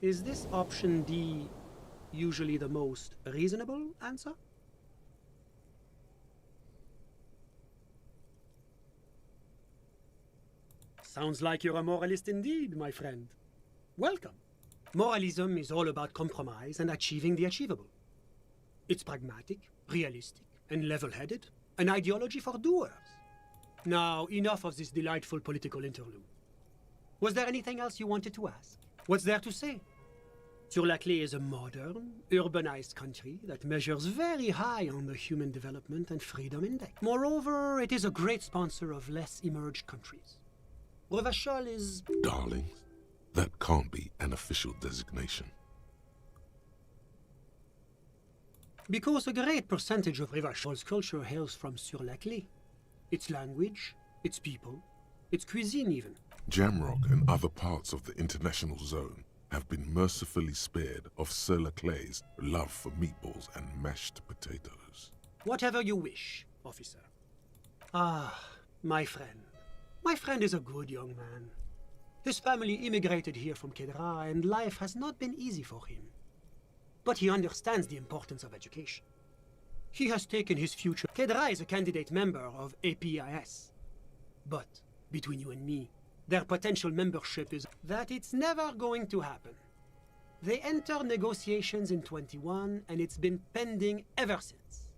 Is this option D usually the most reasonable answer? Sounds like you're a moralist indeed, my friend. Welcome. Moralism is all about compromise and achieving the achievable. It's pragmatic, realistic, and level-headed, an ideology for doers. Now, enough of this delightful political interlude. Was there anything else you wanted to ask? What's there to say? Sur-la-Clé is a modern, urbanized country that measures very high on the Human Development and Freedom Index. Moreover, it is a great sponsor of less emerged countries. Revachol is... Darling, that can't be an official designation. Because a great percentage of Revachol's culture hails from Sur-la-Clé. Its language, its people, its cuisine even. Jamrock and other parts of the international zone have been mercifully spared of Sur-la-Clé's love for meatballs and mashed potatoes. Whatever you wish, officer. Ah, my friend. My friend is a good young man. His family immigrated here from Kedra, and life has not been easy for him. But he understands the importance of education. He has taken his future. Kedra is a candidate member of APIS. But, between you and me, their potential membership is that it's never going to happen. They entered negotiations in 21, and it's been pending ever since.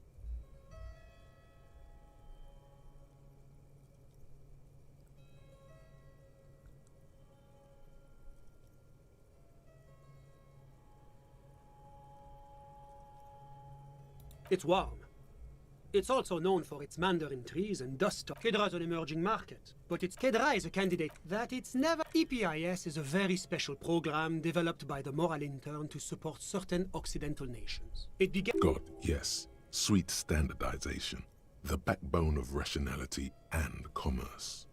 It's warm. It's also known for its mandarin trees and dust storms. Kedra is an emerging market, but Kedra is a candidate that it's never... EPIS is a very special program developed by the Moral Intern to support certain Occidental nations. It began... God, yes. Sweet standardization. The backbone of rationality and commerce.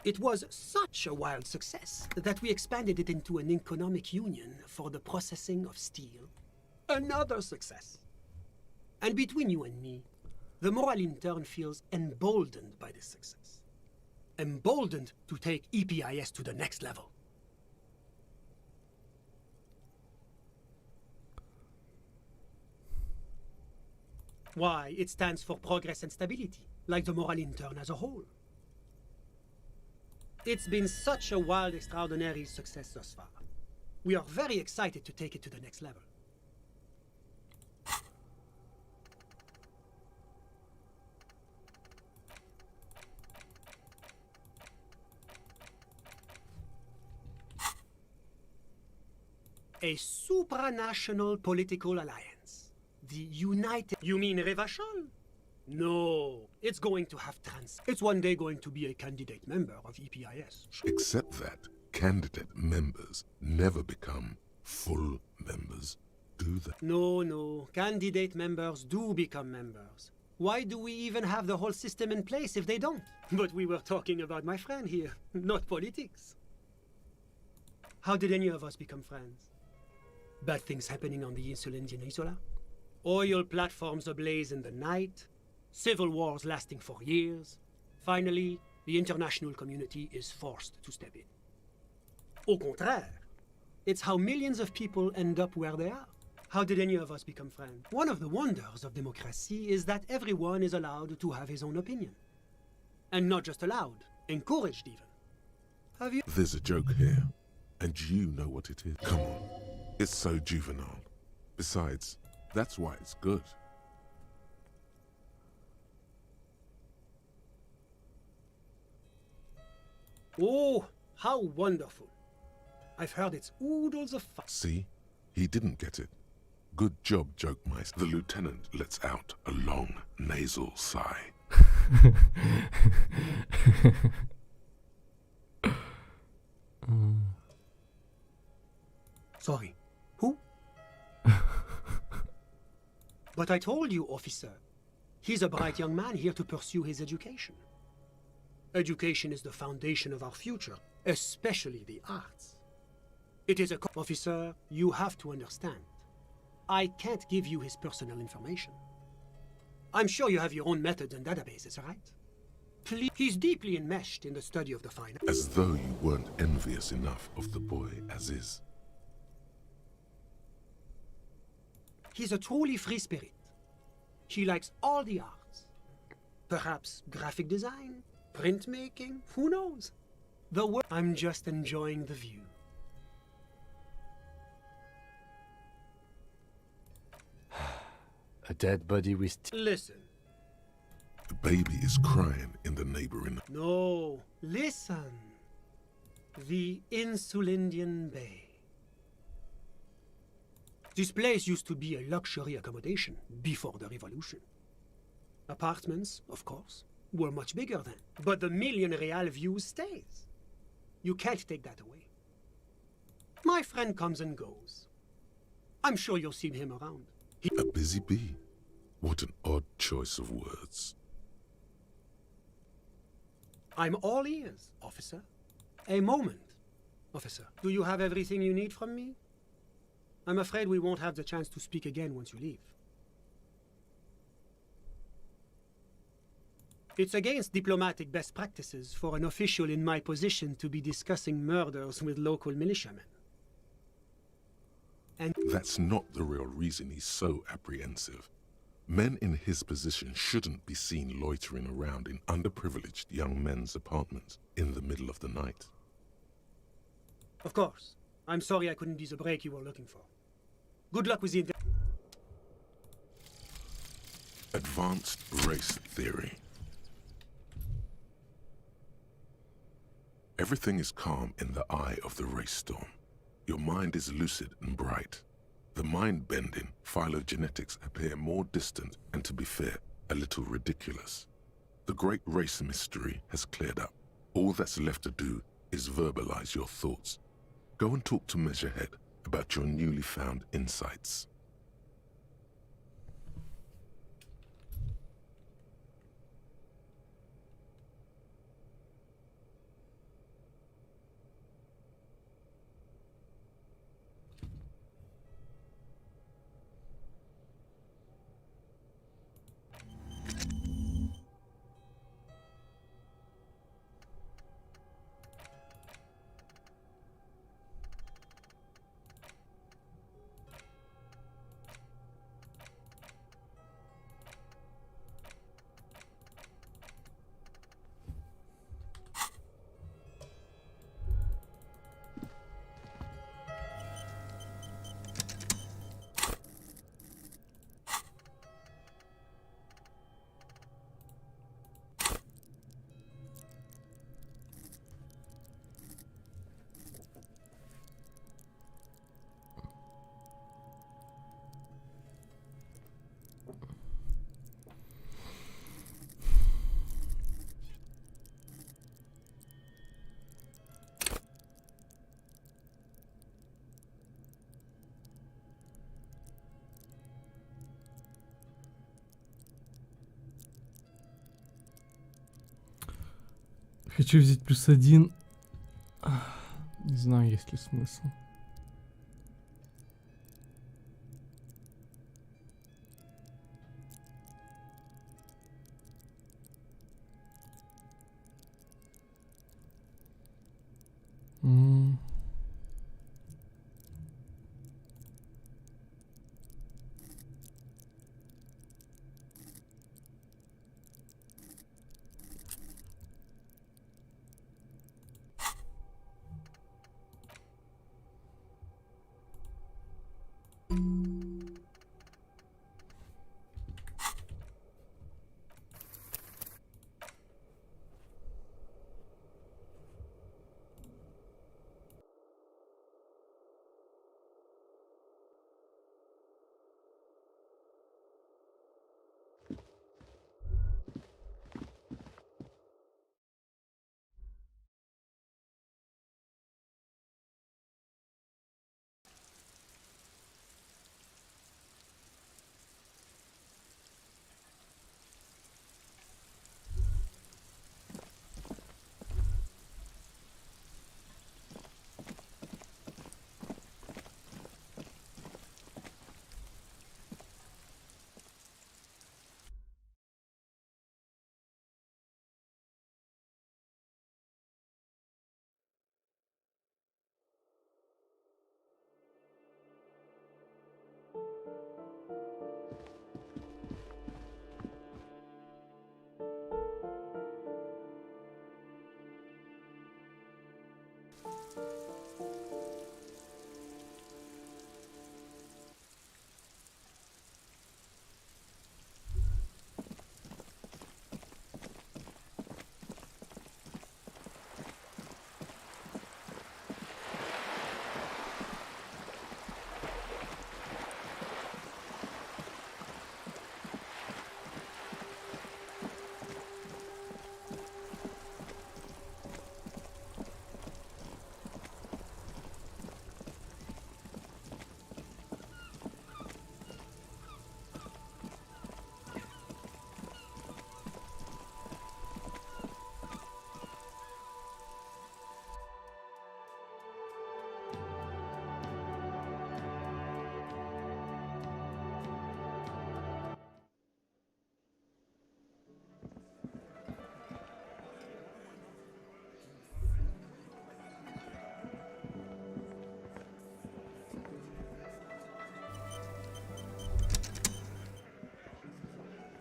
It was such a wild success that we expanded it into an economic union for the processing of steel. Another success. And between you and me, the Moral Intern feels emboldened by this success. Emboldened to take EPIS to the next level. Why, it stands for progress and stability, like the Moral Intern as a whole. It's been such a wild, extraordinary success thus far. We are very excited to take it to the next level. A supranational political alliance. The United... You mean Revachol? No, it's going to have It's one day going to be a candidate member of EPIS. Except that candidate members never become full members, do they? No. Candidate members do become members. Why do we even have the whole system in place if they don't? But we were talking about my friend here, not politics. How did any of us become friends? Bad things happening on the Insulindian Isola? Oil platforms ablaze in the night? Civil wars lasting for years? Finally, the international community is forced to step in. Au contraire, it's how millions of people end up where they are. How did any of us become friends? One of the wonders of democracy is that everyone is allowed to have his own opinion. And not just allowed, encouraged even. Have you... There's a joke here, and you know what it is. Come on, it's so juvenile. Besides, that's why it's good. Oh, how wonderful. I've heard it's oodles of fun. See? He didn't get it. Good job, Joke Mice. The lieutenant lets out a long nasal sigh. Sorry. Who? But I told you, officer. He's a bright young man here to pursue his education. Education is the foundation of our future, especially the arts. It is a... Officer, you have to understand. I can't give you his personal information. I'm sure you have your own methods and databases, right? Please, he's deeply enmeshed in the study of the fine... As though you weren't envious enough of the boy as is. He's a truly free spirit. He likes all the arts. Perhaps graphic design, printmaking, who knows? The work... I'm just enjoying the view. A dead body with... Listen. The baby is crying in the neighboring... No, listen. The Insulindian Bay. This place used to be a luxury accommodation before the revolution. Apartments, of course, were much bigger then. But the million real view stays. You can't take that away. My friend comes and goes. I'm sure you'll see him around. A busy bee? What an odd choice of words. I'm all ears, officer. A moment, officer. Do you have everything you need from me? I'm afraid we won't have the chance to speak again once you leave. It's against diplomatic best practices for an official in my position to be discussing murders with local militiamen. And that's not the real reason he's so apprehensive. Men in his position shouldn't be seen loitering around in underprivileged young men's apartments in the middle of the night. Of course. I'm sorry I couldn't be the break you were looking for. Good luck with the... Advanced race theory. Everything is calm in the eye of the race storm. Your mind is lucid and bright. The mind-bending phylogenetics appear more distant and, to be fair, a little ridiculous. The great race mystery has cleared up. All that's left to do is verbalize your thoughts. Go and talk to Measurehead about your newly found insights. Хочу взять +1. Не знаю, есть ли смысл.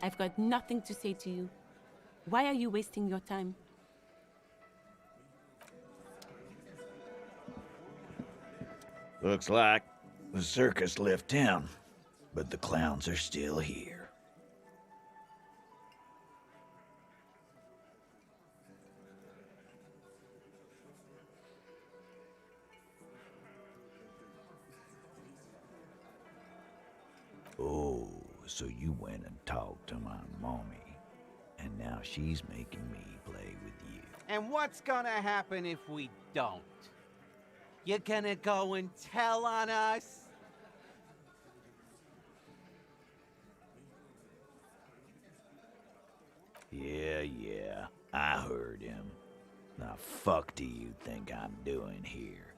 I've got nothing to say to you. Why are you wasting your time? Looks like the circus left town, but the clowns are still here. Oh, so you went and talked to my mommy, and now she's making me play with you. And what's gonna happen if we don't? You gonna go and tell on us? Yeah, I heard him. Now fuck do you think I'm doing here?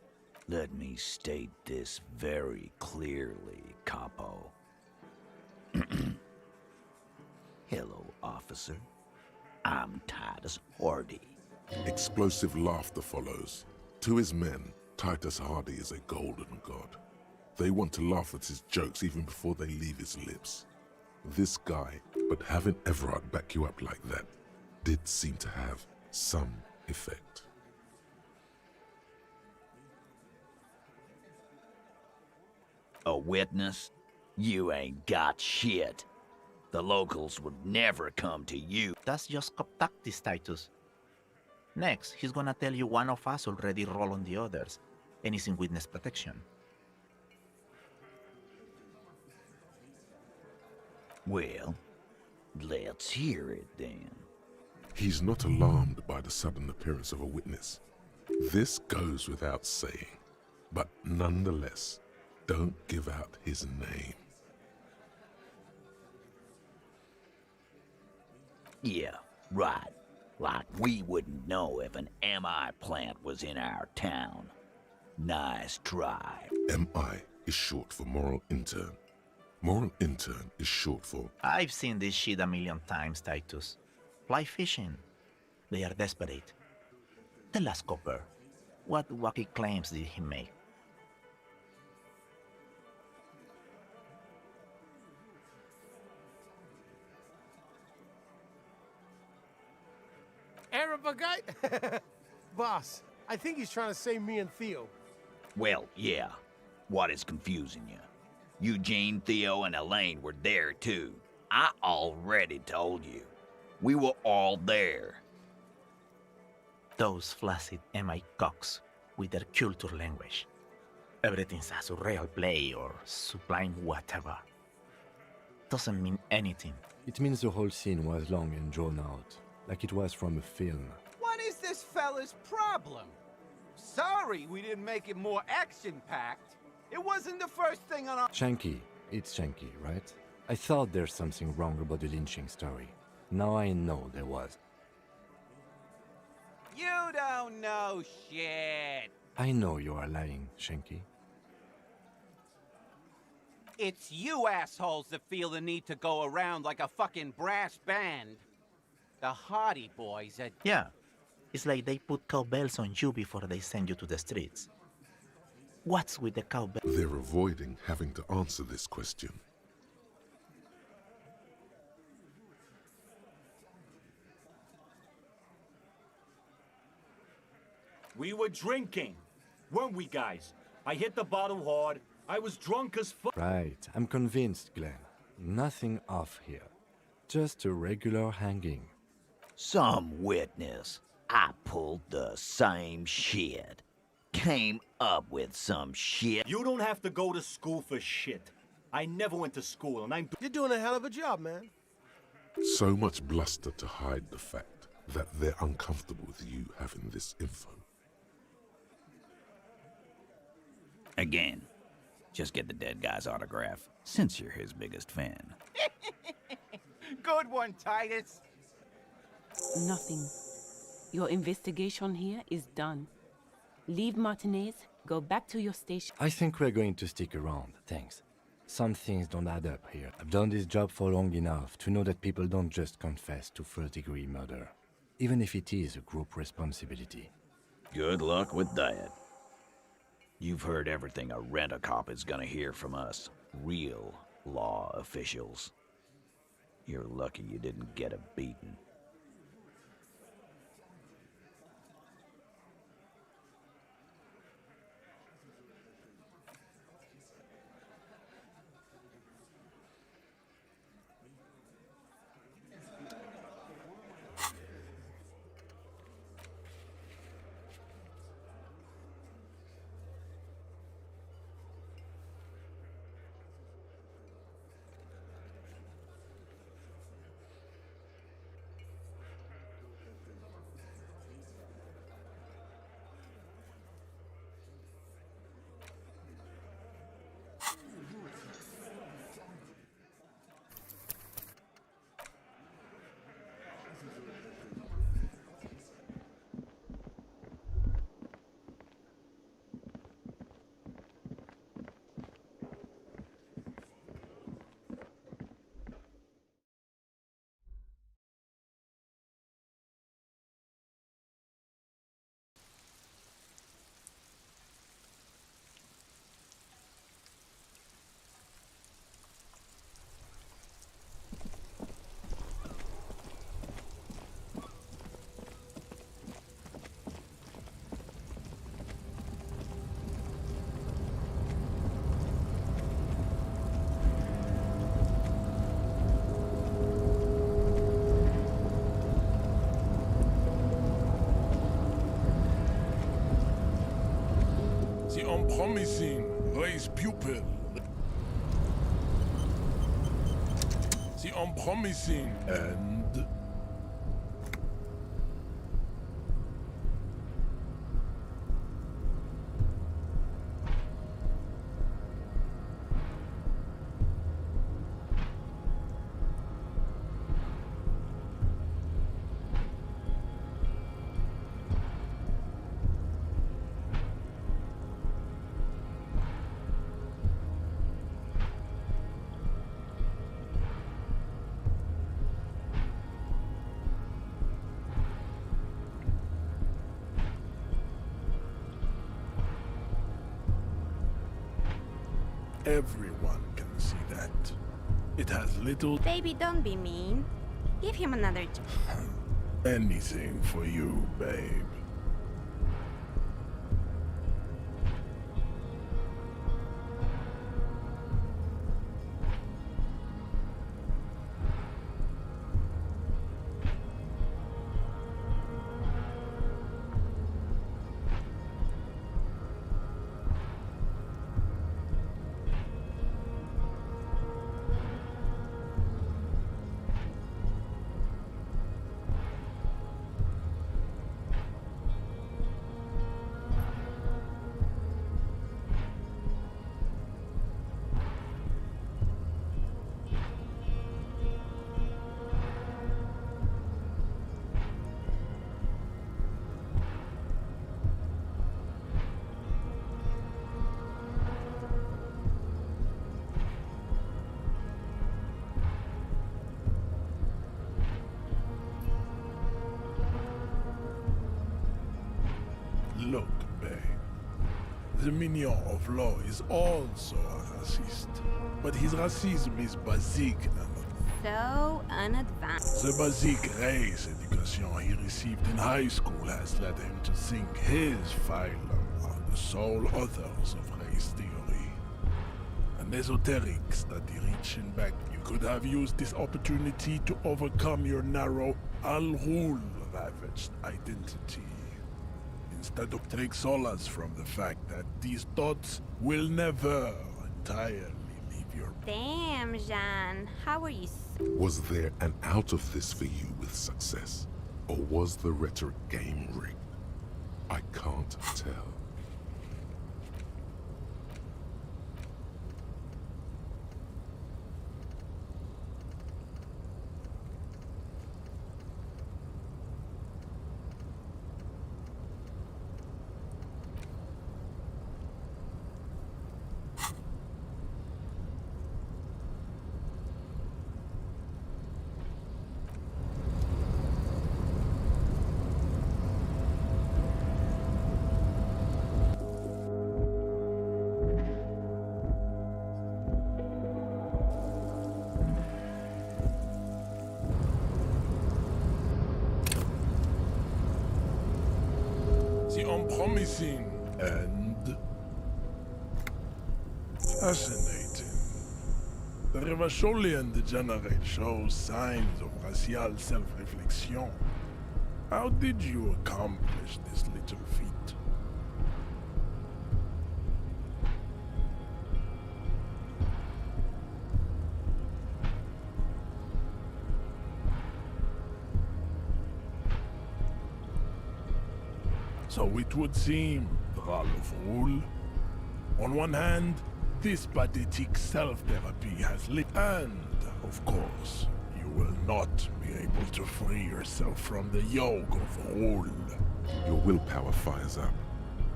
Let me state this very clearly, capo. Hello, officer. I'm Titus Hardy. Explosive laughter follows. To his men, Titus Hardy is a golden god. They want to laugh at his jokes even before they leave his lips. This guy, but having Everard back you up like that, did seem to have some effect. A witness? You ain't got shit. The locals would never come to you. That's just tactics, Titus. Next, he's gonna tell you one of us already rolled on the others, and is in witness protection. Well, let's hear it then. He's not alarmed by the sudden appearance of a witness. This goes without saying, but nonetheless, don't give out his name. Yeah, right. Like we wouldn't know if an MI plant was in our town. Nice try. MI is short for moral intern. Moral intern is short for... I've seen this shit a million times, Titus. Fly fishing. They are desperate. Tell us, Copper, what wacky claims did he make? Arab guy? Boss, I think he's trying to save me and Theo. Well, yeah. What is confusing you? Eugene, Theo, and Elaine were there too. I already told you. We were all there. Those flaccid MI cocks with their culture language. Everything's a surreal play or sublime whatever. Doesn't mean anything. It means the whole scene was long and drawn out, like it was from a film. What is this fella's problem? Sorry we didn't make it more action-packed. It wasn't the first thing on our... Shanky. It's Shanky, right? I thought there's something wrong about the lynching story. Now I know there was. You don't know shit. I know you are lying, Shanky. It's you assholes that feel the need to go around like a fucking brass band. The Hardy Boys are... Yeah. It's like they put cowbells on you before they send you to the streets. What's with the cowbell? They're avoiding having to answer this question. We were drinking, weren't we, guys? I hit the bottle hard. I was drunk as fuck. Right. I'm convinced, Glenn. Nothing off here. Just a regular hanging. Some witness. I pulled the same shit. Came up with some shit. You don't have to go to school for shit. I never went to school, and I'm... You're doing a hell of a job, man. So much bluster to hide the fact that they're uncomfortable with you having this info. Again, just get the dead guy's autograph, since you're his biggest fan. Good one, Titus. Nothing. Your investigation here is done. Leave Martinez, go back to your station. I think we're going to stick around, thanks. Some things don't add up here. I've done this job for long enough to know that people don't just confess to first-degree murder, even if it is a group responsibility. Good luck with that. You've heard everything a rent-a-cop is gonna hear from us, real law officials. You're lucky you didn't get a beating. The unpromising raise pupil. The unpromising and... Everyone can see that. It has little... Baby, don't be mean. Give him another Anything for you, babe. Look, babe. The minion of law is also a racist. But his racism is basic and so unadvanced. the basic race education he received in high school has led him to think his phylum are the sole authors of race theory. An esoteric study reaching back, you could have used this opportunity to overcome your narrow, Al-Ghul ravaged identity. Instead of take solace from the fact that these thoughts will never entirely leave your... Damn, Jean. How are you Was there an out of this for you with success? Or was the rhetoric game rigged? I can't tell. The unpromising and fascinating. The Revacholian degenerate shows signs of racial self-reflection. How did you accomplish this little feat? So it would seem, Thrall of Rule. On one hand, this pathetic self-therapy has lit, and, of course, you will not be able to free yourself from the yoke of Rule. Your willpower fires up,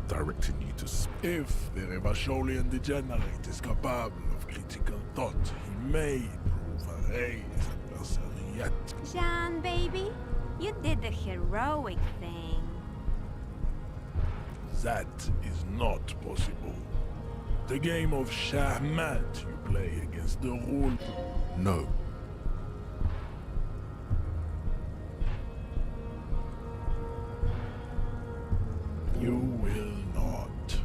directing you to... If the Revacholian degenerate is capable of critical thought, he may prove a race adversary yet. Jean, baby, you did the heroic thing. That is not possible. The game of Shahmat you play against the Rule. No. You will not.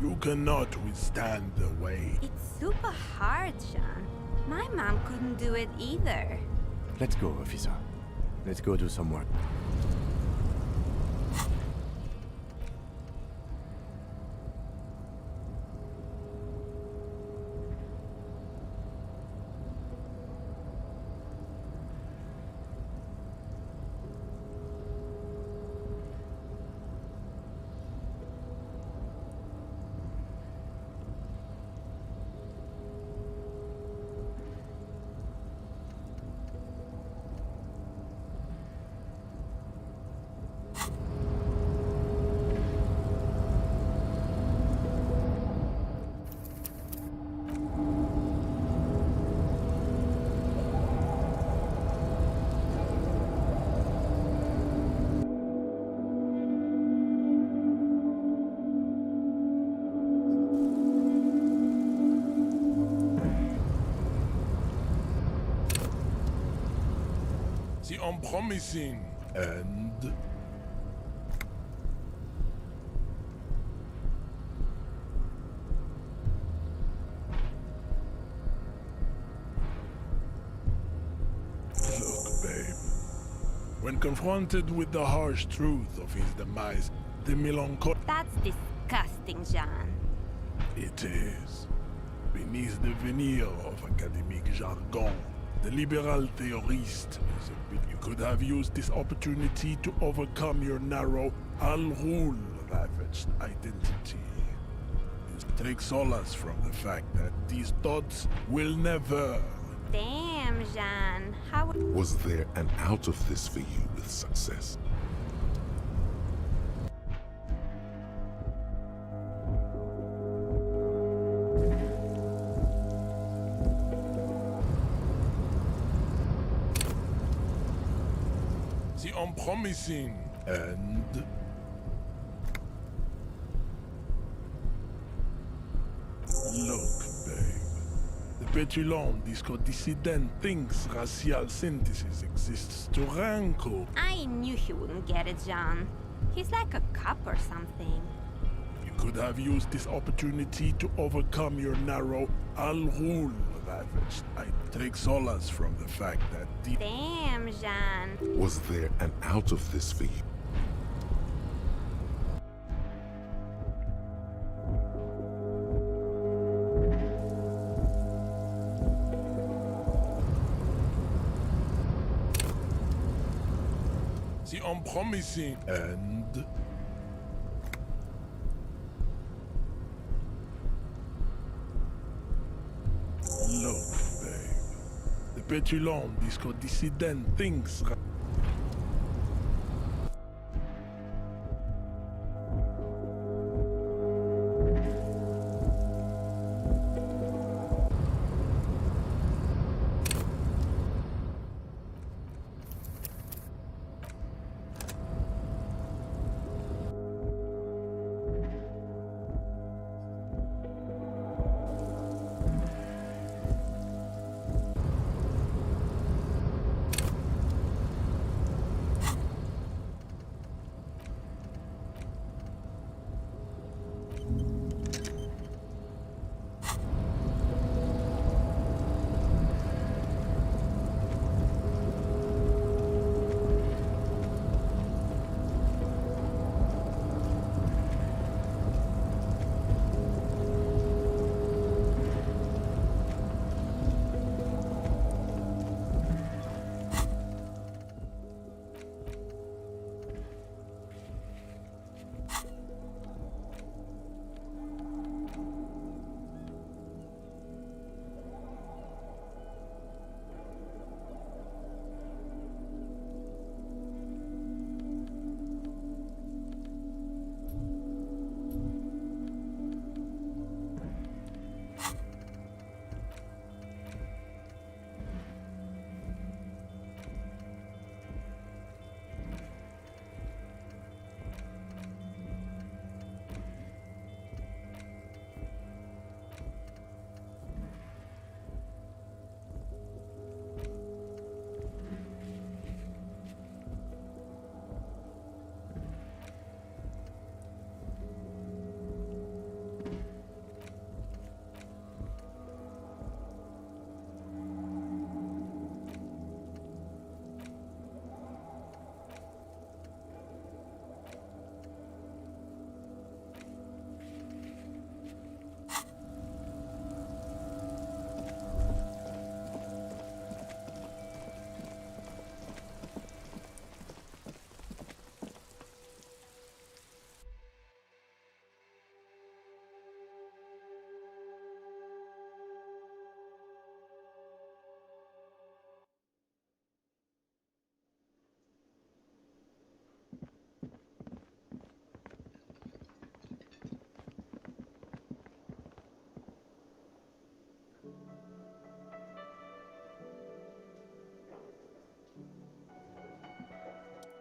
You cannot withstand the weight. It's super hard, Jean. My mom couldn't do it either. Let's go, officer. Let's go do some work. unpromising and... Look, babe. When confronted with the harsh truth of his demise, the melancholy... That's disgusting, Jean. It is. Beneath the veneer of academic jargon, the liberal theorist is a bit... You could have used this opportunity to overcome your narrow, al-Ghul ravaged identity. Take solace from the fact that these thoughts will never... Damn, Jean. How... Was there an out of this for you with success? The unpromising and... Look, babe. The petulant dissident thinks racial synthesis exists to rankle. I knew he wouldn't get it, Jean. He's like a cop or something. You could have used this opportunity to overcome your narrow al-Ghul ravaged. I take solace from the fact that the... Damn, Jean. Was there an out of this for you? The unpromising and... Look, babe. The petulant dissident thinks...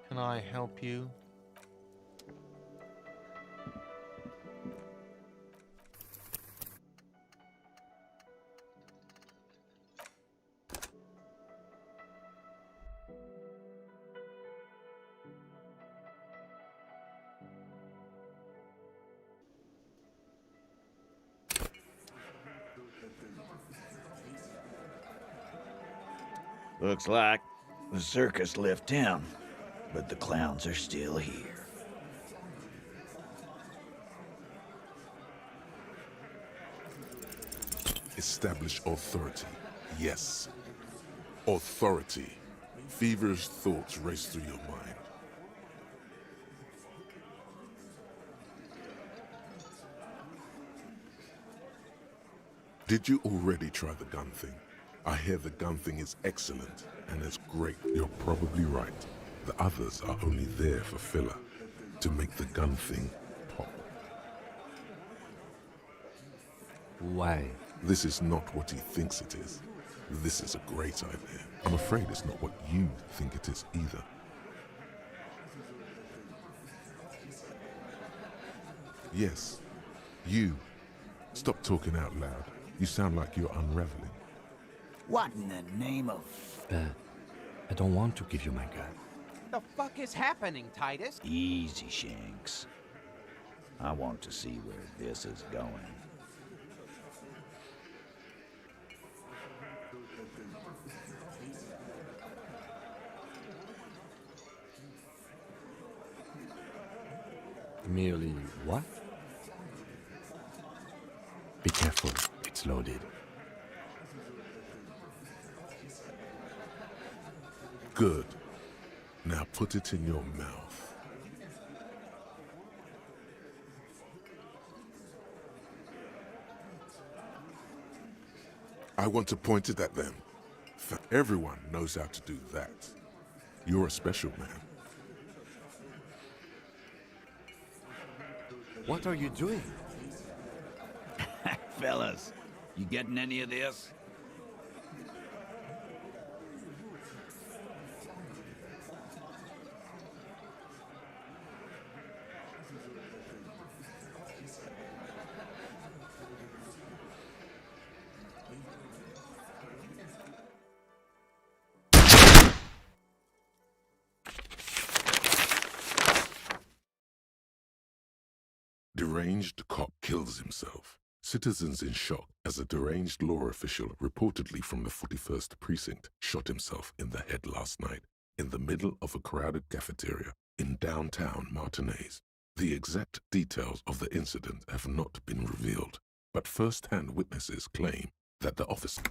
Can I help you? Looks like the circus left town, but the clowns are still here. Establish authority. Yes. Authority. Feverish thoughts race through your mind. Did you already try the gun thing? I hear the gun thing is excellent, and it's great. You're probably right. The others are only there for filler, to make the gun thing pop. Why? This is not what he thinks it is. This is a great idea. I'm afraid it's not what you think it is either. Yes, you. Stop talking out loud. You sound like you're unraveling. What in the name of... I don't want to give you my gun. The fuck is happening, Titus? Easy, Shanks. I want to see where this is going. Merely what? Be careful, it's loaded. Good. Now put it in your mouth. I want to point it at them. Everyone knows how to do that. You're a special man. What are you doing? Fellas, you getting any of this? Deranged cop kills himself. Citizens in shock as a deranged law official reportedly from the 41st precinct shot himself in the head last night in the middle of a crowded cafeteria in downtown Martinez. The exact details of the incident have not been revealed, but first-hand witnesses claim that the officer...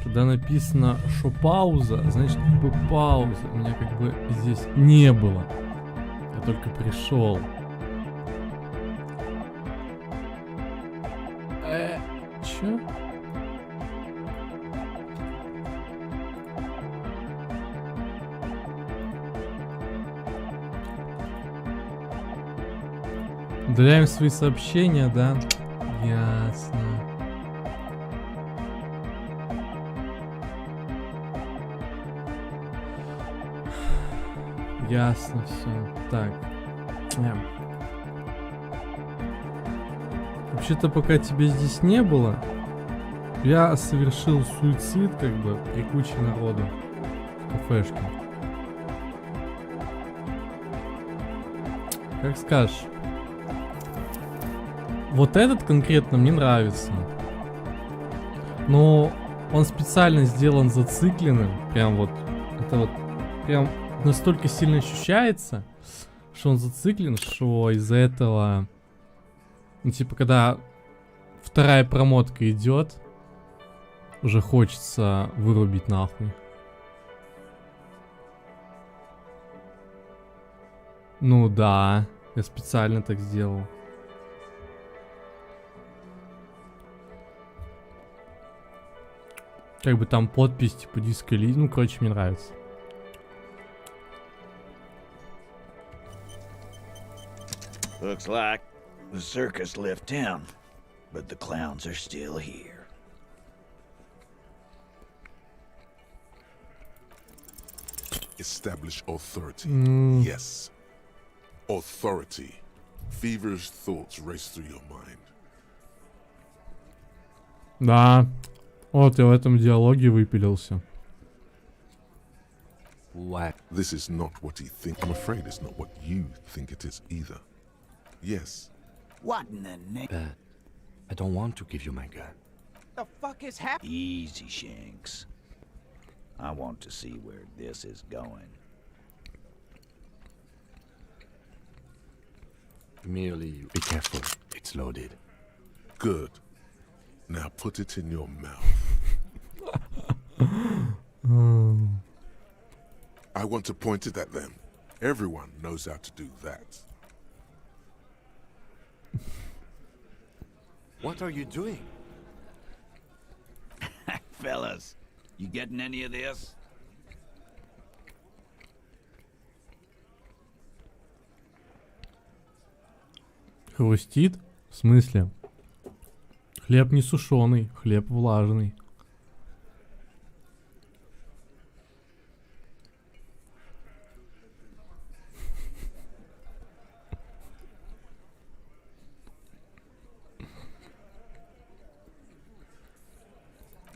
Когда написано, что пауза, значит как бы пауза. У меня как бы здесь не было. Я только пришел. Чё? Удаляем свои сообщения, да? Ясно. Ясно все. Так. Вообще-то, пока тебя здесь не было, я совершил суицид, как бы, при куче народу в кафешке. Как скажешь. Вот этот конкретно мне нравится. Но он специально сделан зацикленным. Прям вот. Это вот. Прям настолько сильно ощущается, что он зациклен, что из-за этого... Ну, типа, когда вторая промотка идет, уже хочется вырубить нахуй. Ну да, я специально так сделал. Как бы там подпись, типа диско Elysium. Ну, короче, мне нравится. Looks like the circus left town, but the clowns are still here. Establish authority. Mm. Yes. Authority. Feverish thoughts race through your mind. Да. Вот я в этом диалоге выпилился. What? This is not what he thinks. I'm afraid it's not what you think it is either. Yes. What in the name? I don't want to give you my gun. The fuck is happening? Easy, Shanks. I want to see where this is going. Merely be careful. It's loaded. Good. Now put it in your mouth. I want to point it at them. Everyone knows how to do that. What are you doing? Fellas, you getting any of this? Хрустит? В смысле? Хлеб не сушеный, хлеб влажный.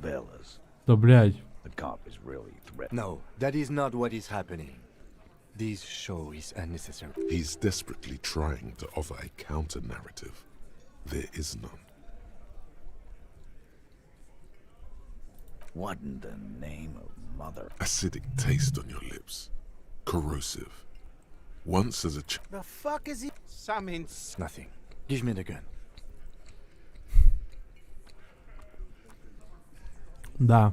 Fellas. Да блядь. The cop is really threatening. No, that is not what is happening. This show is unnecessary. He's desperately trying to offer a counter-narrative. There is none. What in the name of mother? Acidic taste on your lips. Corrosive. Once as a The fuck is he? Nothing. Give me the gun. Да.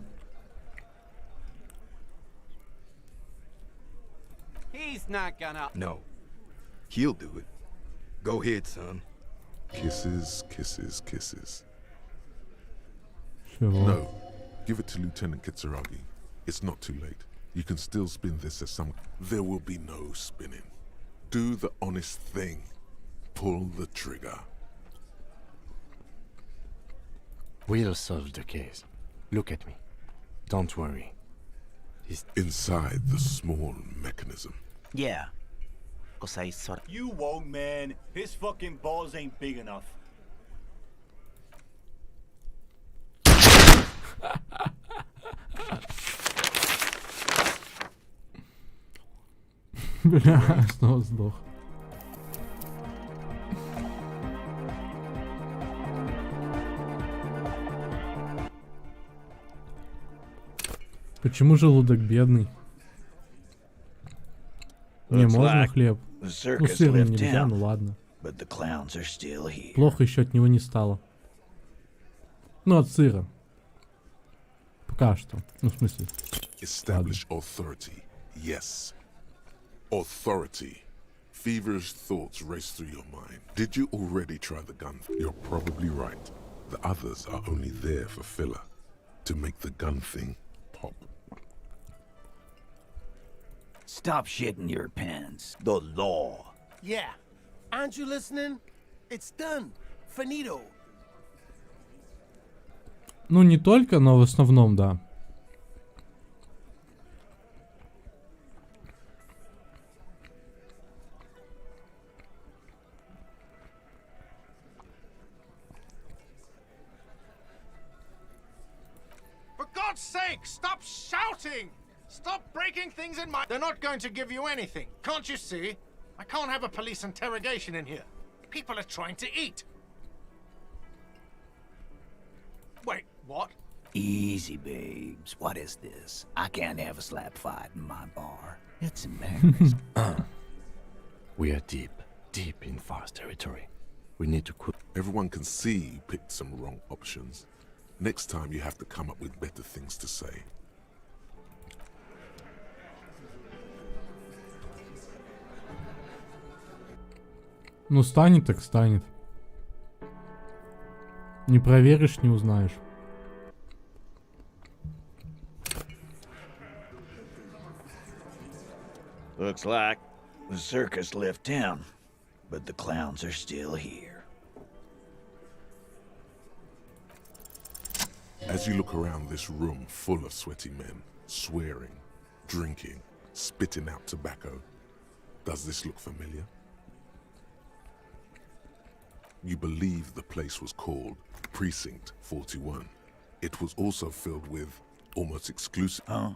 He's not gonna. No. He'll do it. Go ahead, son. Kisses, kisses, kisses. Чего? No. Give it to Lieutenant Kitsuragi. It's not too late. You can still spin this as some... There will be no spinning. Do the honest thing. Pull the trigger. We'll solve the case. Look at me. Don't worry. Inside the small mechanism. Yeah. Cause I saw... You won't, man. His fucking balls ain't big enough. Бля, снова сдох. Почему желудок бедный? Не, можно хлеб. Ну, сырный нельзя, ну ладно. Плохо еще от него не стало. Ну, от сыра. Пока что. Ну, в смысле. Establish authority. Yes. Authority. Feverish thoughts race through your mind. Did you already try the gun? You're probably right. The others are only there for filler. To make the gun thing pop. Stop shitting your pants. The law. Yeah. Aren't you listening? It's done. Finito. Ну, не только, но в основном, да. For God's sake, stop shouting! Stop breaking things in my... They're not going to give you anything. Can't you see? I can't have a police interrogation in here. People are trying to eat. Wait, what? Easy, babes. What is this? I can't have a slap fight in my bar. It's embarrassing. We are deep, deep in Far's territory. We need to quit. Everyone can see you picked some wrong options. Next time you have to come up with better things to say. Ну, станет так станет. Не проверишь, не узнаешь. Looks like the circus left town, but the clowns are still here. As you look around this room full of sweaty men, swearing, drinking, spitting out tobacco, does this look familiar? You believe the place was called Precinct 41. It was also filled with almost exclusive... Huh?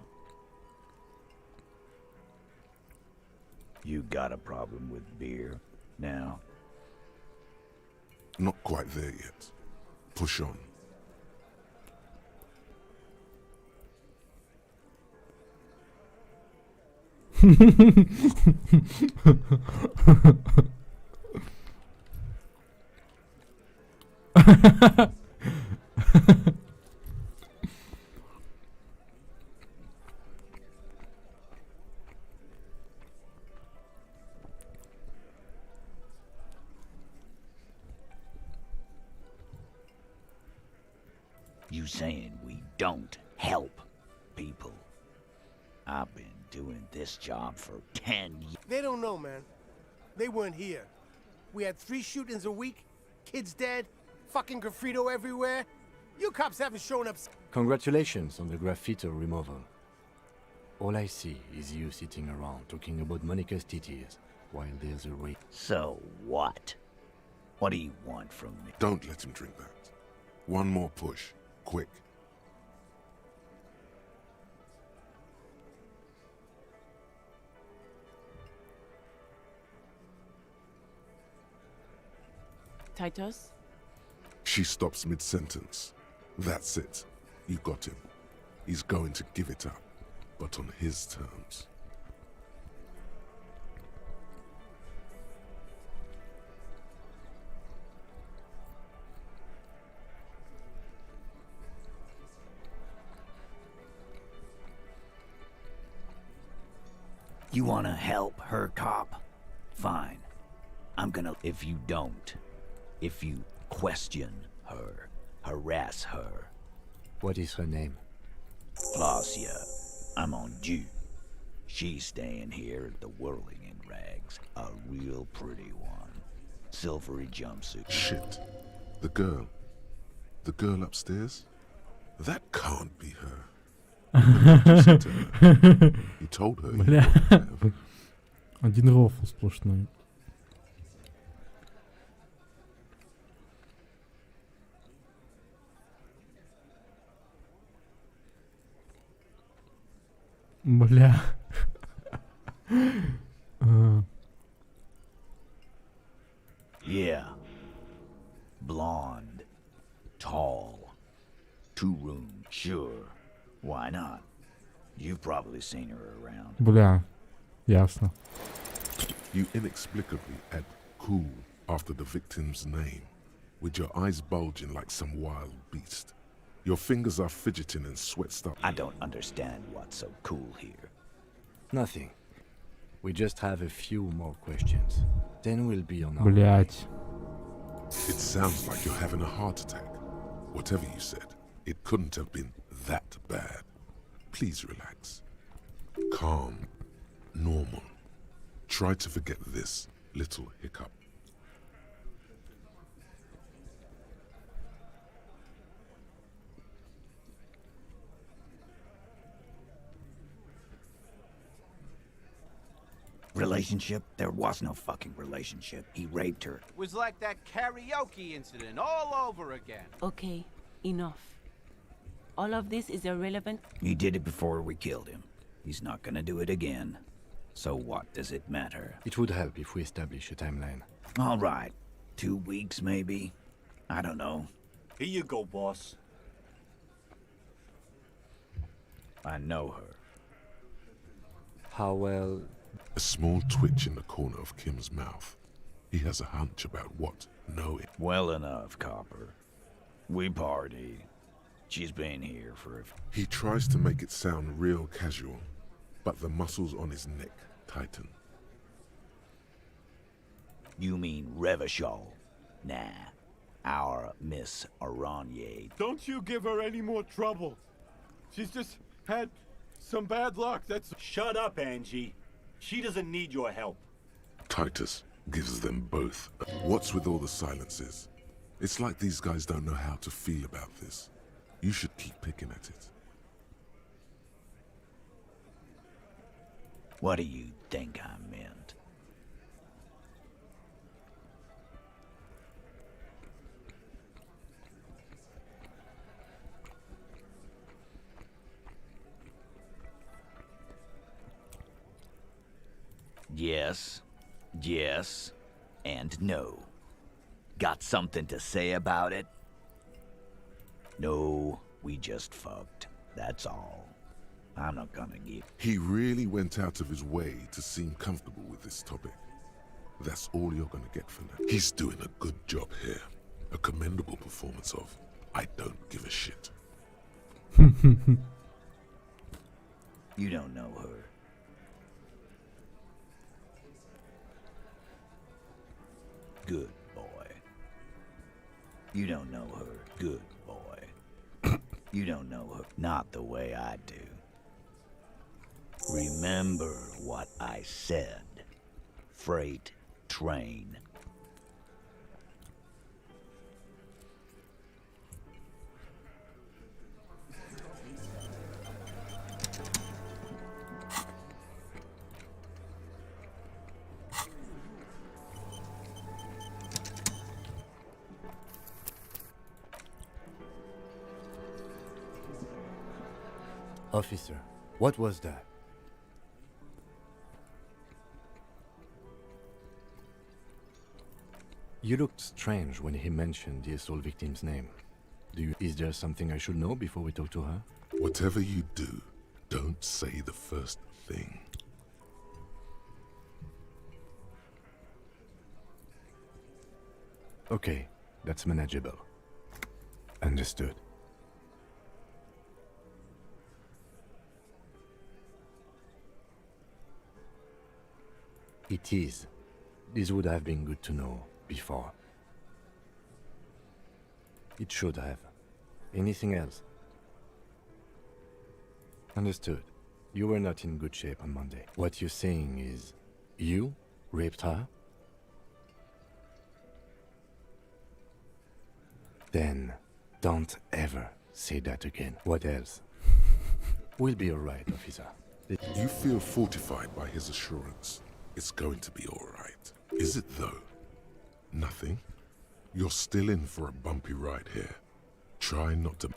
You got a problem with beer now? Not quite there yet. Push on. You saying we don't help people? I've been doing this job for 10 years. They don't know, man. They weren't here. We had 3 shootings a week, kids dead, fucking graffito everywhere. You cops haven't shown up. Congratulations on the graffito removal. All I see is you sitting around talking about Monica's titties while there's a rape. So what? What do you want from me? Don't let him drink that. One more push. Quick. Titus? She stops mid-sentence. That's it. You got him. He's going to give it up, but on his terms. You wanna help her, cop? Fine. I'm gonna... If you don't, if you question her, harass her... What is her name? Placia. I'm on due. She's staying here at the Whirling in Rags. A real pretty one. Silvery jumpsuit. Shit. The girl. The girl upstairs? That can't be her. You told her. Бля. Один рофл сплошной. Бля. Yeah. Blonde. Tall. 2 rooms. Sure. Why not? You've probably seen her around. Бля. Ясно. You inexplicably add cool after the victim's name, with your eyes bulging like some wild beast. Your fingers are fidgeting and sweat stuck. I don't understand what's so cool here. Nothing. We just have a few more questions. Then we'll be on our way. Блять. It sounds like you're having a heart attack. Whatever you said, it couldn't have been that bad. Please relax. Calm. Normal. Try to forget this little hiccup. Relationship? There was no fucking relationship. He raped her. It was like that karaoke incident all over again. Okay, enough. All of this is irrelevant. He did it before we killed him. He's not gonna do it again. So what does it matter? It would help if we establish a timeline. All right. 2 weeks, maybe? I don't know. Here you go, boss. I know her. How well? A small twitch in the corner of Kim's mouth. He has a hunch about what knowing. Well enough, Copper. We party. She's been here for He tries to make it sound real casual, but the muscles on his neck tighten. You mean Revachol? Nah. Our Miss Aranye. Don't you give her any more trouble. She's just had some bad luck, that's... Shut up, Angie. She doesn't need your help. Titus gives them both. What's with all the silences? It's like these guys don't know how to feel about this. You should keep picking at it. What do you think I meant? Yes, yes, and no. Got something to say about it? No, we just fucked. That's all. I'm not gonna give... He really went out of his way to seem comfortable with this topic. That's all you're gonna get for now. He's doing a good job here. A commendable performance of I don't give a shit. You don't know her. Good boy. You don't know her. Good boy. You don't know her. Not the way I do. Remember what I said. Freight train. Officer, what was that? You looked strange when he mentioned the assault victim's name. Is there something I should know before we talk to her? Whatever you do, don't say the first thing. Okay, that's manageable. Understood. It is. This would have been good to know before. It should have. Anything else? Understood. You were not in good shape on Monday. What you're saying is, you raped her? Then, don't ever say that again. What else? We'll be alright, officer. You feel fortified by his assurance. It's going to be alright. Is it though? Nothing? You're still in for a bumpy ride here. Try not to...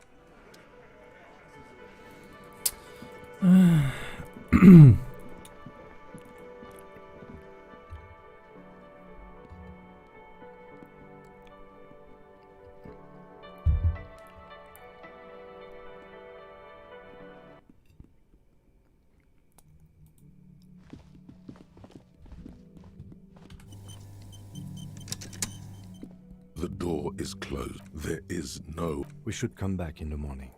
The door is closed. There is no... We should come back in the morning.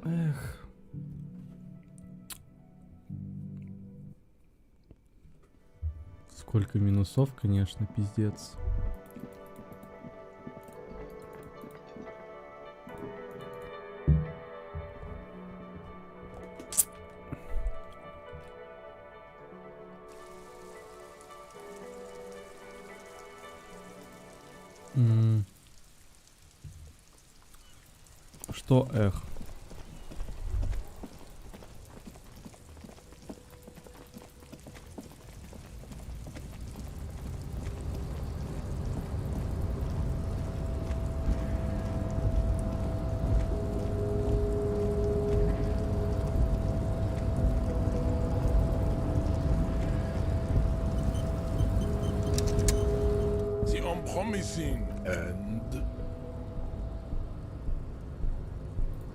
Эх. Сколько минусов, конечно, пиздец. Что эх? The unpromising and...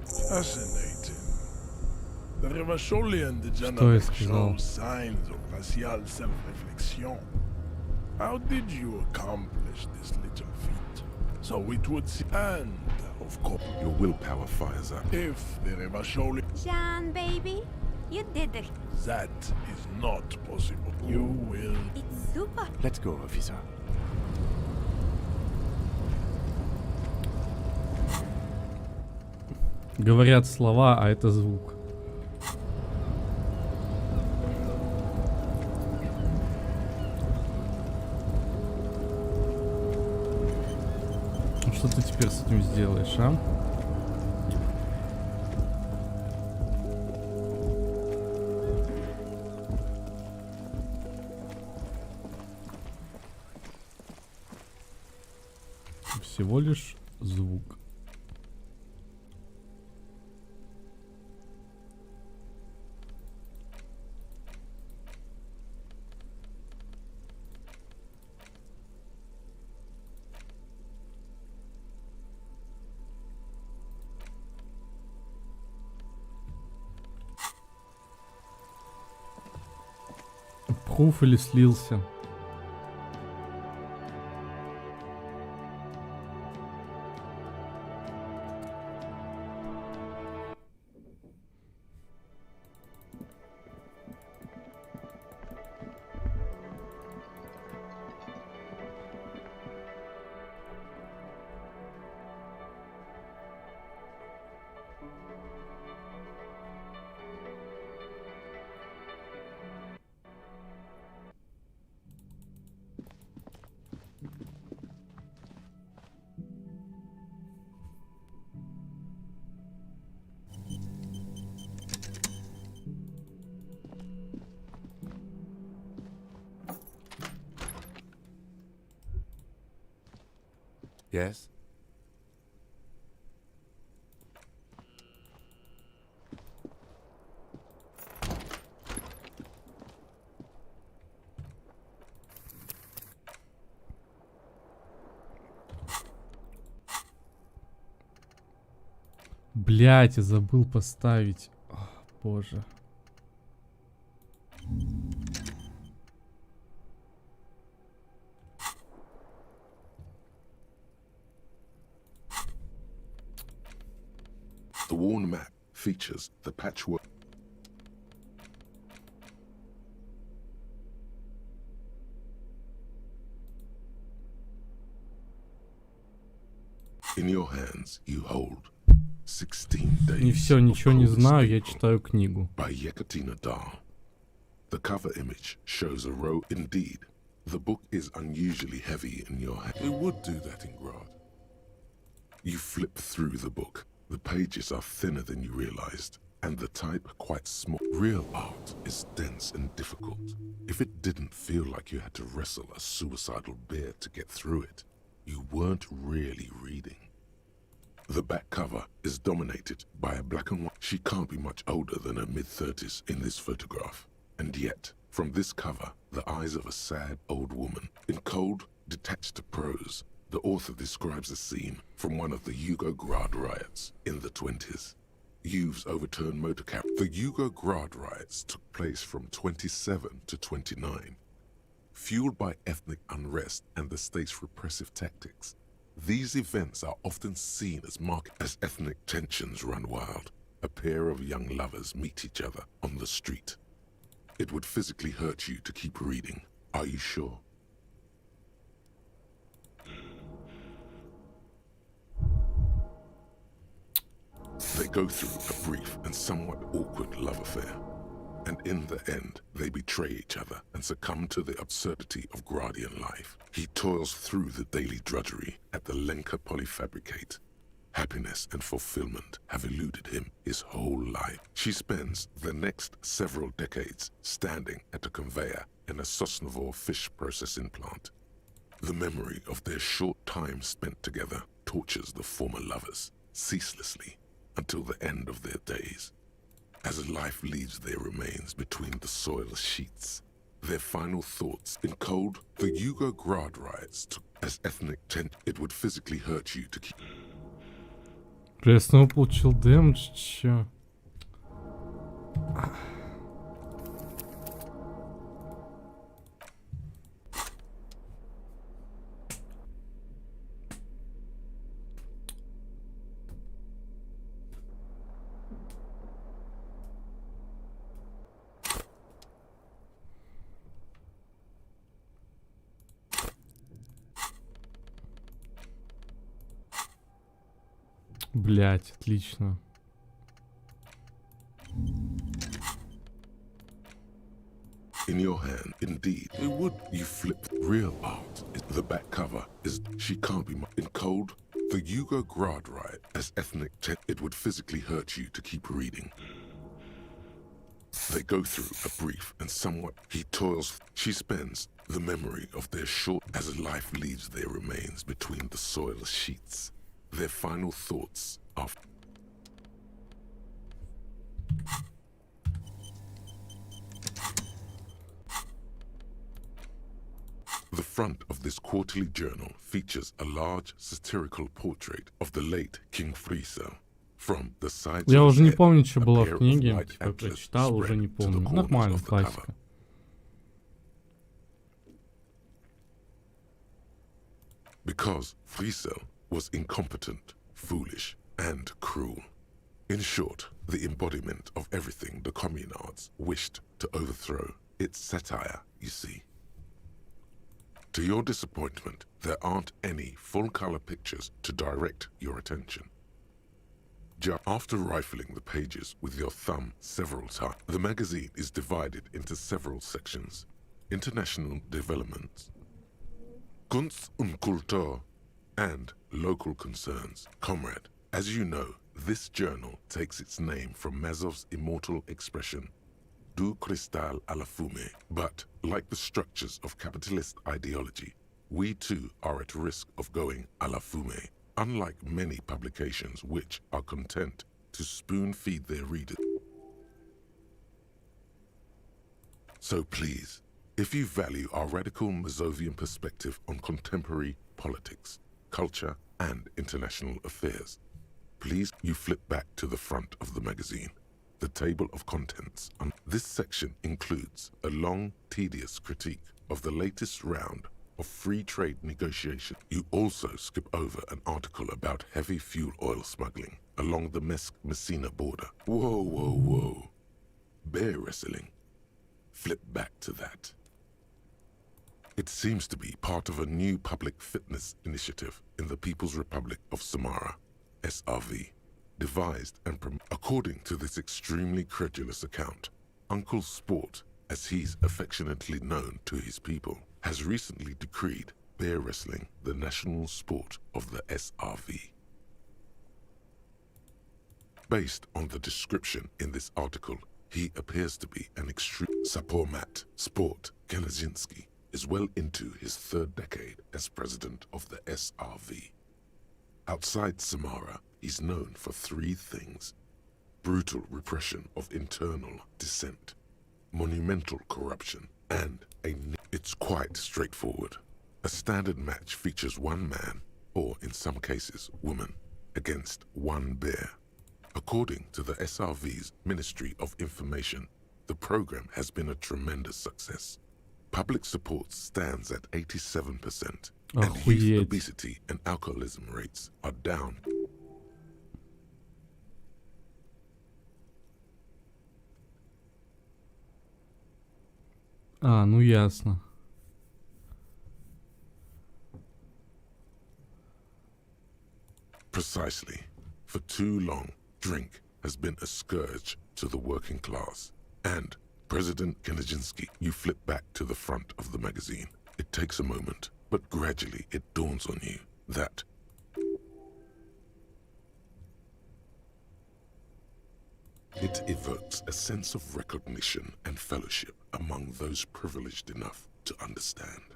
Fascinating. The Revacholian Что я degenerate сказал? shows signs of racial self-reflection. How did you accomplish this little feat? So it would seem, and of course, Your willpower fires up. if the Revacholian, Jean, baby, you did it. that is not possible. You will. It's super. Let's go, officer. Говорят слова, а это звук. Что ты теперь с этим сделаешь, а? Всего лишь звук. Пруф или слился? Yes? Блять, я забыл поставить. О, боже. The worn map features the patchwork. In your hands you hold 16 days. Не все, ничего не знаю, я читаю книгу. By Yekatina Dahl. The cover image shows a row. Indeed, the book is unusually heavy in your hand. It would do that in Grad. You flip through the book. The pages are thinner than you realized, and the type quite small. Real art is dense and difficult. If it didn't feel like you had to wrestle a suicidal bear to get through it, you weren't really reading. The back cover is dominated by a black and white. She can't be much older than her mid-30s in this photograph. And yet, from this cover, the eyes of a sad old woman. In cold, detached prose, the author describes a scene from one of the Yugoslavia riots in the 20s. Youths overturned motor car. The Yugoslavia riots took place from 27 to 29. Fueled by ethnic unrest and the state's repressive tactics, these events are often seen as marked as ethnic tensions run wild. A pair of young lovers meet each other on the street. It would physically hurt you to keep reading. Are you sure? They go through a brief and somewhat awkward love affair. And in the end, they betray each other and succumb to the absurdity of Gradian life. He toils through the daily drudgery at the Lenka polyfabricate. Happiness and fulfillment have eluded him his whole life. She spends the next several decades standing at a conveyor in a Sosnovo fish processing plant. The memory of their short time spent together tortures the former lovers ceaselessly until the end of their days. As life leaves their remains between the soil sheets, their final thoughts in cold, the Yugoslavia riots took as ethnic tent. It would physically hurt you to keep. Я снова получил дэмэдж, чё? Блять, отлично. in your hand. Indeed, it would. You flip real art. The back cover is she can't be in cold. The Yugo Grad riot as ethnic it would physically hurt you to keep reading. They go through a brief and somewhat he toils. She spends the memory of their short as life leaves their remains between the soil sheets. Their final thoughts are the front of this quarterly journal features a large satirical portrait of the late King Friso. From the sides Я of уже his не head, помню, что a было pair в of книге, white типа antlers прочитал, уже не spread to the помню. corners Нормально, of the cover. классика. Because Friso was incompetent, foolish, and cruel. In short, the embodiment of everything the communards wished to overthrow. It's satire, you see. To your disappointment, there aren't any full-color pictures to direct your attention. After rifling the pages with your thumb several times, the magazine is divided into several sections. International developments, Kunst und Kultur, and local concerns. Comrade, as you know, this journal takes its name from Mazov's immortal expression, du cristal à la fumée. But, like the structures of capitalist ideology, we too are at risk of going à la fumée, unlike many publications which are content to spoon-feed their readers. So please, if you value our radical Mazovian perspective on contemporary politics, culture, and international affairs, please you flip back to the front of the magazine. The table of contents. This section includes a long, tedious critique of the latest round of free trade negotiation. You also skip over an article about heavy fuel oil smuggling along the Messina border. Whoa, whoa, whoa. Bear wrestling. Flip back to that. It seems to be part of a new public fitness initiative in the People's Republic of Samara, SRV, devised and according to this extremely credulous account, Uncle Sport, as he's affectionately known to his people, has recently decreed bear wrestling the national sport of the SRV. Based on the description in this article, he appears to be an extreme Sapormat Sport Kanazinski is well into his third decade as president of the SRV. Outside Samara, he's known for three things: brutal repression of internal dissent, monumental corruption, and it's quite straightforward. A standard match features one man, or in some cases woman, against one bear. According to the SRV's Ministry of Information, the program has been a tremendous success. Public support stands at 87%, and youth obesity and alcoholism rates are down. Ну ясно. Precisely. For too long, drink has been a scourge to the working class. And President Kanazinski, you flip back to the front of the magazine. It takes a moment, but gradually it dawns on you that it evokes a sense of recognition and fellowship among those privileged enough to understand.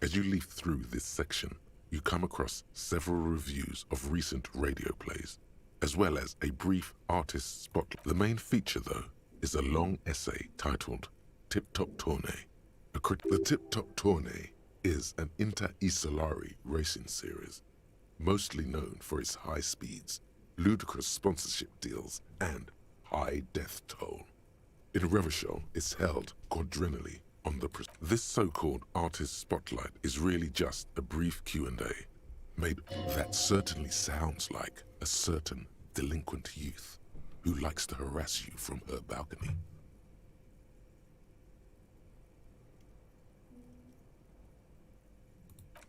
As you leaf through this section, you come across several reviews of recent radio plays, as well as a brief artist spotlight. The main feature, though, is a long essay titled Tip Top Tournée. The Tip Top Tournée is an inter-Isolari racing series, mostly known for its high speeds, ludicrous sponsorship deals, and high death toll. In Revachol, it's held quadrennially on the... This so-called artist spotlight is really just a brief Q&A, made that certainly sounds like a certain delinquent youth who likes to harass you from her balcony.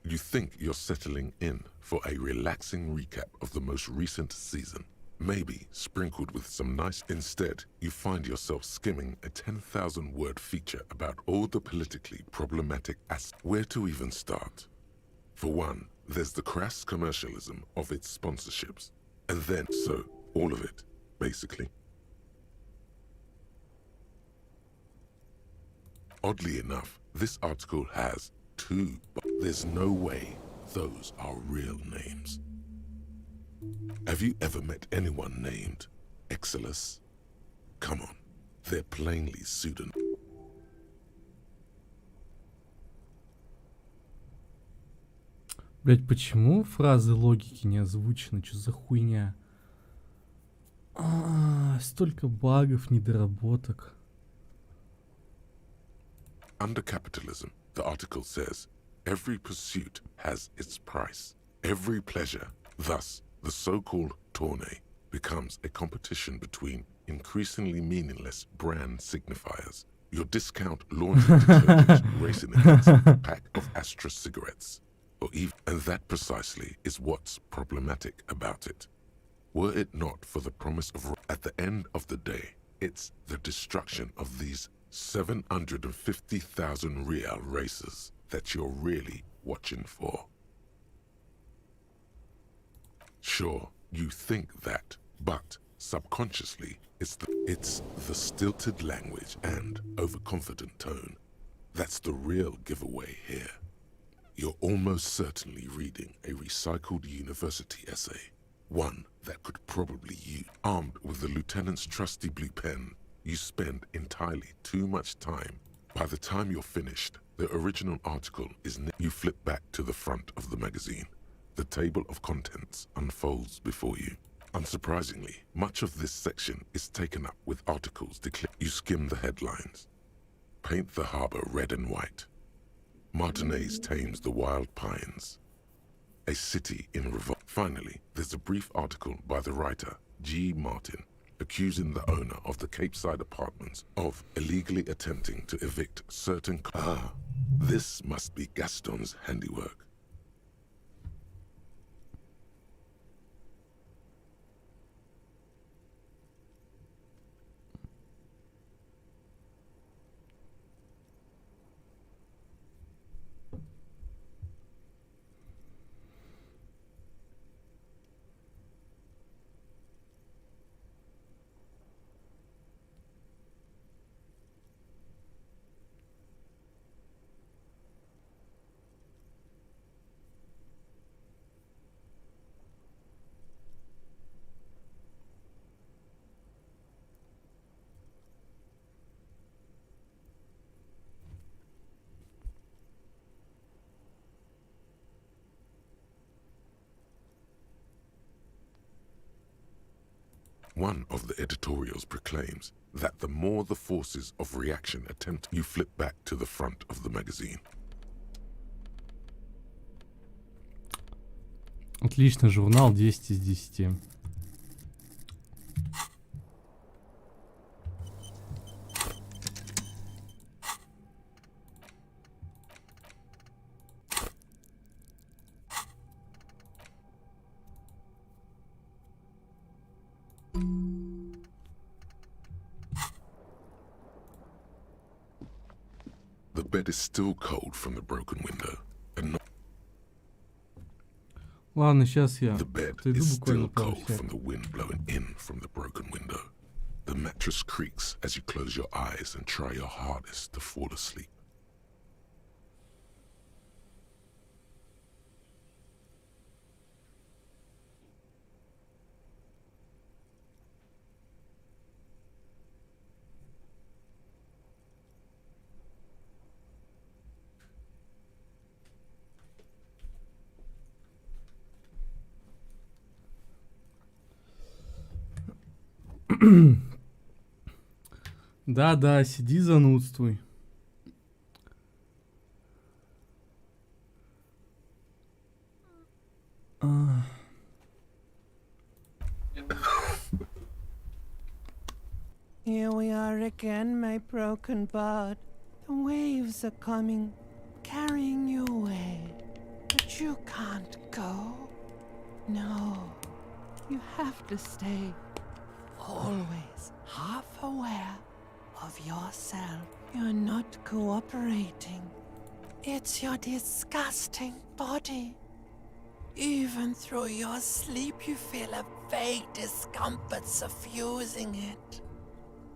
You think you're settling in for a relaxing recap of the most recent season, Maybe sprinkled with some nice. Instead, you find yourself skimming a 10,000-word feature about all the politically problematic Where to even start? For one, there's the crass commercialism of its sponsorships. And then, so, all of it, basically. Oddly enough, this article has two, but there's no way those are real names. Have you ever met anyone named Exilus? Come on, they're plainly pseudonym. Блять, почему фразы логики не озвучены? Что за хуйня? Столько багов, недоработок. Under capitalism, the article says, every pursuit has its price. Every pleasure, thus, the so-called tourney, becomes a competition between increasingly meaningless brand signifiers. Your discount laundry detergent racing against a pack of Astra cigarettes. Or even, and that precisely is what's problematic about it. Were it not for the promise of, at the end of the day, it's the destruction of these 750,000 real races that you're really watching for. Sure, you think that, but subconsciously, it's the stilted language and overconfident tone that's the real giveaway here. You're almost certainly reading a recycled university essay, one that could probably use. Armed with the lieutenant's trusty blue pen, you spend entirely too much time. By the time you're finished, the original article is you flip back to the front of the magazine. The table of contents unfolds before you. Unsurprisingly, much of this section is taken up with articles you skim the headlines. Paint the harbor red and white. Martinez tames the wild pines. A city in revolt. Finally, there's a brief article by the writer, G. Martin, accusing the owner of the Capeside apartments of illegally attempting to evict certain... this must be Gaston's handiwork. One of the editorials proclaims that the more the forces of reaction attempt, you flip back to the front of the magazine. Отлично, журнал 10 из 10. The bed is still cold from the broken window, and not... Ладно, сейчас я The bed отойду is буквально still пару cold сек. from the wind blowing in from the broken window. The mattress creaks as you close your eyes and try your hardest to fall asleep. Да, сиди, занудствуй. Here we are again, my broken bud. The waves are coming, carrying you away. But you can't go. No, You have to stay always half aware of yourself. You're not cooperating. It's your disgusting body. Even through your sleep, you feel a vague discomfort suffusing it.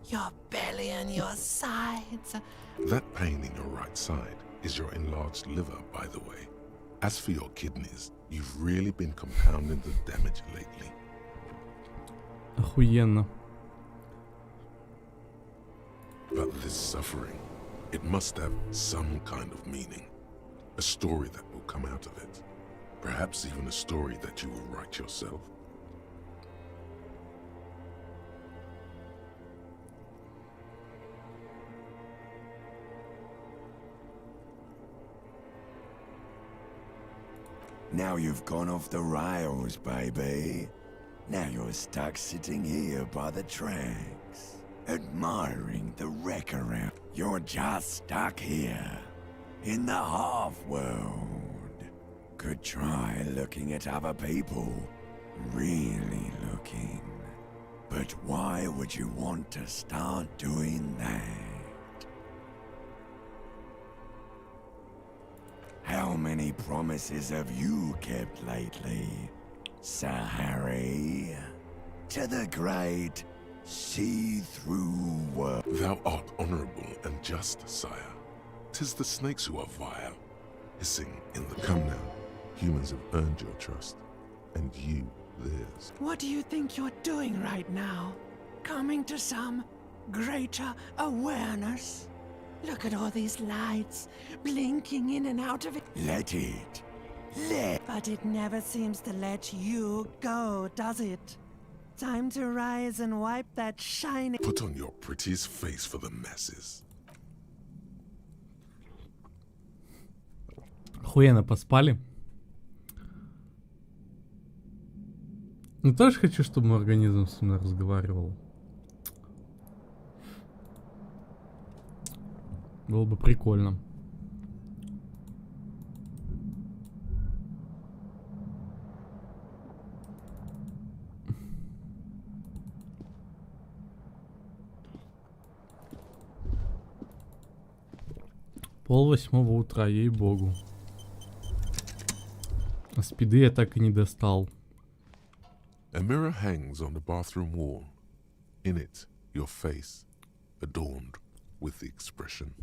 Your belly and your sides. That pain in your right side is your enlarged liver, by the way. As for your kidneys, you've really been compounding the damage lately. Охуенно. But this suffering, it must have some kind of meaning. A story that will come out of it. Perhaps even a story that you will write yourself. Now you've gone off the rails, baby. Now you're stuck sitting here by the tracks, admiring the wreck around. You're just stuck here, in the half-world. Could try looking at other people, really looking. But why would you want to start doing that? How many promises have you kept lately, Sir Harry? To the great see-through world. Thou art honorable and just, sire. 'Tis the snakes who are vile, hissing in the come now. Humans have earned your trust, and you theirs. What do you think you're doing right now? Coming to some greater awareness? Look at all these lights blinking in and out of it. Let it. But it never seems to let you go, does it? Time to rise and wipe that shining. Put on your prettiest face for the masses. Охуенно поспали. Ну тоже хочу, чтобы мой организм со мной разговаривал. Было бы прикольно. Пол-восьмого утра, ей-богу. А спиды я так и не достал. A mirror hangs on the bathroom wall. In it, your face, adorned with the expression.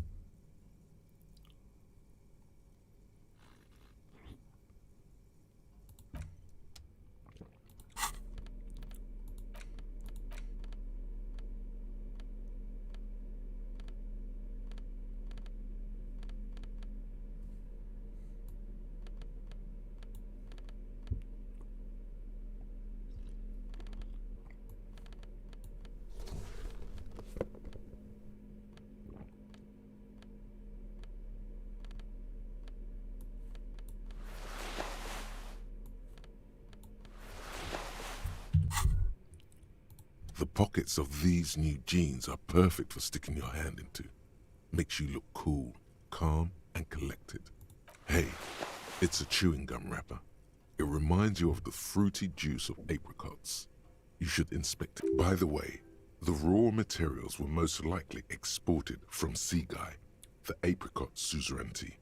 The pockets of these new jeans are perfect for sticking your hand into. Makes you look cool, calm, and collected. Hey, it's a chewing gum wrapper. It reminds you of the fruity juice of apricots. You should inspect it. By the way, the raw materials were most likely exported from Seaguy, the apricot suzerainty,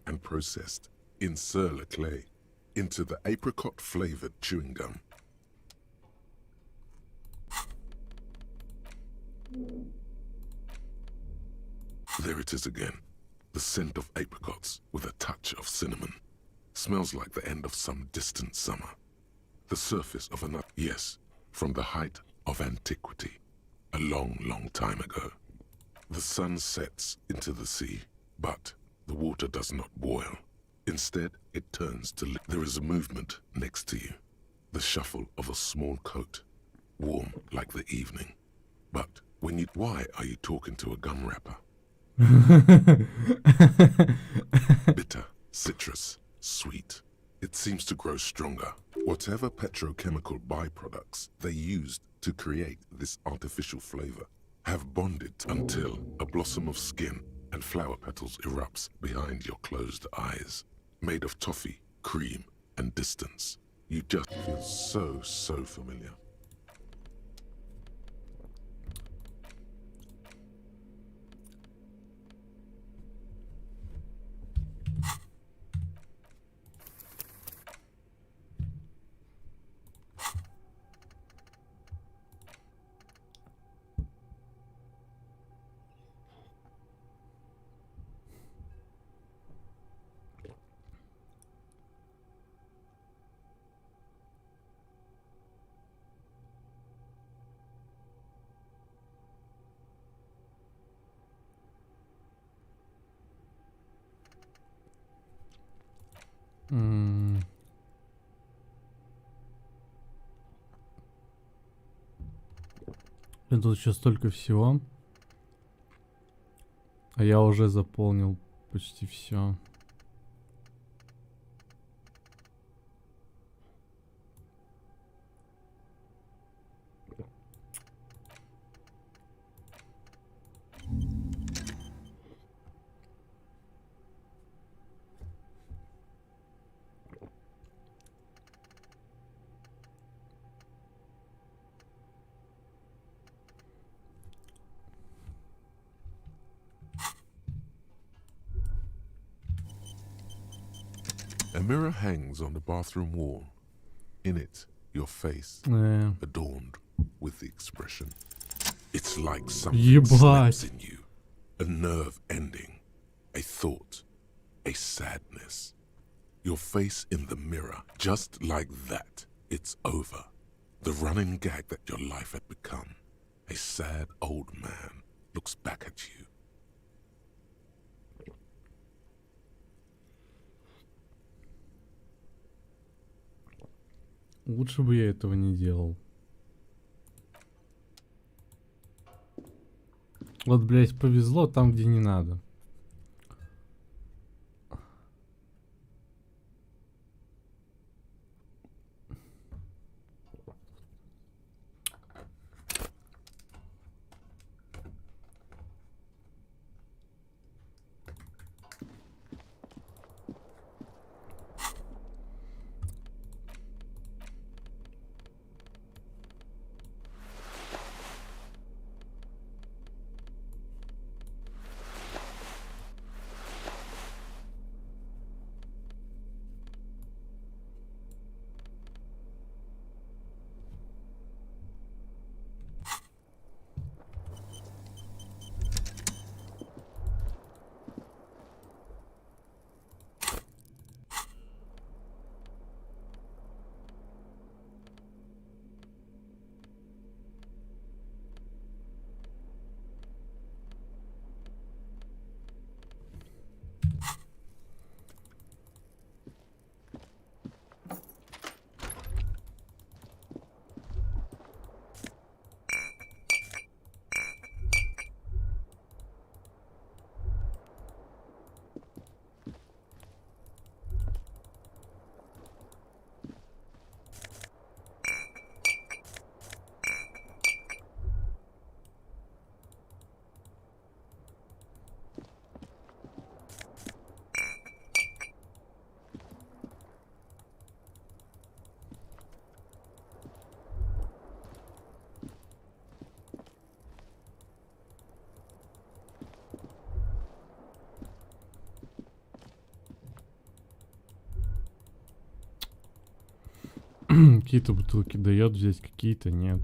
and processed in Sur-le-Clay into the apricot-flavored chewing gum. There it is again. The scent of apricots with a touch of cinnamon. Smells like the end of some distant summer. The surface of another. Yes, from the height of antiquity. A long, long time ago. The sun sets into the sea, but the water does not boil. Instead, it turns to there is a movement next to you. The shuffle of a small coat, warm like the evening. But when you... Why are you talking to a gum wrapper? Bitter, citrus, sweet. It seems to grow stronger. Whatever petrochemical byproducts they used to create this artificial flavor have bonded until a blossom of skin and flower petals erupts behind your closed eyes, made of toffee, cream, and distance. You just feel so familiar. И тут еще столько всего. А я уже заполнил почти все. A mirror hangs on the bathroom wall. In it, your face, adorned with the expression. It's like something snaps in you. A nerve ending, a thought, a sadness. Your face in the mirror, just like that, it's over. The running gag that your life had become. A sad old man looks back at you. Лучше бы я этого не делал. Вот, блять, повезло там, где не надо. Какие-то бутылки дает взять, какие-то нет.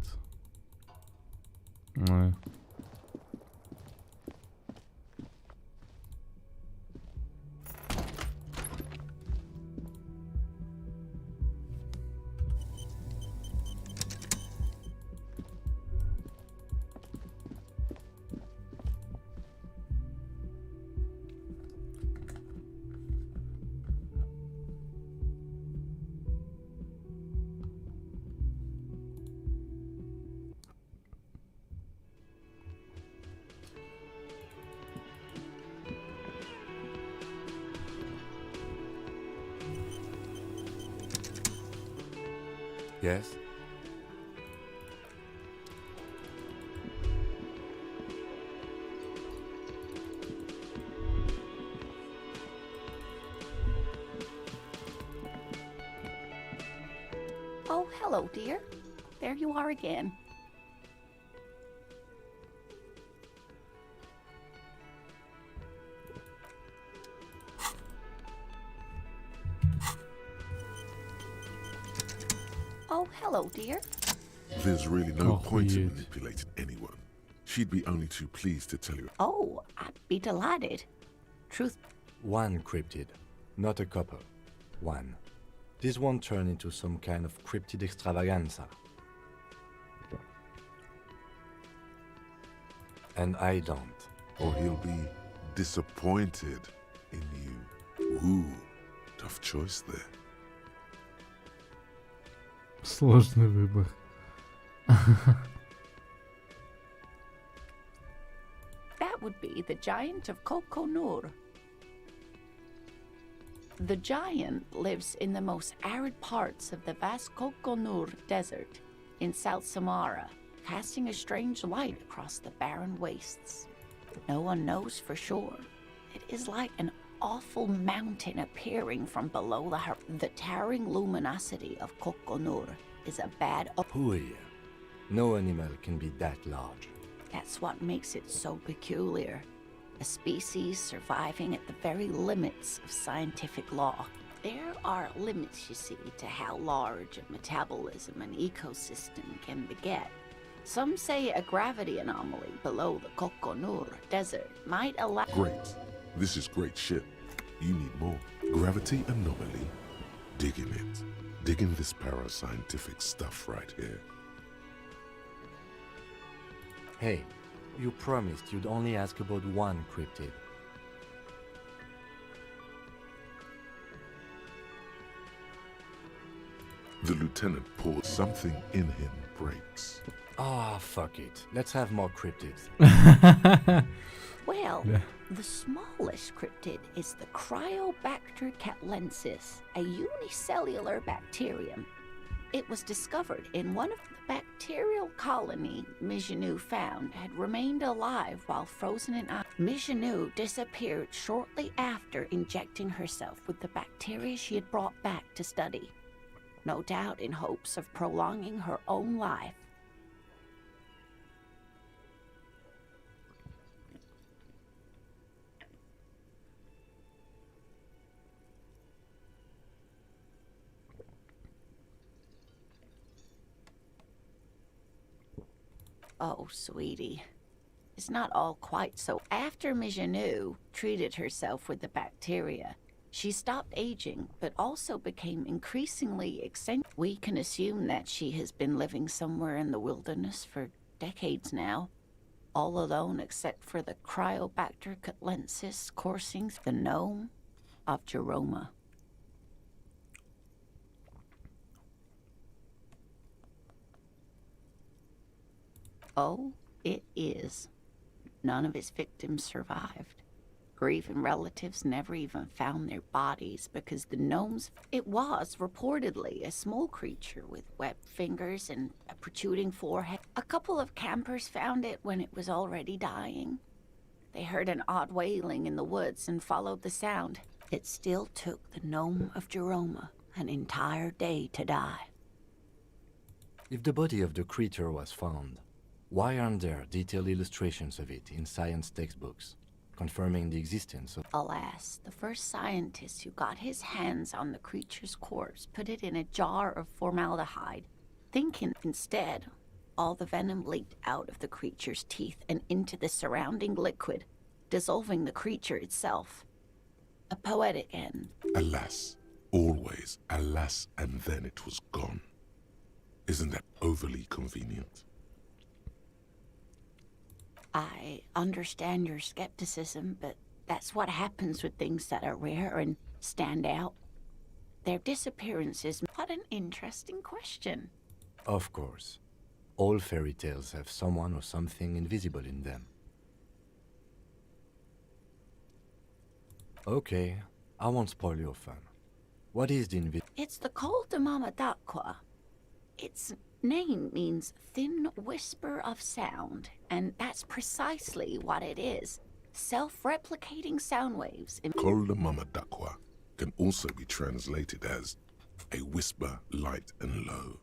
Yes? hello, dear. There you are again. Oh, hello, dear. There's really no point in manipulating anyone. She'd be only too pleased to tell you. Oh, I'd be delighted. Truth. One cryptid, not a couple. One. This won't turn into some kind of cryptid extravaganza. And I don't. Or he'll be disappointed in you. Ooh, tough choice there. Сложный выбор. That would be the giant of Kokonur. The giant lives in the most arid parts of the vast Kokonur desert in South Samara, casting a strange light across the barren wastes. No one knows for sure. It is like an awful mountain appearing from below the towering luminosity of Kokonur is a bad. Who are you? No animal can be that large. That's what makes it so peculiar. A species surviving at the very limits of scientific law. There are limits, you see, to how large a metabolism an ecosystem can beget. Some say a gravity anomaly below the Kokonur desert might allow. Great. This is great shit. You need more. Gravity anomaly. Digging it. Digging this parascientific stuff right here. Hey, you promised you'd only ask about one cryptid. The lieutenant paused. Something in him breaks. Ah, fuck it. Let's have more cryptids. Well, Yeah. the smallest cryptid is the Cryobacter catlensis, a unicellular bacterium. It was discovered in one of the bacterial colony Mijanu found had remained alive while frozen in ice. Mijanu disappeared shortly after injecting herself with the bacteria she had brought back to study, no doubt in hopes of prolonging her own life. Oh, sweetie. It's not all quite so. After Mijanu treated herself with the bacteria, she stopped aging, but also became increasingly eccentric. We can assume that she has been living somewhere in the wilderness for decades now, all alone except for the Cryobacter catlensis coursing through the gnome of Jeroma. Oh, it is. None of its victims survived. Grieving relatives never even found their bodies because the gnomes... It was reportedly a small creature with webbed fingers and a protruding forehead. A couple of campers found it when it was already dying. They heard an odd wailing in the woods and followed the sound. It still took the gnome of Jeroma an entire day to die. If the body of the creature was found, why aren't there detailed illustrations of it in science textbooks, confirming the existence of... Alas, the first scientist who got his hands on the creature's corpse put it in a jar of formaldehyde, thinking instead all the venom leaked out of the creature's teeth and into the surrounding liquid, dissolving the creature itself. A poetic end. Alas, always alas, and then it was gone. Isn't that overly convenient? I understand your skepticism, but that's what happens with things that are rare and stand out. Their disappearances... What an interesting question. Of course. All fairy tales have someone or something invisible in them. Okay, I won't spoil your fun. What is the It's the Col de Mamadakwa. Its name means thin whisper of sound, and that's precisely what it is. Self-replicating sound waves. Col de Mamadakwa can also be translated as a whisper light and low.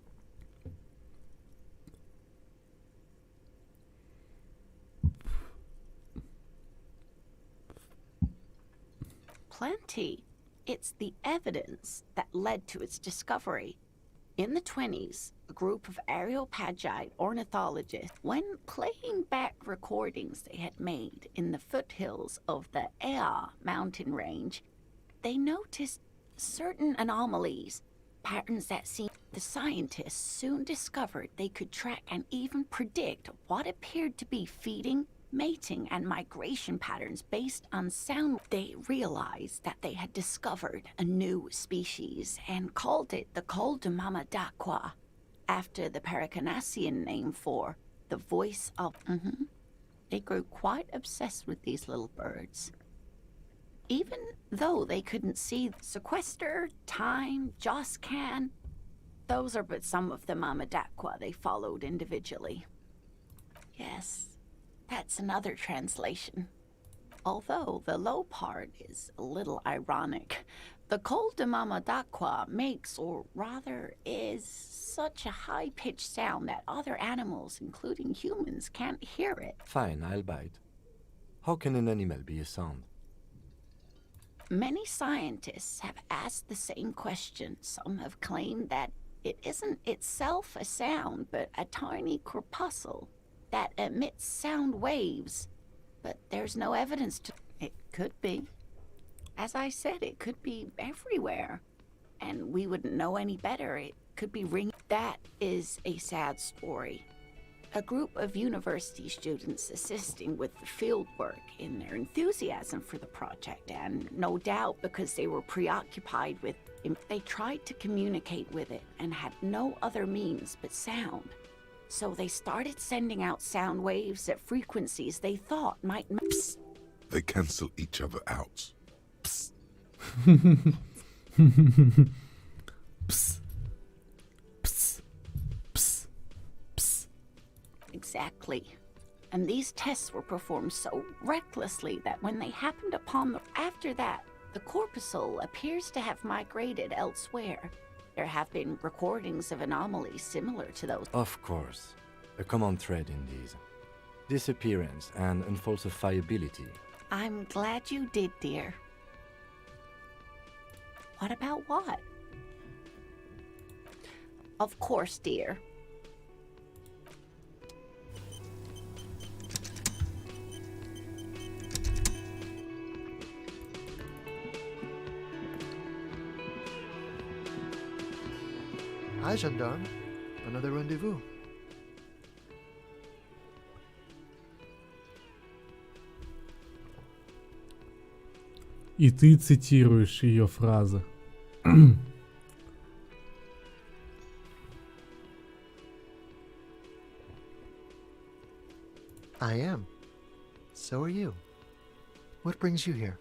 plenty. It's the evidence that led to its discovery. In the 20s, a group of Areopagite ornithologists, when playing back recordings they had made in the foothills of the Ea mountain range, they noticed certain anomalies, patterns that seemed. The scientists soon discovered they could track and even predict what appeared to be feeding, mating, and migration patterns based on sound. They realized that they had discovered a new species and called it the Col de Mamadaqua, after the Paracanassian name for the voice of. They grew quite obsessed with these little birds. Even though they couldn't see Sequester, Time, Joscan, those are but some of the Mamadaqua they followed individually. Yes, that's another translation. Although the low part is a little ironic. The Col de Mamadaqua makes, or rather is, such a high-pitched sound that other animals, including humans, can't hear it. Fine, I'll bite. How can an animal be a sound? Many scientists have asked the same question. Some have claimed that it isn't itself a sound, but a tiny corpuscle that emits sound waves. But there's no evidence to. It could be. As I said, it could be everywhere. And we wouldn't know any better. It could be ringing. That is a sad story. A group of university students assisting with the field work in their enthusiasm for the project, and no doubt because they were preoccupied with it, they tried to communicate with it and had no other means but sound. So they started sending out sound waves at frequencies they thought might. Psst. They cancel each other out. Psst. Psst. Exactly. And these tests were performed so recklessly that when they happened upon after that, the corpuscle appears to have migrated elsewhere. There have been recordings of anomalies similar to those. Of course. A common thread in these. Disappearance and unfalsifiability. I'm glad you did, dear. What about what? Of course, dear. Hi, gendarme. Another rendezvous. И ты цитируешь ее фразы. I am. So are you. What brings you here?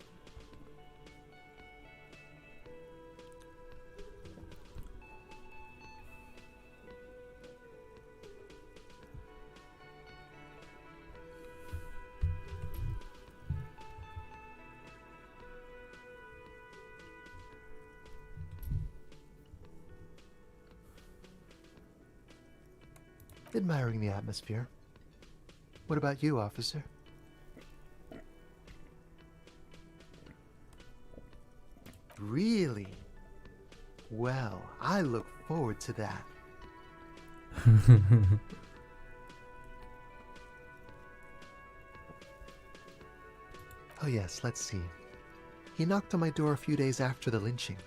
Admiring the atmosphere. What about you, officer? Really? Well, I look forward to that. Oh yes, let's see. He knocked on my door a few days after the lynching.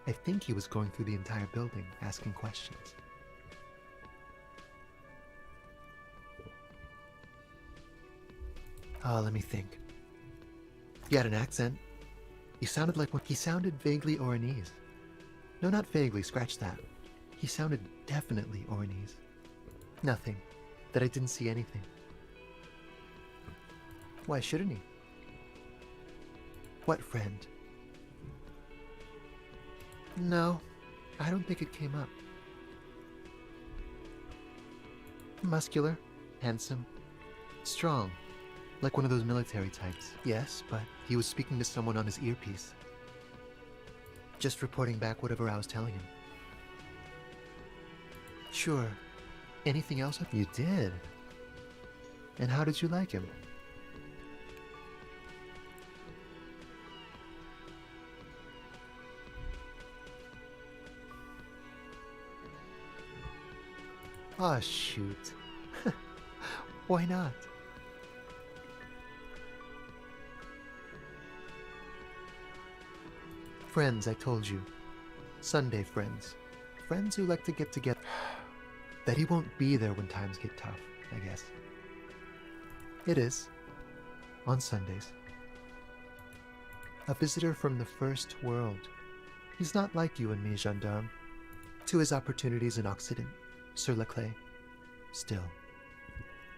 I think he was going through the entire building, asking questions. Oh, let me think. He had an accent. He sounded like he sounded vaguely Oranese. No, not vaguely, scratch that. He sounded definitely Oranese. Nothing. That I didn't see anything. Why shouldn't he? What friend? No, I don't think it came up. Muscular, handsome, strong. Like one of those military types. Yes, but he was speaking to someone on his earpiece. Just reporting back whatever I was telling him. Sure. Anything else? You did. And how did you like him? Ah, shoot. Why not? Friends, I told you. Sunday friends. Friends who like to get together. That he won't be there when times get tough, I guess. It is. On Sundays. A visitor from the first world. He's not like you and me, gendarme. To his opportunities in Occident, sur la clé. Still.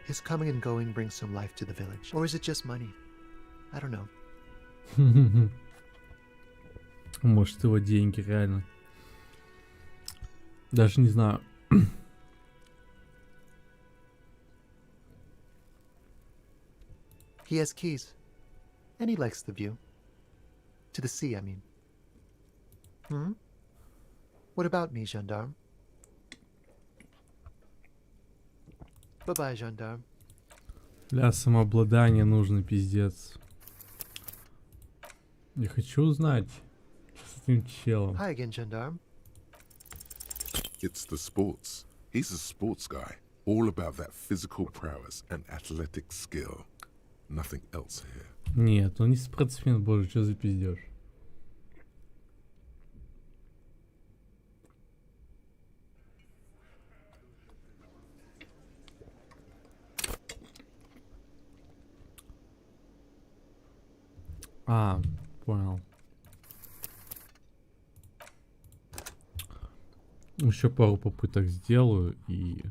His coming and going brings some life to the village. Or is it just money? I don't know. Может, его деньги, реально. Даже не знаю. He has keys. And he likes the view. To the sea, I mean. Hmm? What about me, gendarme? Bye-bye, gendarme. Для самообладания нужно, пиздец. Я хочу узнать с этим челом. Hi again, gendarme. It's the sports. He's a sports guy. All about that physical prowess and athletic skill. Nothing else here. Нет, он не спортсмен, боже, что за пиздеж. А, понял. Еще пару попыток сделаю и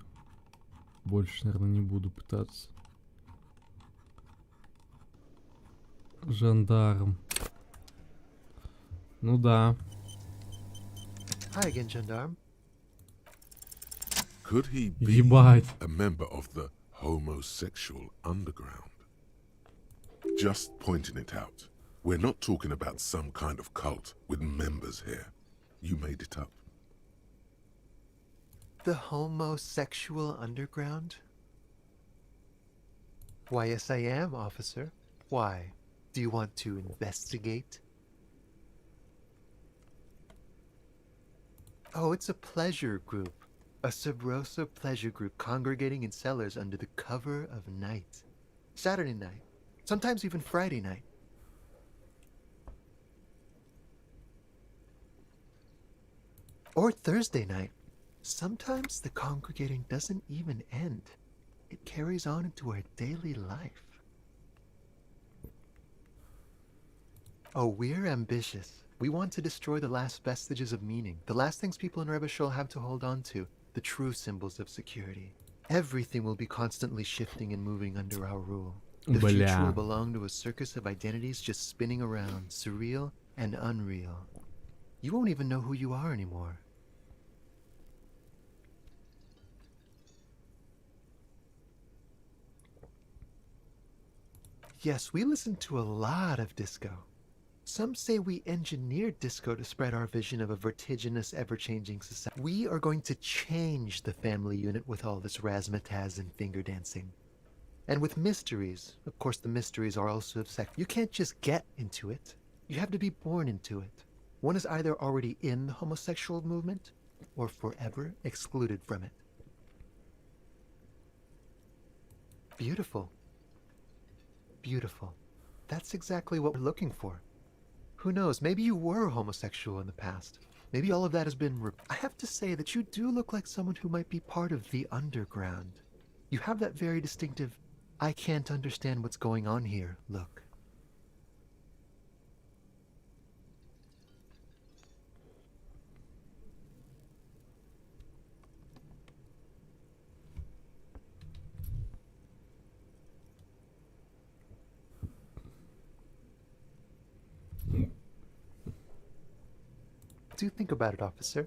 больше, наверное, не буду пытаться. Жандарм. Ну да. Hi again, gendarme. Could he be Ебать. a member of the homosexual underground? Just pointing it out. We're not talking about some kind of cult with members here. You made it up. The homosexual underground? Why, yes, I am, officer. Why? Do you want to investigate? Oh, it's a pleasure group. A Sub Rosa pleasure group congregating in cellars under the cover of night. Saturday night. Sometimes even Friday night. Or Thursday night. Sometimes the congregating doesn't even end. It carries on into our daily life. Oh, we're ambitious. We want to destroy the last vestiges of meaning, the last things people in Rebeshul have to hold on to, the true symbols of security. Everything will be constantly shifting and moving under our rule. The future will belong to a circus of identities just spinning around, surreal and unreal. You won't even know who you are anymore. Yes, we listen to a lot of disco. Some say we engineered disco to spread our vision of a vertiginous, ever-changing society. We are going to change the family unit with all this razzmatazz and finger dancing. And with mysteries, of course the mysteries are also of sex. You can't just get into it. You have to be born into it. One is either already in the homosexual movement or forever excluded from it. Beautiful. Beautiful. That's exactly what we're looking for. Who knows, maybe you were homosexual in the past. Maybe all of that has been I have to say that you do look like someone who might be part of the underground. You have that very distinctive, I can't understand what's going on here look. Do think about it, officer.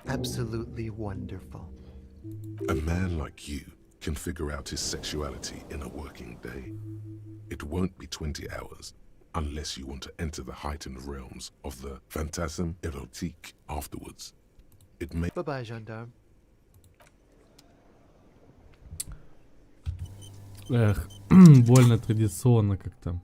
Absolutely wonderful. A man like you can figure out his sexuality in a working day. It won't be 20 hours unless you want to enter the heightened realms of the phantasm erotique afterwards. It may... Bye-bye, gendarme. Эх, больно традиционно как-то.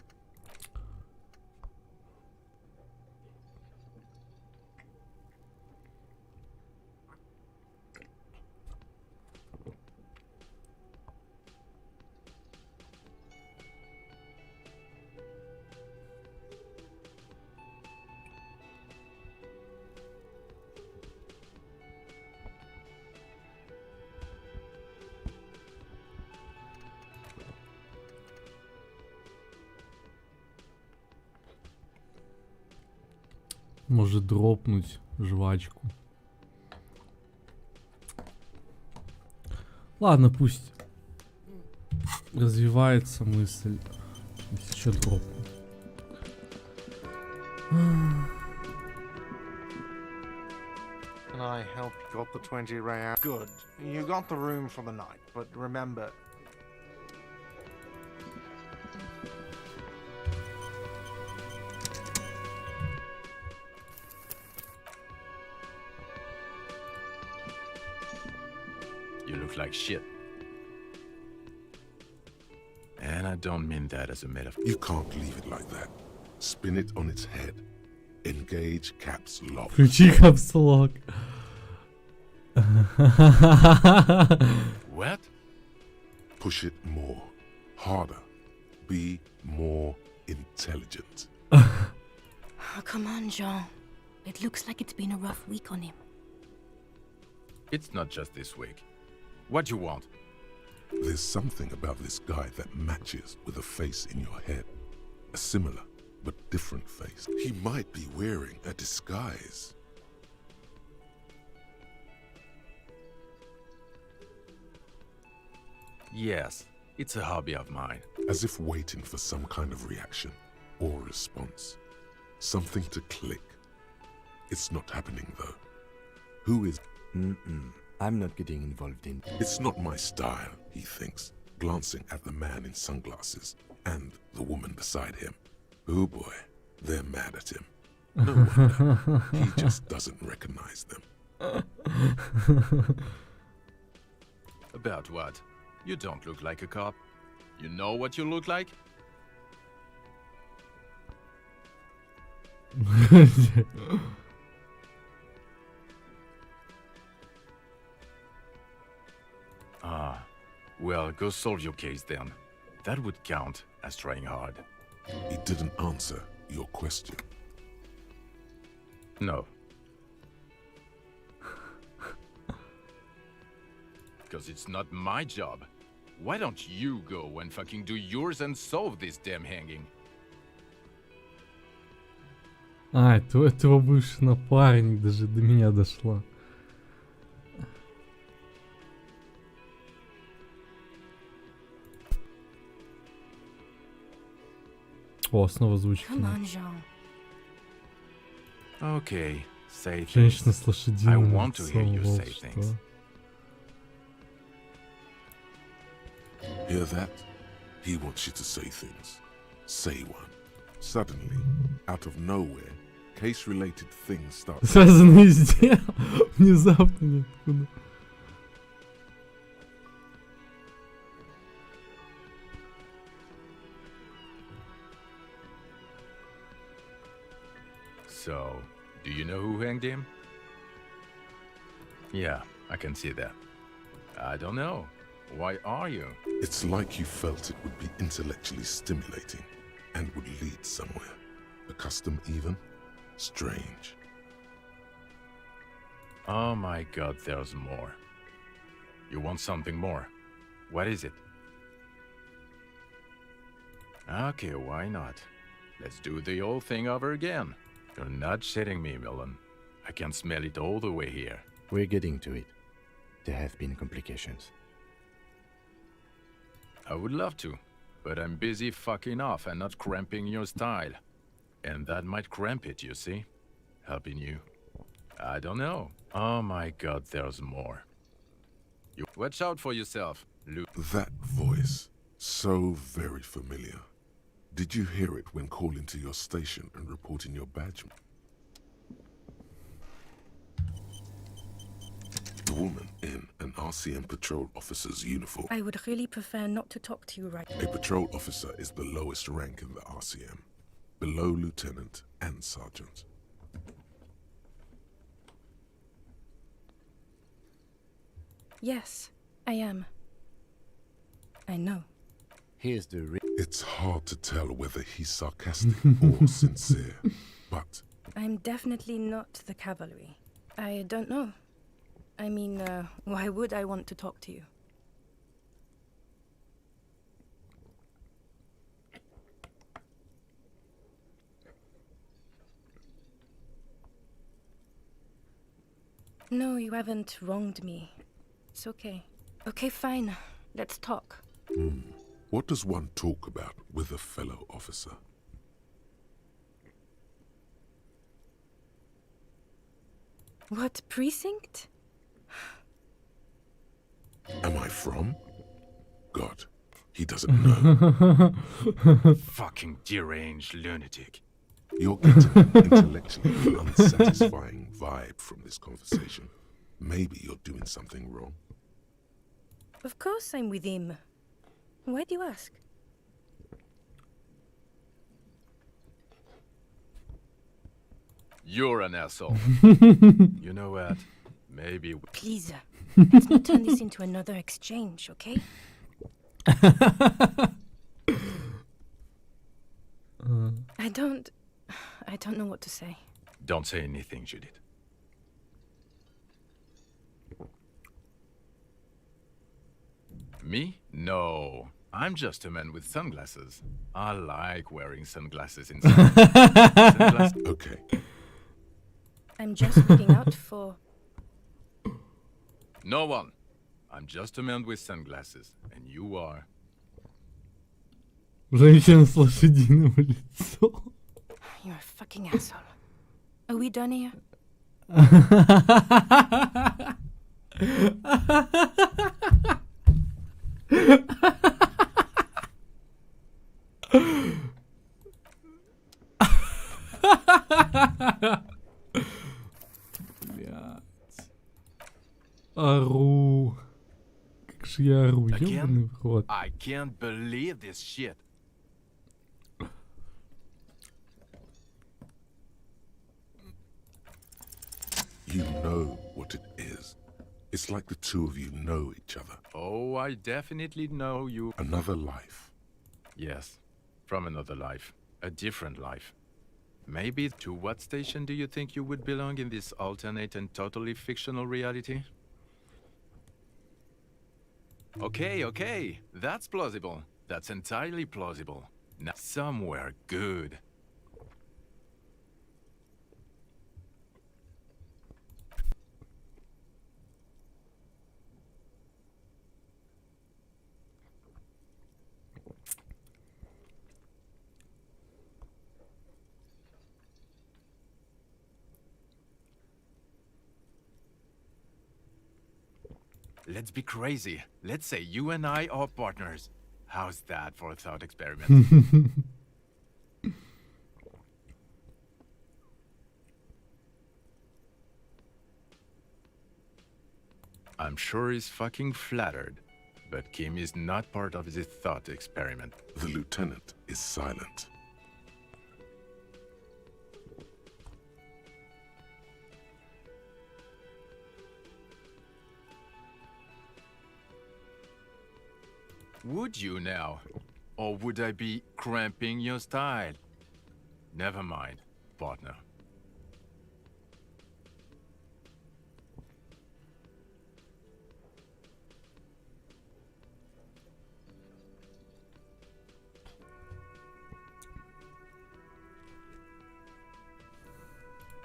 Может дропнуть жвачку. Ладно, пусть развивается мысль. Если еще дропнуть. Can I help? Got the 20 real. Good. You got the room for the night, but remember. You look like shit. And I don't mean that as a metaphor. You can't leave it like that. Spin it on its head. Engage caps lock. Включи caps lock. What? Push it more. Harder. Be more intelligent. Oh, come on, Jean. It looks like it's been a rough week on him. It's not just this week. What you want? There's something about this guy that matches with a face in your head. A similar but different face. He might be wearing a disguise. Yes, it's a hobby of mine. As if waiting for some kind of reaction or response. Something to click. It's not happening though. Who is... I'm not getting involved in... It's not my style, he thinks, glancing at the man in sunglasses and the woman beside him. Oh boy, they're mad at him. No wonder. He just doesn't recognize them. About what? You don't look like a cop. You know what you look like? Ah, well, go solve your case then. That would count as trying hard. He didn't answer your question. No. Because it's not my job. Why don't you go and fucking do yours and solve this damn hanging? А, это его бывший напарник, даже до меня дошло. О, снова озвучка. Okay, say things. Женщина с I лошадиным want to hear you лицом, say вот things. что. Hear that? He wants you to say things. Say one. Suddenly, out of nowhere, case-related things start... Связанные с делом. Внезапно ниоткуда. So, do you know who hanged him? Yeah, I can see that. I don't know. Why are you? It's like you felt it would be intellectually stimulating and would lead somewhere. A custom even? Strange. Oh my god, there's more. You want something more? What is it? Okay, why not? Let's do the old thing over again. You're not shitting me, Millen. I can smell it all the way here. We're getting to it. There have been complications. I would love to, but I'm busy fucking off and not cramping your style. And that might cramp it, you see? Helping you. I don't know. Oh my god, there's more. You watch out for yourself, Luke. That voice, so very familiar. Did you hear it when calling to your station and reporting your badge? The woman in an RCM patrol officer's uniform. I would really prefer not to talk to you right now. A patrol officer is the lowest rank in the RCM, below lieutenant and sergeant. Yes, I am. I know. Here's the It's hard to tell whether he's sarcastic or sincere, but... I'm definitely not the cavalry. I don't know. I mean, why would I want to talk to you? No, you haven't wronged me. It's okay. Okay, fine. Let's talk. What does one talk about with a fellow officer? What precinct? Am I from? God, he doesn't know. Fucking deranged lunatic. You're getting an intellectually unsatisfying vibe from this conversation. Maybe you're doing something wrong. Of course I'm with him. Why do you ask? You're an asshole. You know what? Maybe... Please, let's not turn this into another exchange, okay? I don't know what to say. Don't say anything, Judith. Me? No. I'm just a man with sunglasses. I like wearing sunglasses inside. Okay. I'm just looking out for... No one. I'm just a man with sunglasses. And you are... Женщина с лошадиным лицом. You're a fucking asshole. Are we done here? Блядь. Ору. Как же я ору, ёбаный в рот. I can't believe this shit. You know what it is. It's like the two of you know each other. Oh, I definitely know you. Another life. Yes, from another life. A different life. Maybe to what station do you think you would belong in this alternate and totally fictional reality? Okay, that's plausible. That's entirely plausible. Now, somewhere good. Let's be crazy. Let's say you and I are partners. How's that for a thought experiment? I'm sure he's fucking flattered, but Kim is not part of this thought experiment. The lieutenant is silent. Would you now? Or would I be cramping your style? Never mind, partner.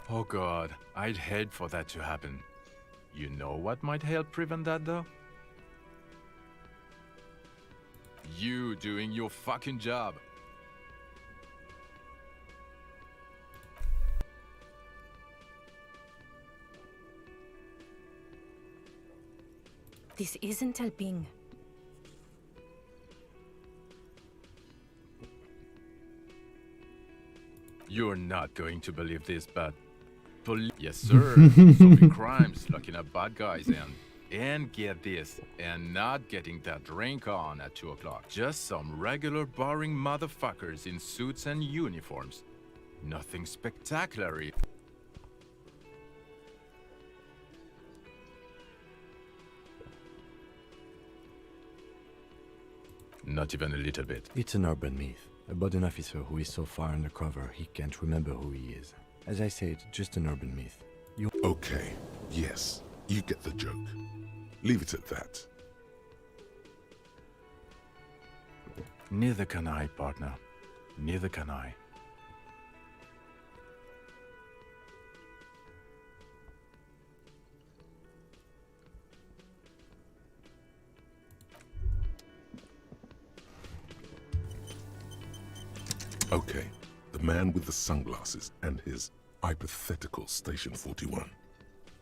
Oh God, I'd hate for that to happen. You know what might help prevent that though? You doing your fucking job. This isn't helping. You're not going to believe this, but... Yes, sir. Solving crimes, locking up bad guys, and get this, and not getting that drink on at 2 o'clock. Just some regular boring motherfuckers in suits and uniforms. Nothing spectacular. Not even a little bit. It's an urban myth about an officer who is so far undercover he can't remember who he is. As I said, just an urban myth. Okay, yes, you get the joke. Leave it at that. Neither can I, partner. Neither can I. Okay, the man with the sunglasses and his hypothetical Station 41.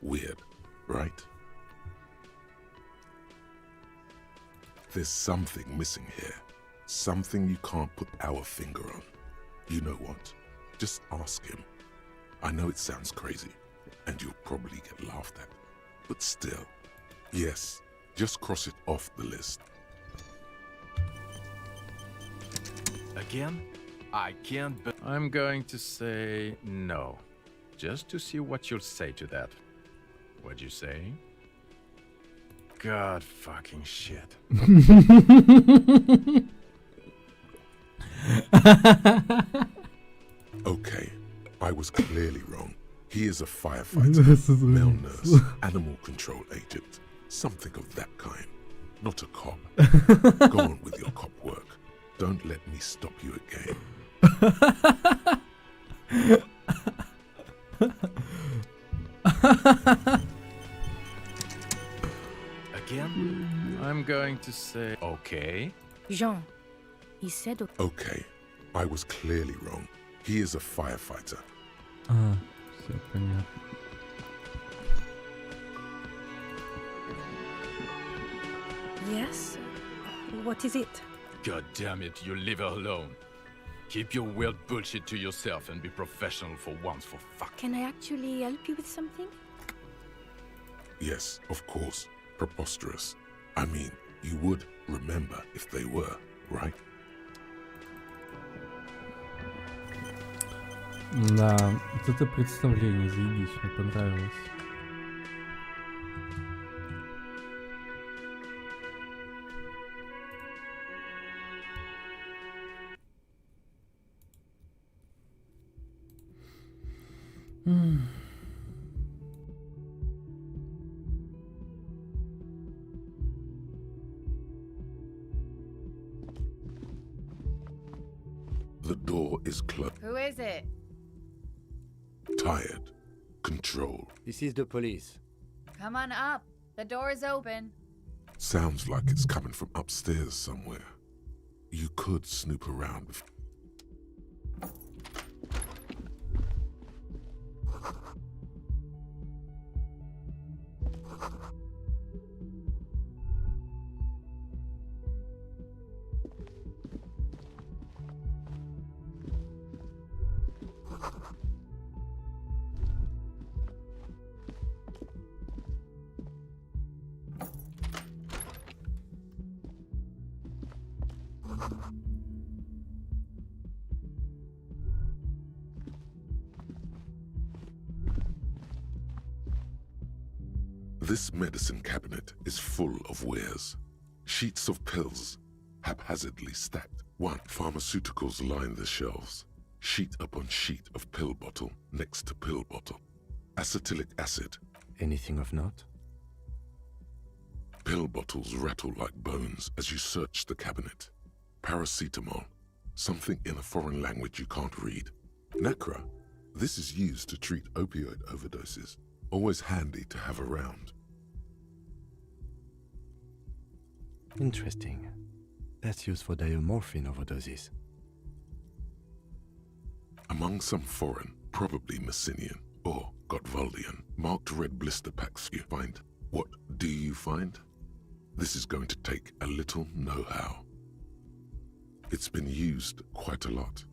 Weird, right? There's something missing here. Something you can't put our finger on. You know what? Just ask him. I know it sounds crazy, and you'll probably get laughed at. But still, yes, just cross it off the list. Again? I can't I'm going to say no. Just to see what you'll say to that. What'd you say? God fucking shit. Okay, I was clearly wrong. He is a firefighter, male nurse, animal control agent, something of that kind. Not a cop. Go on with your cop work. Don't let me stop you again. Again? I'm going to say okay. Jean, he said Okay, I was clearly wrong. He is a firefighter. Все понятно. Yes? What is it? God damn it, you leave her alone. Keep your weird bullshit to yourself and be professional for once, for fuck. Can I actually help you with something? Yes, of course. Preposterous. I mean, you would remember if they were, right? Да, вот это представление, заебись, мне понравилось. The door is closed. Who is it? Tired. Control. This is the police. Come on up. The door is open. Sounds like it's coming from upstairs somewhere. You could snoop around. This medicine cabinet is full of wares. Sheets of pills, haphazardly stacked. Pharmaceuticals line the shelves. Sheet upon sheet of pill bottle next to pill bottle. Acetylic acid. Anything of note? Pill bottles rattle like bones as you search the cabinet. Paracetamol. Something in a foreign language you can't read. Nacra. This is used to treat opioid overdoses. Always handy to have around. Interesting. That's used for diamorphine overdoses. Among some foreign, probably Messinian or Gotwaldian, marked red blister packs you find. What do you find? This is going to take a little know-how. It's been used quite a lot.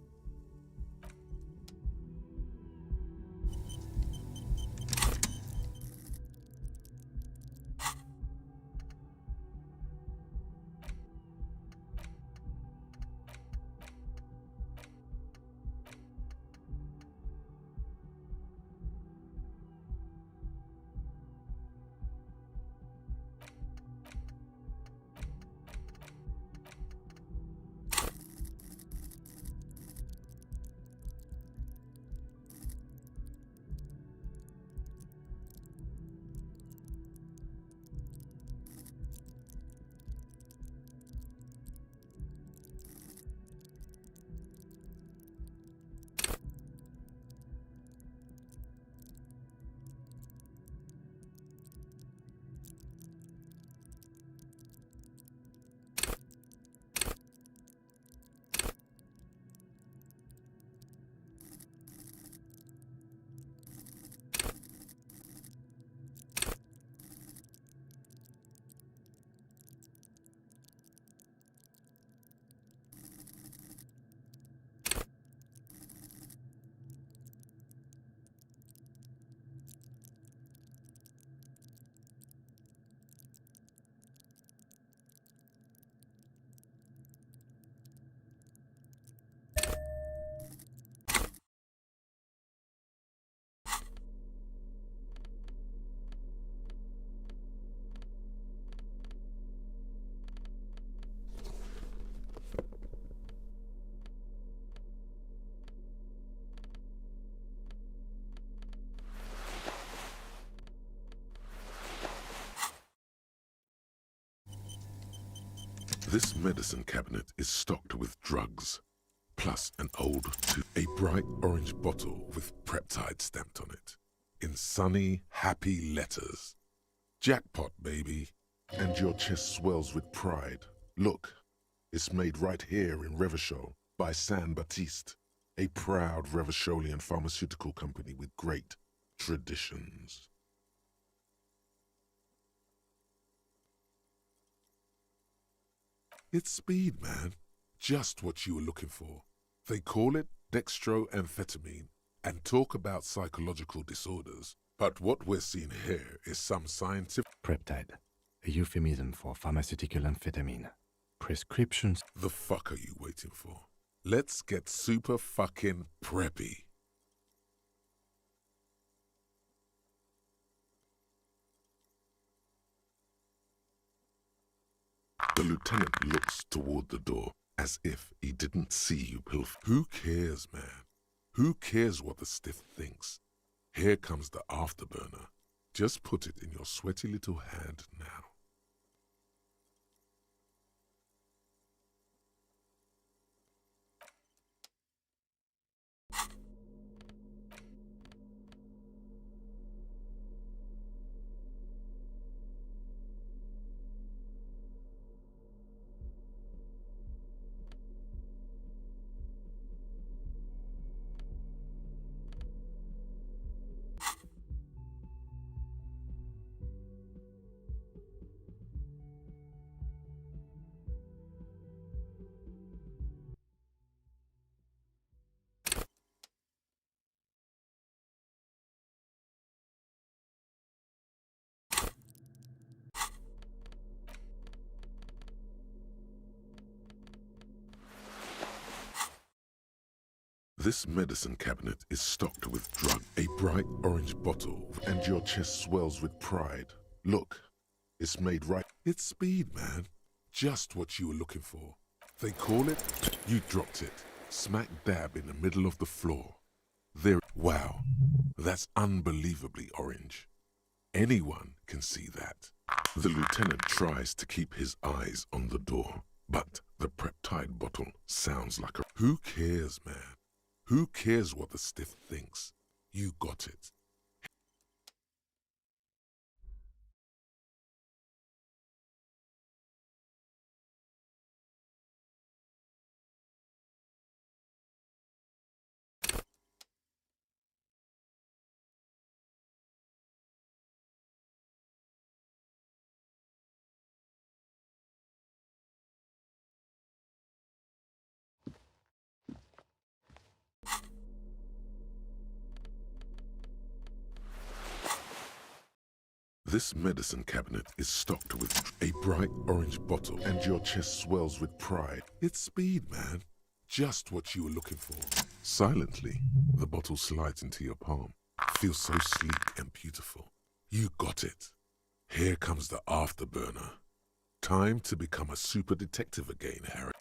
This medicine cabinet is stocked with drugs, plus an a bright orange bottle with Preptide stamped on it, in sunny, happy letters. Jackpot, baby. And your chest swells with pride. Look, it's made right here in Revachol by San Baptiste, a proud Revacholian pharmaceutical company with great traditions. It's speed, man. Just what you were looking for. They call it dextroamphetamine and talk about psychological disorders. But what we're seeing here is some scientific... Preptide, a euphemism for pharmaceutical amphetamine. Prescriptions... The fuck are you waiting for? Let's get super fucking preppy. The lieutenant looks toward the door as if he didn't see you pilfer. Who cares, man? Who cares what the stiff thinks? Here comes the afterburner. Just put it in your sweaty little hand now. This medicine cabinet is stocked with drug, a bright orange bottle, and your chest swells with pride. Look, it's made right. It's speed, man. Just what you were looking for. They call it... You dropped it. Smack dab in the middle of the floor. There... Wow. That's unbelievably orange. Anyone can see that. The lieutenant tries to keep his eyes on the door, but the Preptide bottle sounds like a... Who cares, man? Who cares what the stiff thinks? You got it. This medicine cabinet is stocked with a bright orange bottle, and your chest swells with pride. It's speed, man. Just what you were looking for. Silently, the bottle slides into your palm. Feels so sleek and beautiful. You got it. Here comes the afterburner. Time to become a super detective again, Harry.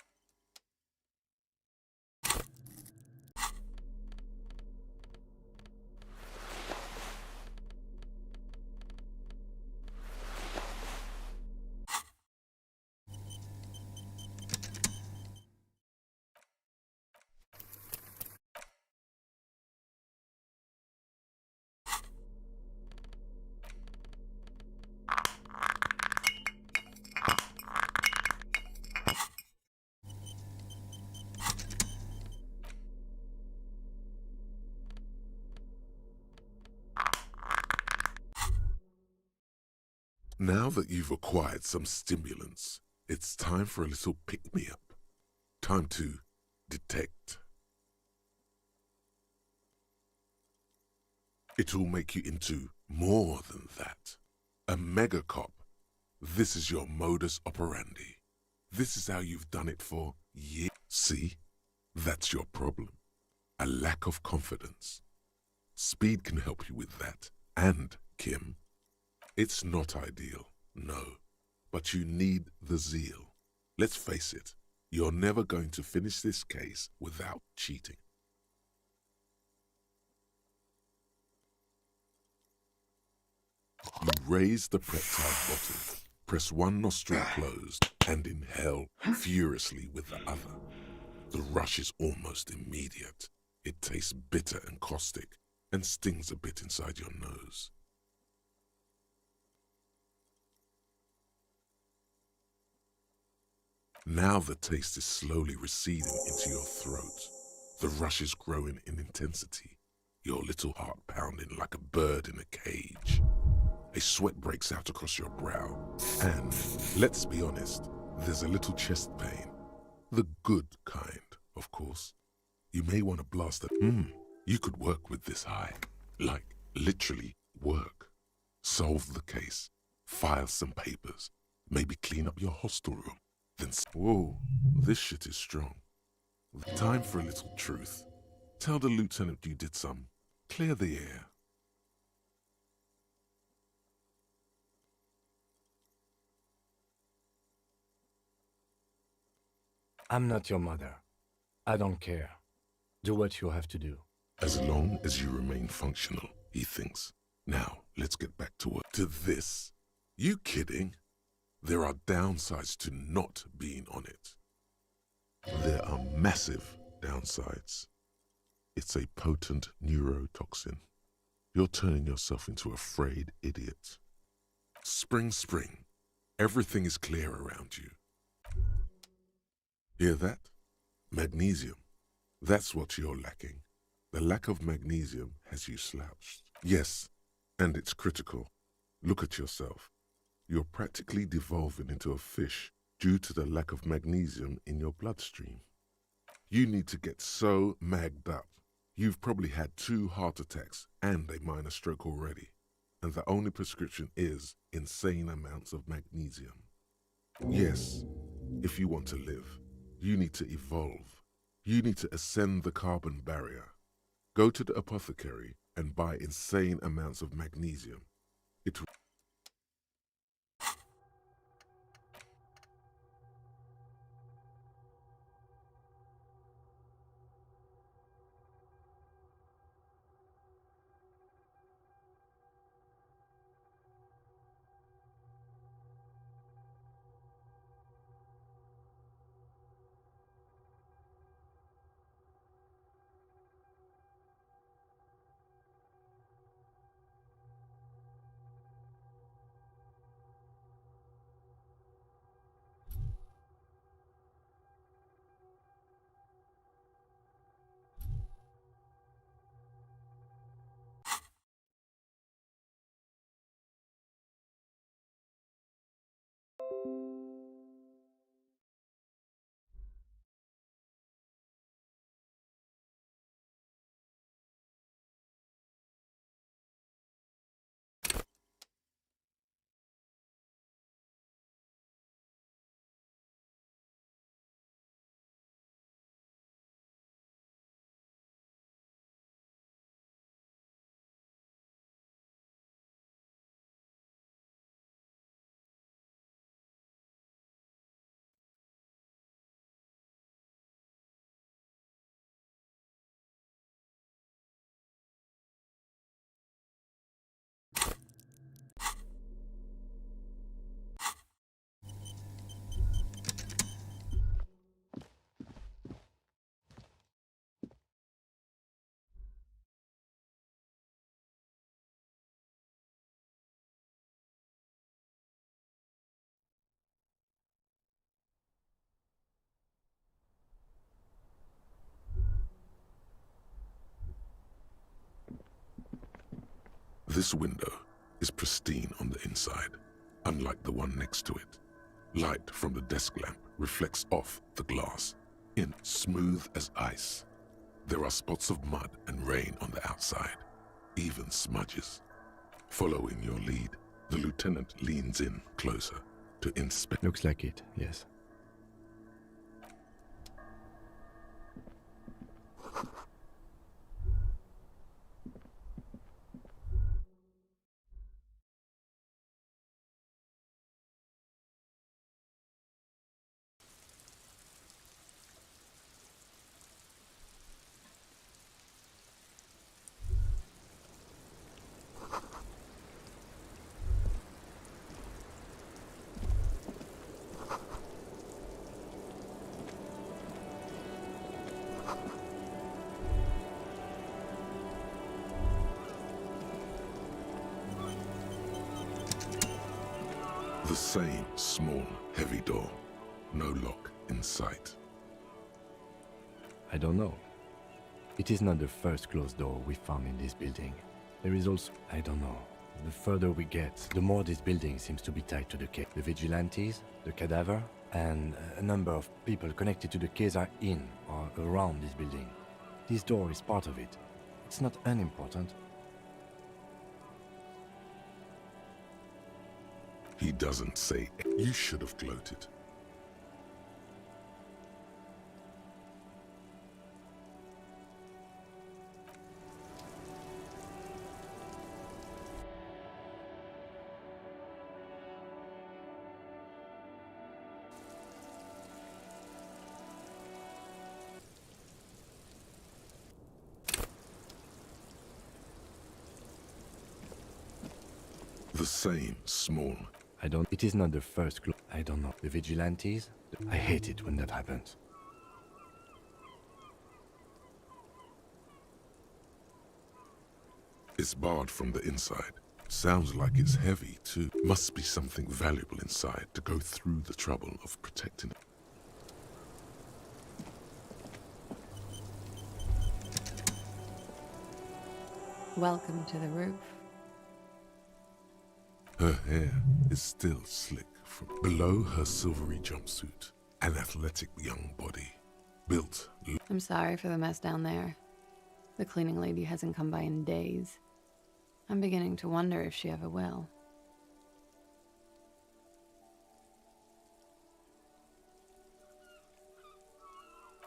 Now that you've acquired some stimulants, it's time for a little pick-me-up. Time to detect. It'll make you into more than that. A mega cop. This is your modus operandi. This is how you've done it for years. See? That's your problem. A lack of confidence. Speed can help you with that. And, Kim, it's not ideal, no. But you need the zeal. Let's face it, you're never going to finish this case without cheating. You raise the Preptide bottle. Press one nostril closed and inhale furiously with the other. The rush is almost immediate. It tastes bitter and caustic and stings a bit inside your nose. Now the taste is slowly receding into your throat. The rush is growing in intensity, your little heart pounding like a bird in a cage. A sweat breaks out across your brow, and, let's be honest, there's a little chest pain. The good kind, of course. You may want to blast it. You could work with this high. Like, literally work. Solve the case. File some papers. Maybe clean up your hostel room. Then, whoa, this shit is strong. Time for a little truth. Tell the lieutenant you did some. Clear the air. I'm not your mother. I don't care. Do what you have to do. As long as you remain functional, he thinks. Now, let's get back to work. To this. You kidding? There are downsides to not being on it. There are massive downsides. It's a potent neurotoxin. You're turning yourself into a frayed idiot. Spring, spring. Everything is clear around you. Hear that? Magnesium. That's what you're lacking. The lack of magnesium has you slouched. Yes, and it's critical. Look at yourself. You're practically devolving into a fish due to the lack of magnesium in your bloodstream. You need to get so magged up. You've probably had 2 heart attacks and a minor stroke already, and the only prescription is insane amounts of magnesium. Yes, if you want to live, you need to evolve. You need to ascend the carbon barrier. Go to the apothecary and buy insane amounts of magnesium. It This window is pristine on the inside, unlike the one next to it. Light from the desk lamp reflects off the glass, in smooth as ice. There are spots of mud and rain on the outside, even smudges. Following your lead, the lieutenant leans in closer to inspect. Looks like it, yes. The same small, heavy door. No lock in sight. I don't know. It is not the first closed door we found in this building. There is also... I don't know. The further we get, the more this building seems to be tied to the case. The vigilantes, the cadaver, and a number of people connected to the case are in or around this building. This door is part of it. It's not unimportant. He doesn't say. You should have gloated. The same small. I don't... It is not the first clue. I don't know. The vigilantes? I hate it when that happens. It's barred from the inside. Sounds like it's heavy, too. Must be something valuable inside to go through the trouble of protecting it. Welcome to the roof. Her hair is still slick from below her silvery jumpsuit. An athletic young body. Built. I'm sorry for the mess down there. The cleaning lady hasn't come by in days. I'm beginning to wonder if she ever will.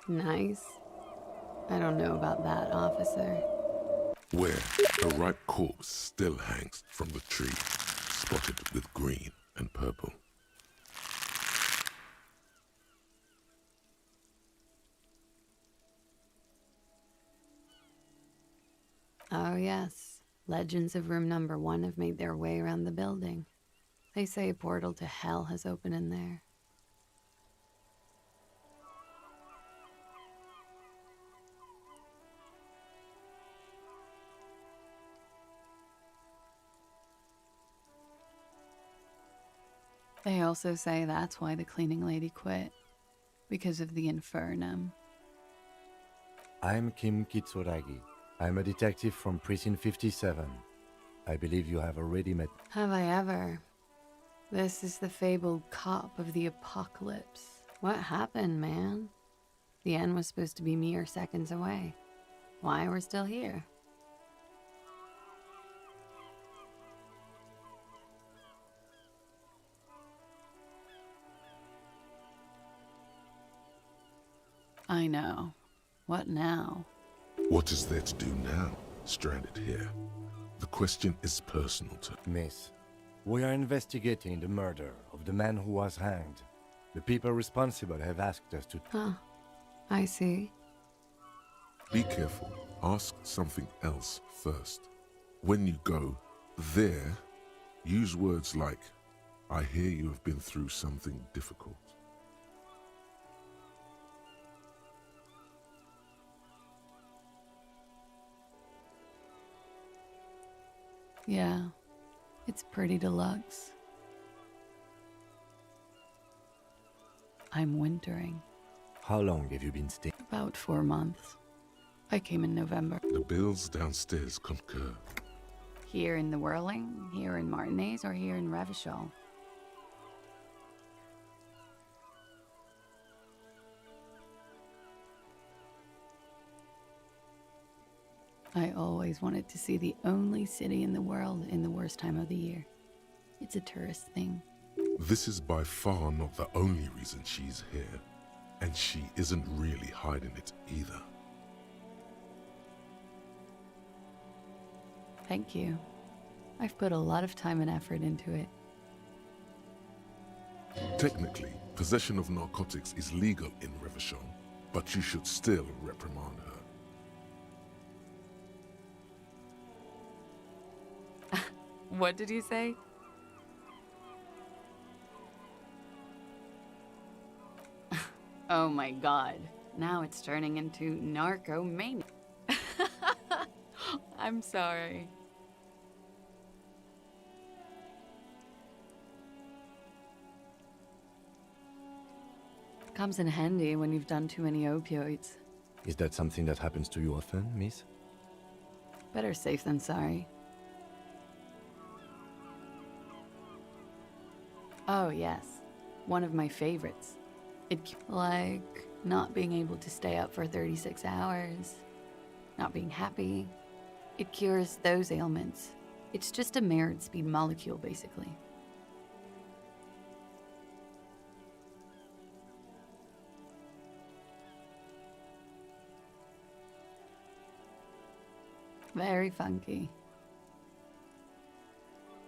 Nice. I don't know about that, officer. Where a ripe corpse still hangs from the tree, spotted with green and purple. Oh yes, legends of room number 1 have made their way around the building. They say a portal to hell has opened in there. They also say that's why the cleaning lady quit, because of the infernum. I'm Kim Kitsuragi. I'm a detective from Precinct 57. I believe you have already met... Have I ever? This is the fabled cop of the apocalypse. What happened, man? The end was supposed to be mere seconds away. Why we're still here? I know. What now? What is there to do now, stranded here? The question is personal to... Miss, we are investigating the murder of the man who was hanged. The people responsible have asked us to... Huh. I see. Be careful. Ask something else first. When you go there, use words like, I hear you have been through something difficult. Yeah, it's pretty deluxe. I'm wintering. How long have you been staying? About 4 months. I came in November. The bills downstairs concur. Here in the Whirling, here in Martinez, or here in Revachol? I always wanted to see the only city in the world in the worst time of the year. It's a tourist thing. This is by far not the only reason she's here, and she isn't really hiding it either. Thank you. I've put a lot of time and effort into it. Technically, possession of narcotics is legal in Revachol, but you should still reprimand her. What did you say? Oh my god. Now it's turning into narco-mania. I'm sorry. Comes in handy when you've done too many opioids. Is that something that happens to you often, miss? Better safe than sorry. Oh, yes. One of my favorites. Like not being able to stay up for 36 hours, not being happy. It cures those ailments. It's just a merit speed molecule, basically. Very funky.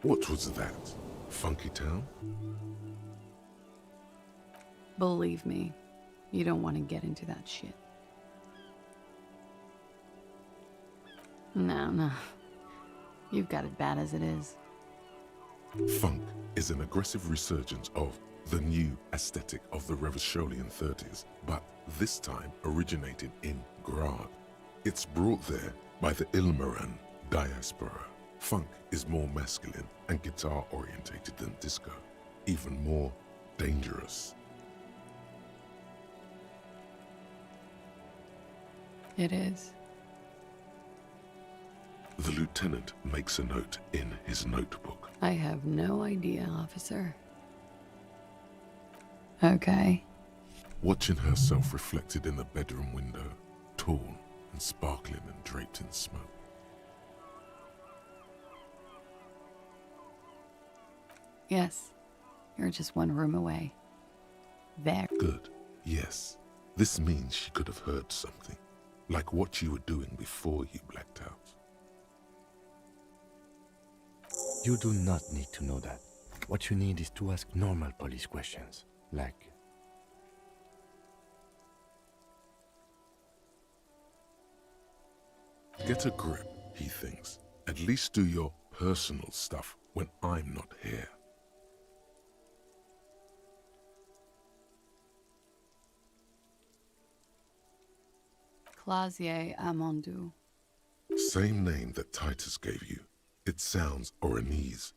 What was that? Funky Town? Believe me, you don't want to get into that shit. No. You've got it bad as it is. Funk is an aggressive resurgence of the new aesthetic of the Revacholian 30s, but this time originated in Grad. It's brought there by the Ilmaran diaspora. Funk is more masculine and guitar-orientated than disco, even more dangerous. It is. The lieutenant makes a note in his notebook. I have no idea, officer. Okay. Watching herself reflected in the bedroom window, torn and sparkling and draped in smoke. Yes, you're just one room away. There. Good, yes. This means she could have heard something, like what you were doing before you blacked out. You do not need to know that. What you need is to ask normal police questions, like... Get a grip, he thinks. At least do your personal stuff when I'm not here. Clausier Amandu. Same name that Titus gave you. It sounds Oranese.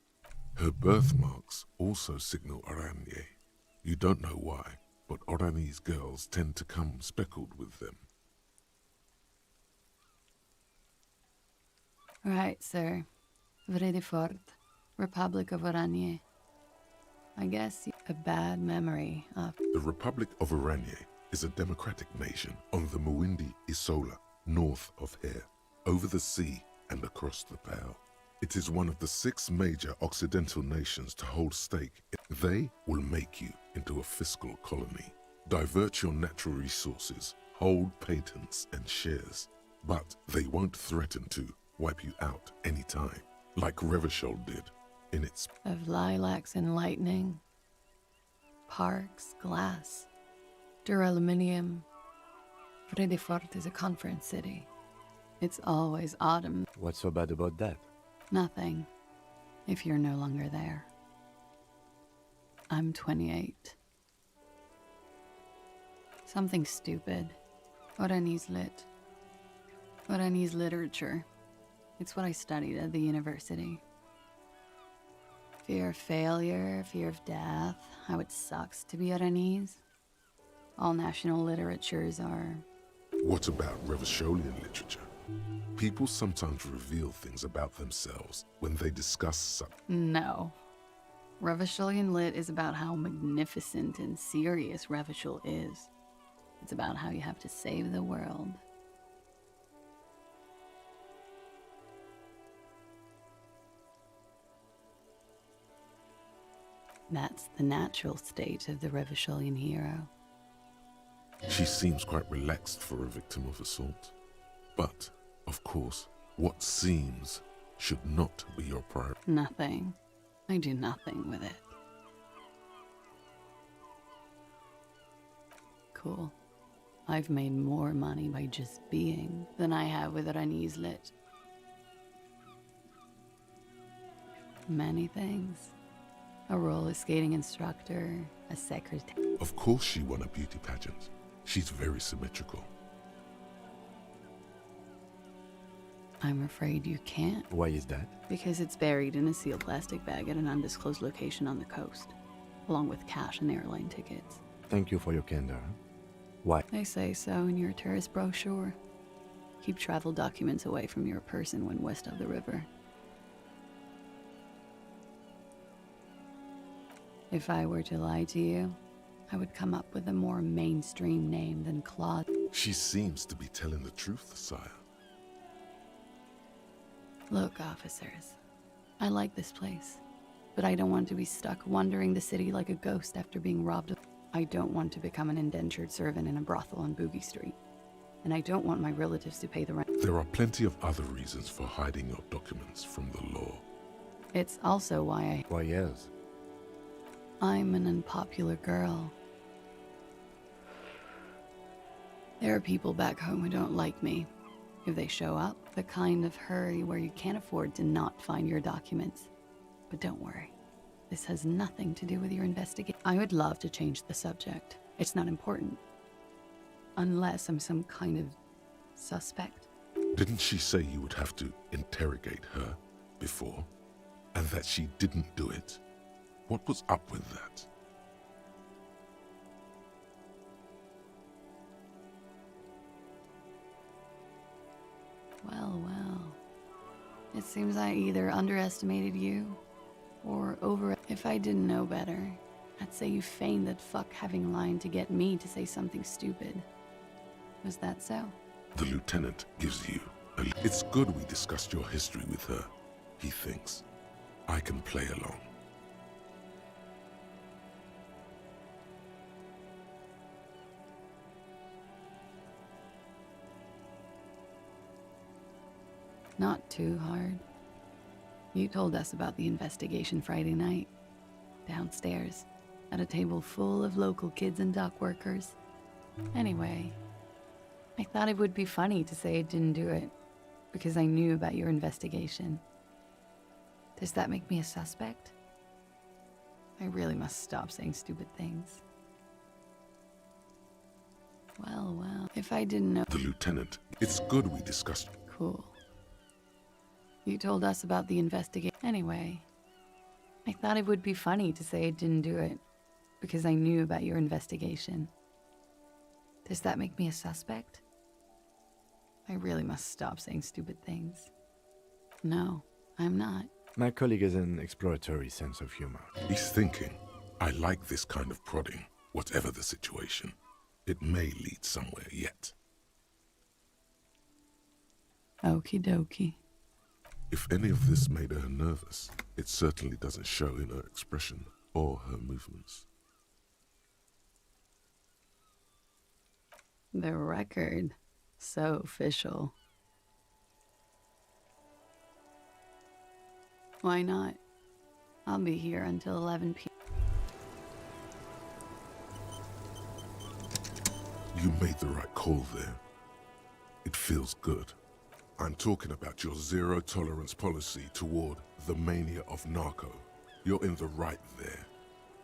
Her birthmarks also signal Oranje. You don't know why, but Oranese girls tend to come speckled with them. Right, sir. Vredefort, Republic of Oranje. I guess a bad memory of... The Republic of Oranje is a democratic nation on the Muindi Isola, north of here, over the sea and across the Pale. It is one of the 6 major Occidental nations to hold stake. They will make you into a fiscal colony, divert your natural resources, hold patents and shares, but they won't threaten to wipe you out anytime, like Revachol did in its... Of lilacs and lightning, parks, glass, duraluminium. Vredefort is a conference city. It's always autumn. What's so bad about that? Nothing, if you're no longer there. I'm 28. Something stupid. Oranese lit. Oranese literature. It's what I studied at the university. Fear of failure, fear of death, how it sucks to be Oranese. All national literatures are... What about Revacholian literature? People sometimes reveal things about themselves when they discuss something. No. Revacholian lit is about how magnificent and serious Revachol is. It's about how you have to save the world. That's the natural state of the Revacholian hero. She seems quite relaxed for a victim of assault. But, of course, what seems should not be your priority. Nothing. I do nothing with it. Cool. I've made more money by just being than I have with Oranese lit. Many things. A roller skating instructor, a secretary. Of course she won a beauty pageant. She's very symmetrical. I'm afraid you can't. Why is that? Because it's buried in a sealed plastic bag at an undisclosed location on the coast, along with cash and airline tickets. Thank you for your candor. Why? They say so in your tourist brochure. Keep travel documents away from your person when west of the river. If I were to lie to you, I would come up with a more mainstream name than Claude. She seems to be telling the truth, sire. Look, officers, I like this place, but I don't want to be stuck wandering the city like a ghost after being robbed of. I don't want to become an indentured servant in a brothel on Boogie Street. And I don't want my relatives to pay the rent. There are plenty of other reasons for hiding your documents from the law. It's also why Why, yes. I'm an unpopular girl. There are people back home who don't like me. If they show up, the kind of hurry where you can't afford to not find your documents. But don't worry. This has nothing to do with your investigation. I would love to change the subject. It's not important. Unless I'm some kind of suspect. Didn't she say you would have to interrogate her before? And that she didn't do it? What was up with that? Well, well. It seems I either underestimated you or If I didn't know better, I'd say you feigned that fuck having lied to get me to say something stupid. Was that so? The lieutenant gives you It's good we discussed your history with her, he thinks. I can play along. Not too hard. You told us about the investigation Friday night. Downstairs, at a table full of local kids and dock workers. Anyway, I thought it would be funny to say I didn't do it, because I knew about your investigation. Does that make me a suspect? I really must stop saying stupid things. Well, well, if I didn't know... The lieutenant, it's good we discussed... Cool. You told us about the investigation. Anyway, I thought it would be funny to say I didn't do it, because I knew about your investigation. Does that make me a suspect? I really must stop saying stupid things. No, I'm not. My colleague has an exploratory sense of humor. He's thinking, I like this kind of prodding, whatever the situation. It may lead somewhere yet. Okie dokie. If any of this made her nervous, it certainly doesn't show in her expression or her movements. The record. So official. Why not? I'll be here until 11 p.m. You made the right call there. It feels good. I'm talking about your zero-tolerance policy toward the mania of narco. You're in the right there.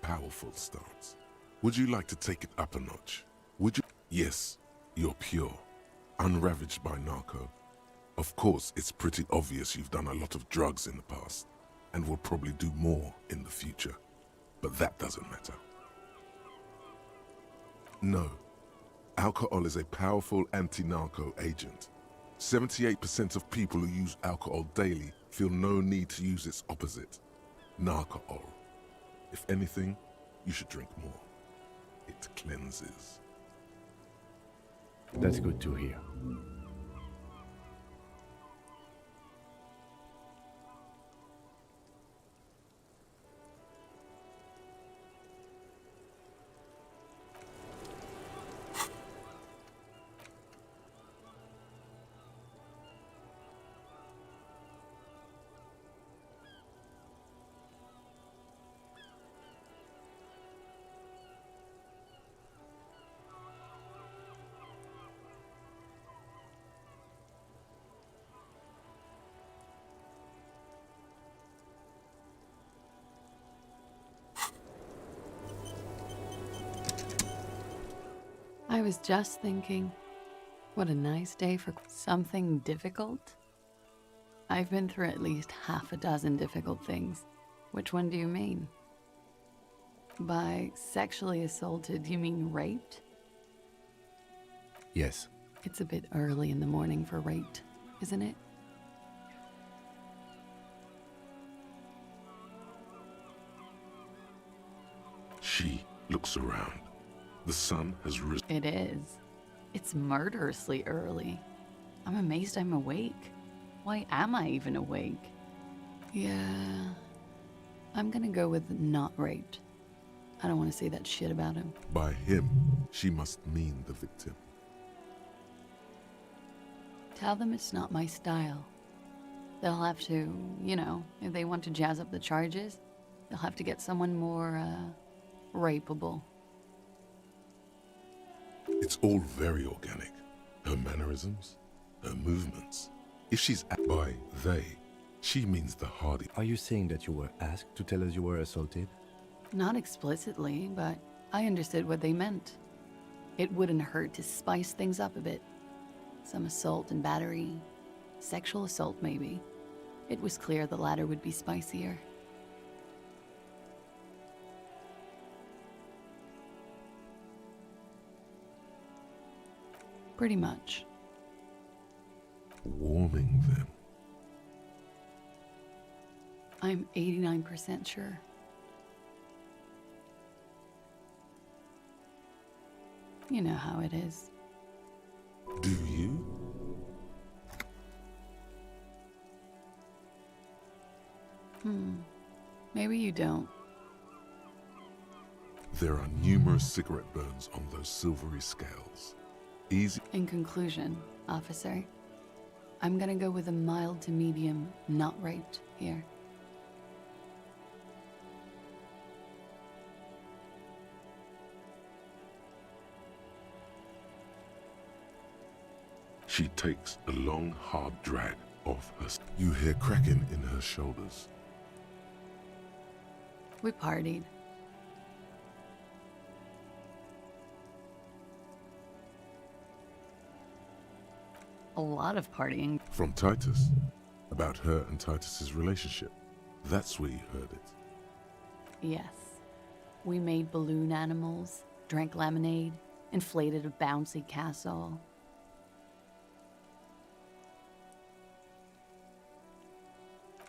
Powerful stance. Would you like to take it up a notch? Would you? Yes, you're pure. Unravaged by narco. Of course, it's pretty obvious you've done a lot of drugs in the past, and will probably do more in the future. But that doesn't matter. No. Alcohol is a powerful anti-narco agent. 78% of people who use alcohol daily feel no need to use its opposite, narcohol. If anything, you should drink more. It cleanses. That's good to hear. I was just thinking, what a nice day for something difficult. I've been through at least half a dozen difficult things. Which one do you mean? By sexually assaulted, you mean raped? Yes. It's a bit early in the morning for raped, isn't it? She looks around. The sun has risen. It is. It's murderously early. I'm amazed I'm awake. Why am I even awake? Yeah. I'm gonna go with not raped. I don't want to say that shit about him. By him, she must mean the victim. Tell them it's not my style. They'll have to, you know, if they want to jazz up the charges, they'll have to get someone more, rapeable. It's all very organic. Her mannerisms, her movements. If she's by they, she means the hardy. Are you saying that you were asked to tell us you were assaulted? Not explicitly, but I understood what they meant. It wouldn't hurt to spice things up a bit. Some assault and battery. Sexual assault, maybe. It was clear the latter would be spicier. Pretty much. Warming them. I'm 89% sure. You know how it is. Do you? Maybe you don't. There are numerous cigarette burns on those silvery scales. Easy. In conclusion, officer, I'm gonna go with a mild to medium not raped here. She takes a long, hard drag off her. You hear cracking in her shoulders. We partied. A lot of partying. From Titus. About her and Titus's relationship. That's where you heard it. Yes. We made balloon animals, drank lemonade, inflated a bouncy castle.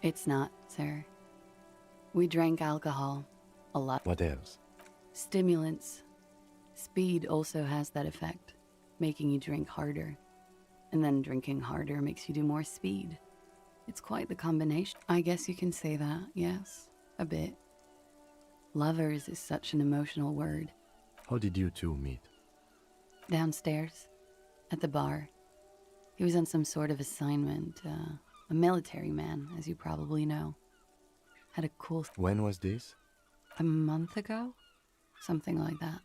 It's not, sir. We drank alcohol. A lot. What else? Stimulants. Speed also has that effect, making you drink harder. And then drinking harder makes you do more speed. It's quite the combination. I guess you can say that, yes. A bit. Lovers is such an emotional word. How did you two meet? Downstairs. At the bar. He was on some sort of assignment. A military man, as you probably know. Had a cool... When was this? A month ago? Something like that.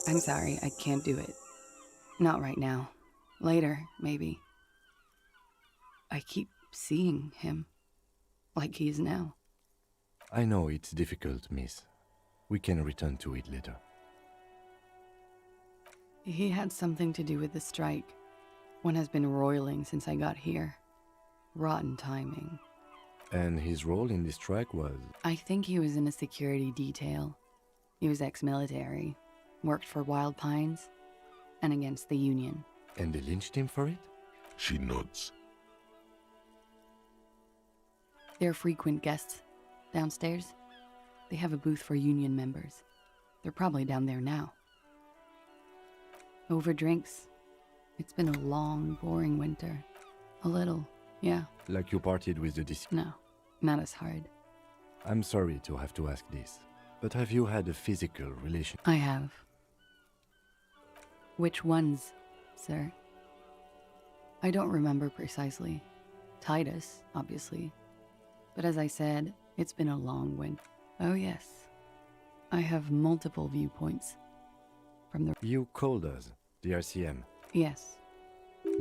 I'm sorry, I can't do it. Not right now. Later, maybe. I keep seeing him. Like he is now. I know it's difficult, miss. We can return to it later. He had something to do with the strike. One has been roiling since I got here. Rotten timing. And his role in the strike was? I think he was in a security detail. He was ex-military. Worked for Wild Pines and against the Union. And they lynched him for it? She nods. They're frequent guests downstairs. They have a booth for Union members. They're probably down there now. Over drinks. It's been a long, boring winter. A little, yeah. Like you partied with the deceased? No, not as hard. I'm sorry to have to ask this, but have you had a physical relation? I have. Which ones, sir? I don't remember precisely. Titus, obviously. But as I said, it's been a long winter. Oh yes. I have multiple viewpoints. From the... You called us, the RCM. Yes.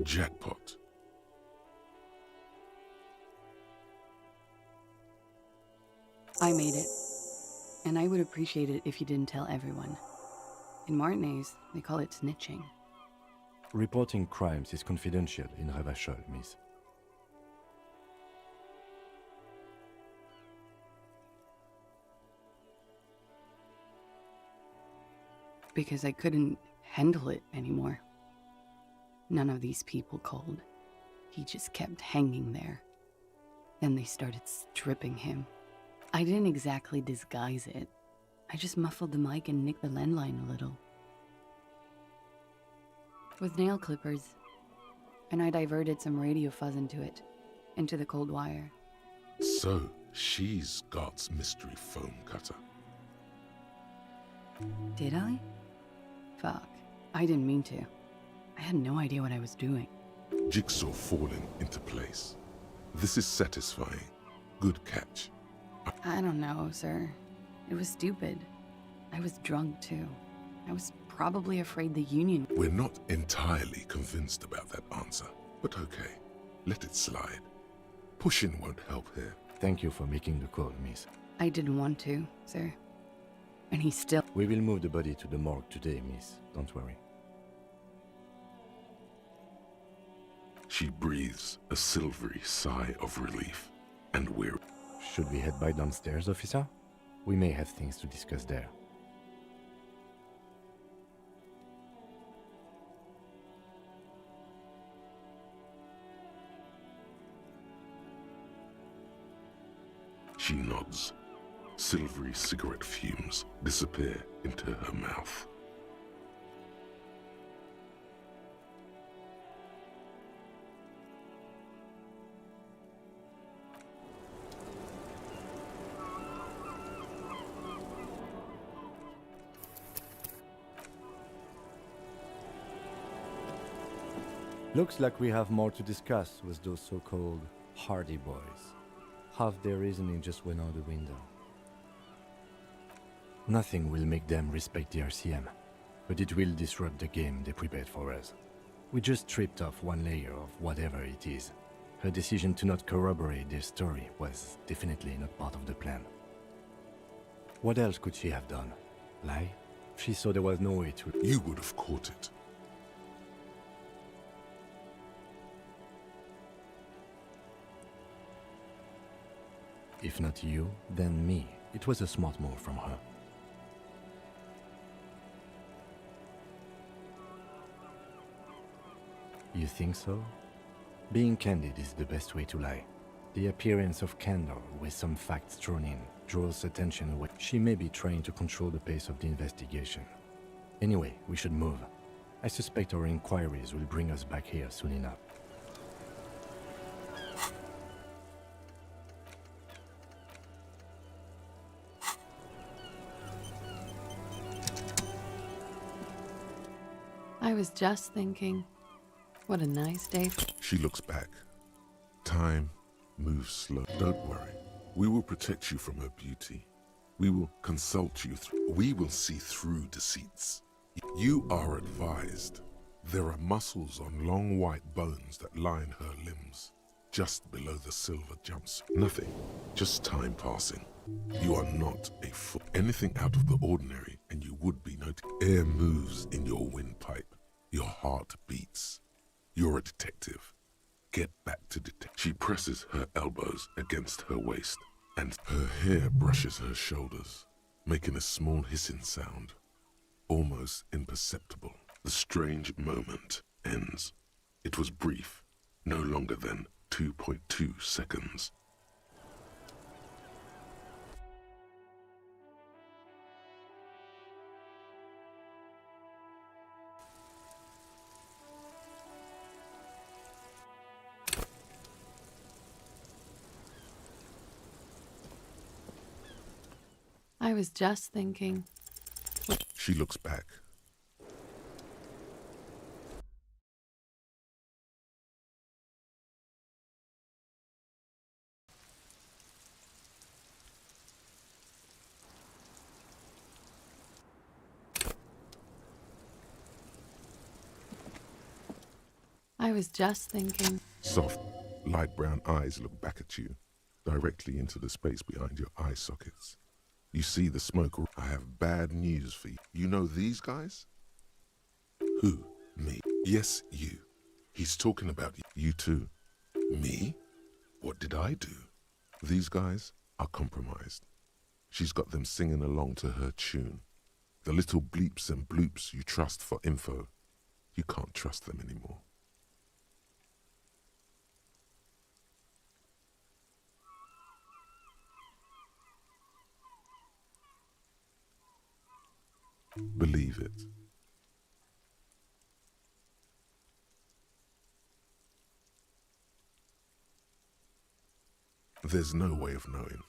Jackpot. I made it. And I would appreciate it if you didn't tell everyone. In Martinez, they call it snitching. Reporting crimes is confidential in Ravachol, miss. because I couldn't handle it anymore. None of these people called. He just kept hanging there. Then they started stripping him. I didn't exactly disguise it. I just muffled the mic and nicked the landline a little. With nail clippers. And I diverted some radio fuzz into it. Into the cold wire. So, she's God's mystery foam cutter. Did I? Fuck. I didn't mean to. I had no idea what I was doing. Jigsaw falling into place. This is satisfying. Good catch. I don't know, sir. It was stupid. I was drunk, too. I was probably afraid the Union... We're not entirely convinced about that answer, but okay. Let it slide. Pushing won't help here. Thank you for making the call, miss. I didn't want to, sir. And he still... We will move the body to the morgue today, miss. Don't worry. She breathes a silvery sigh of relief and weary. Should we head by downstairs, officer? We may have things to discuss there. She nods. Silvery cigarette fumes disappear into her mouth. Looks like we have more to discuss with those so-called Hardy Boys. Half their reasoning just went out the window. Nothing will make them respect the RCM, but it will disrupt the game they prepared for us. We just stripped off one layer of whatever it is. Her decision to not corroborate their story was definitely not part of the plan. What else could she have done? Lie? She saw there was no way to... You would have caught it. If not you, then me. It was a smart move from her. You think so? Being candid is the best way to lie. The appearance of candor with some facts thrown in draws attention away. She may be trying to control the pace of the investigation. Anyway, we should move. I suspect our inquiries will bring us back here soon enough. I was just thinking, what a nice day. She looks back. Time moves slow. Don't worry. We will protect you from her beauty. We will consult you through. We will see through deceits. You are advised. There are muscles on long white bones that line her limbs, just below the silver jumpsuit. Nothing. Just time passing. You are not a fool. Anything out of the ordinary, and you would be noticed. Air moves in your windpipe. Your heart beats. You're a detective. Get back to detect. She presses her elbows against her waist, and her hair brushes her shoulders, making a small hissing sound, almost imperceptible. The strange moment ends. It was brief, no longer than 2.2 seconds. I was just thinking. She looks back. I was just thinking. Soft, light brown eyes look back at you, directly into the space behind your eye sockets. You see the smoke. I have bad news for you. You know these guys? Who? Me? Yes, you. He's talking about you. You too. Me? What did I do? These guys are compromised. She's got them singing along to her tune. The little bleeps and bloops you trust for info, you can't trust them anymore. Believe it. There's no way of knowing.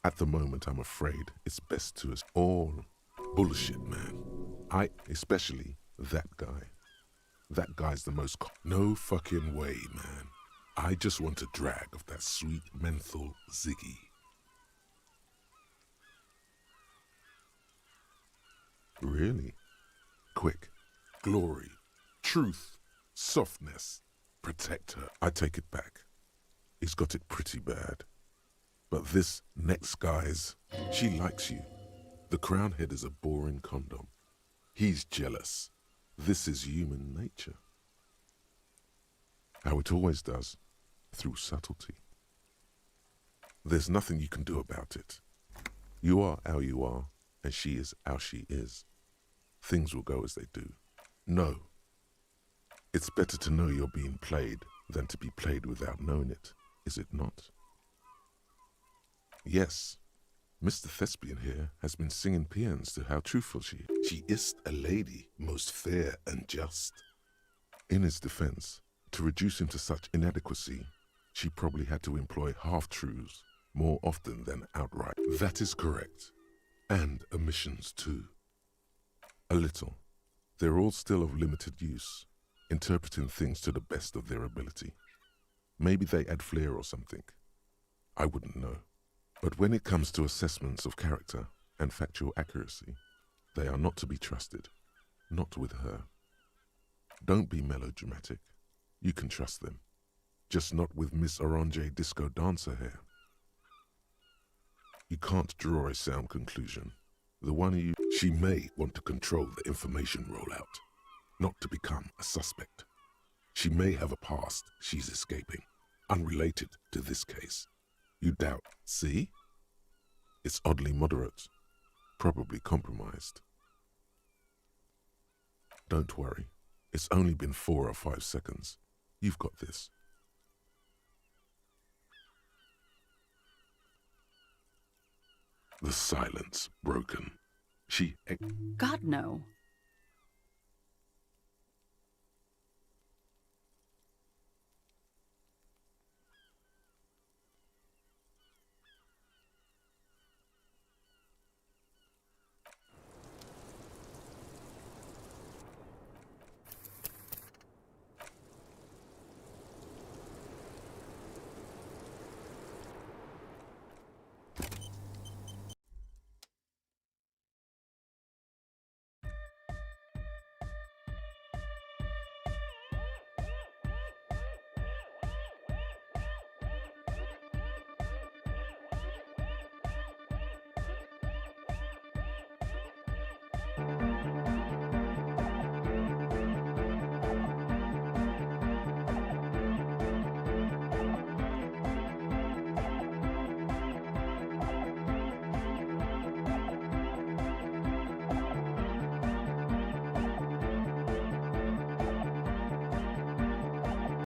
At the moment, I'm afraid it's best to us all bullshit, man. Especially that guy. That guy's the most no fucking way, man. I just want a drag of that sweet menthol Ziggy. Really? Quick. Glory. Truth. Softness. Protect her. I take it back. He's got it pretty bad. But this next guy's, she likes you. The crown head is a boring condom. He's jealous. This is human nature. How it always does, through subtlety. There's nothing you can do about it. You are how you are, and she is how she is. Things will go as they do. No. It's better to know you're being played than to be played without knowing it, is it not? Yes, Mr. Thespian here has been singing paeans to how truthful she is. She is a lady, most fair and just. In his defense, to reduce him to such inadequacy, she probably had to employ half-truths more often than outright. That is correct. And omissions too. A little. They're all still of limited use, interpreting things to the best of their ability. Maybe they add flair or something. I wouldn't know. But when it comes to assessments of character and factual accuracy, they are not to be trusted. Not with her. Don't be melodramatic. You can trust them. Just not with Miss Orange Disco Dancer here. You can't draw a sound conclusion. The one of you, she may want to control the information rollout, not to become a suspect. She may have a past she's escaping, unrelated to this case. You doubt. See? It's oddly moderate, probably compromised. Don't worry. It's only been 4 or 5 seconds. You've got this. The silence broken. God, no.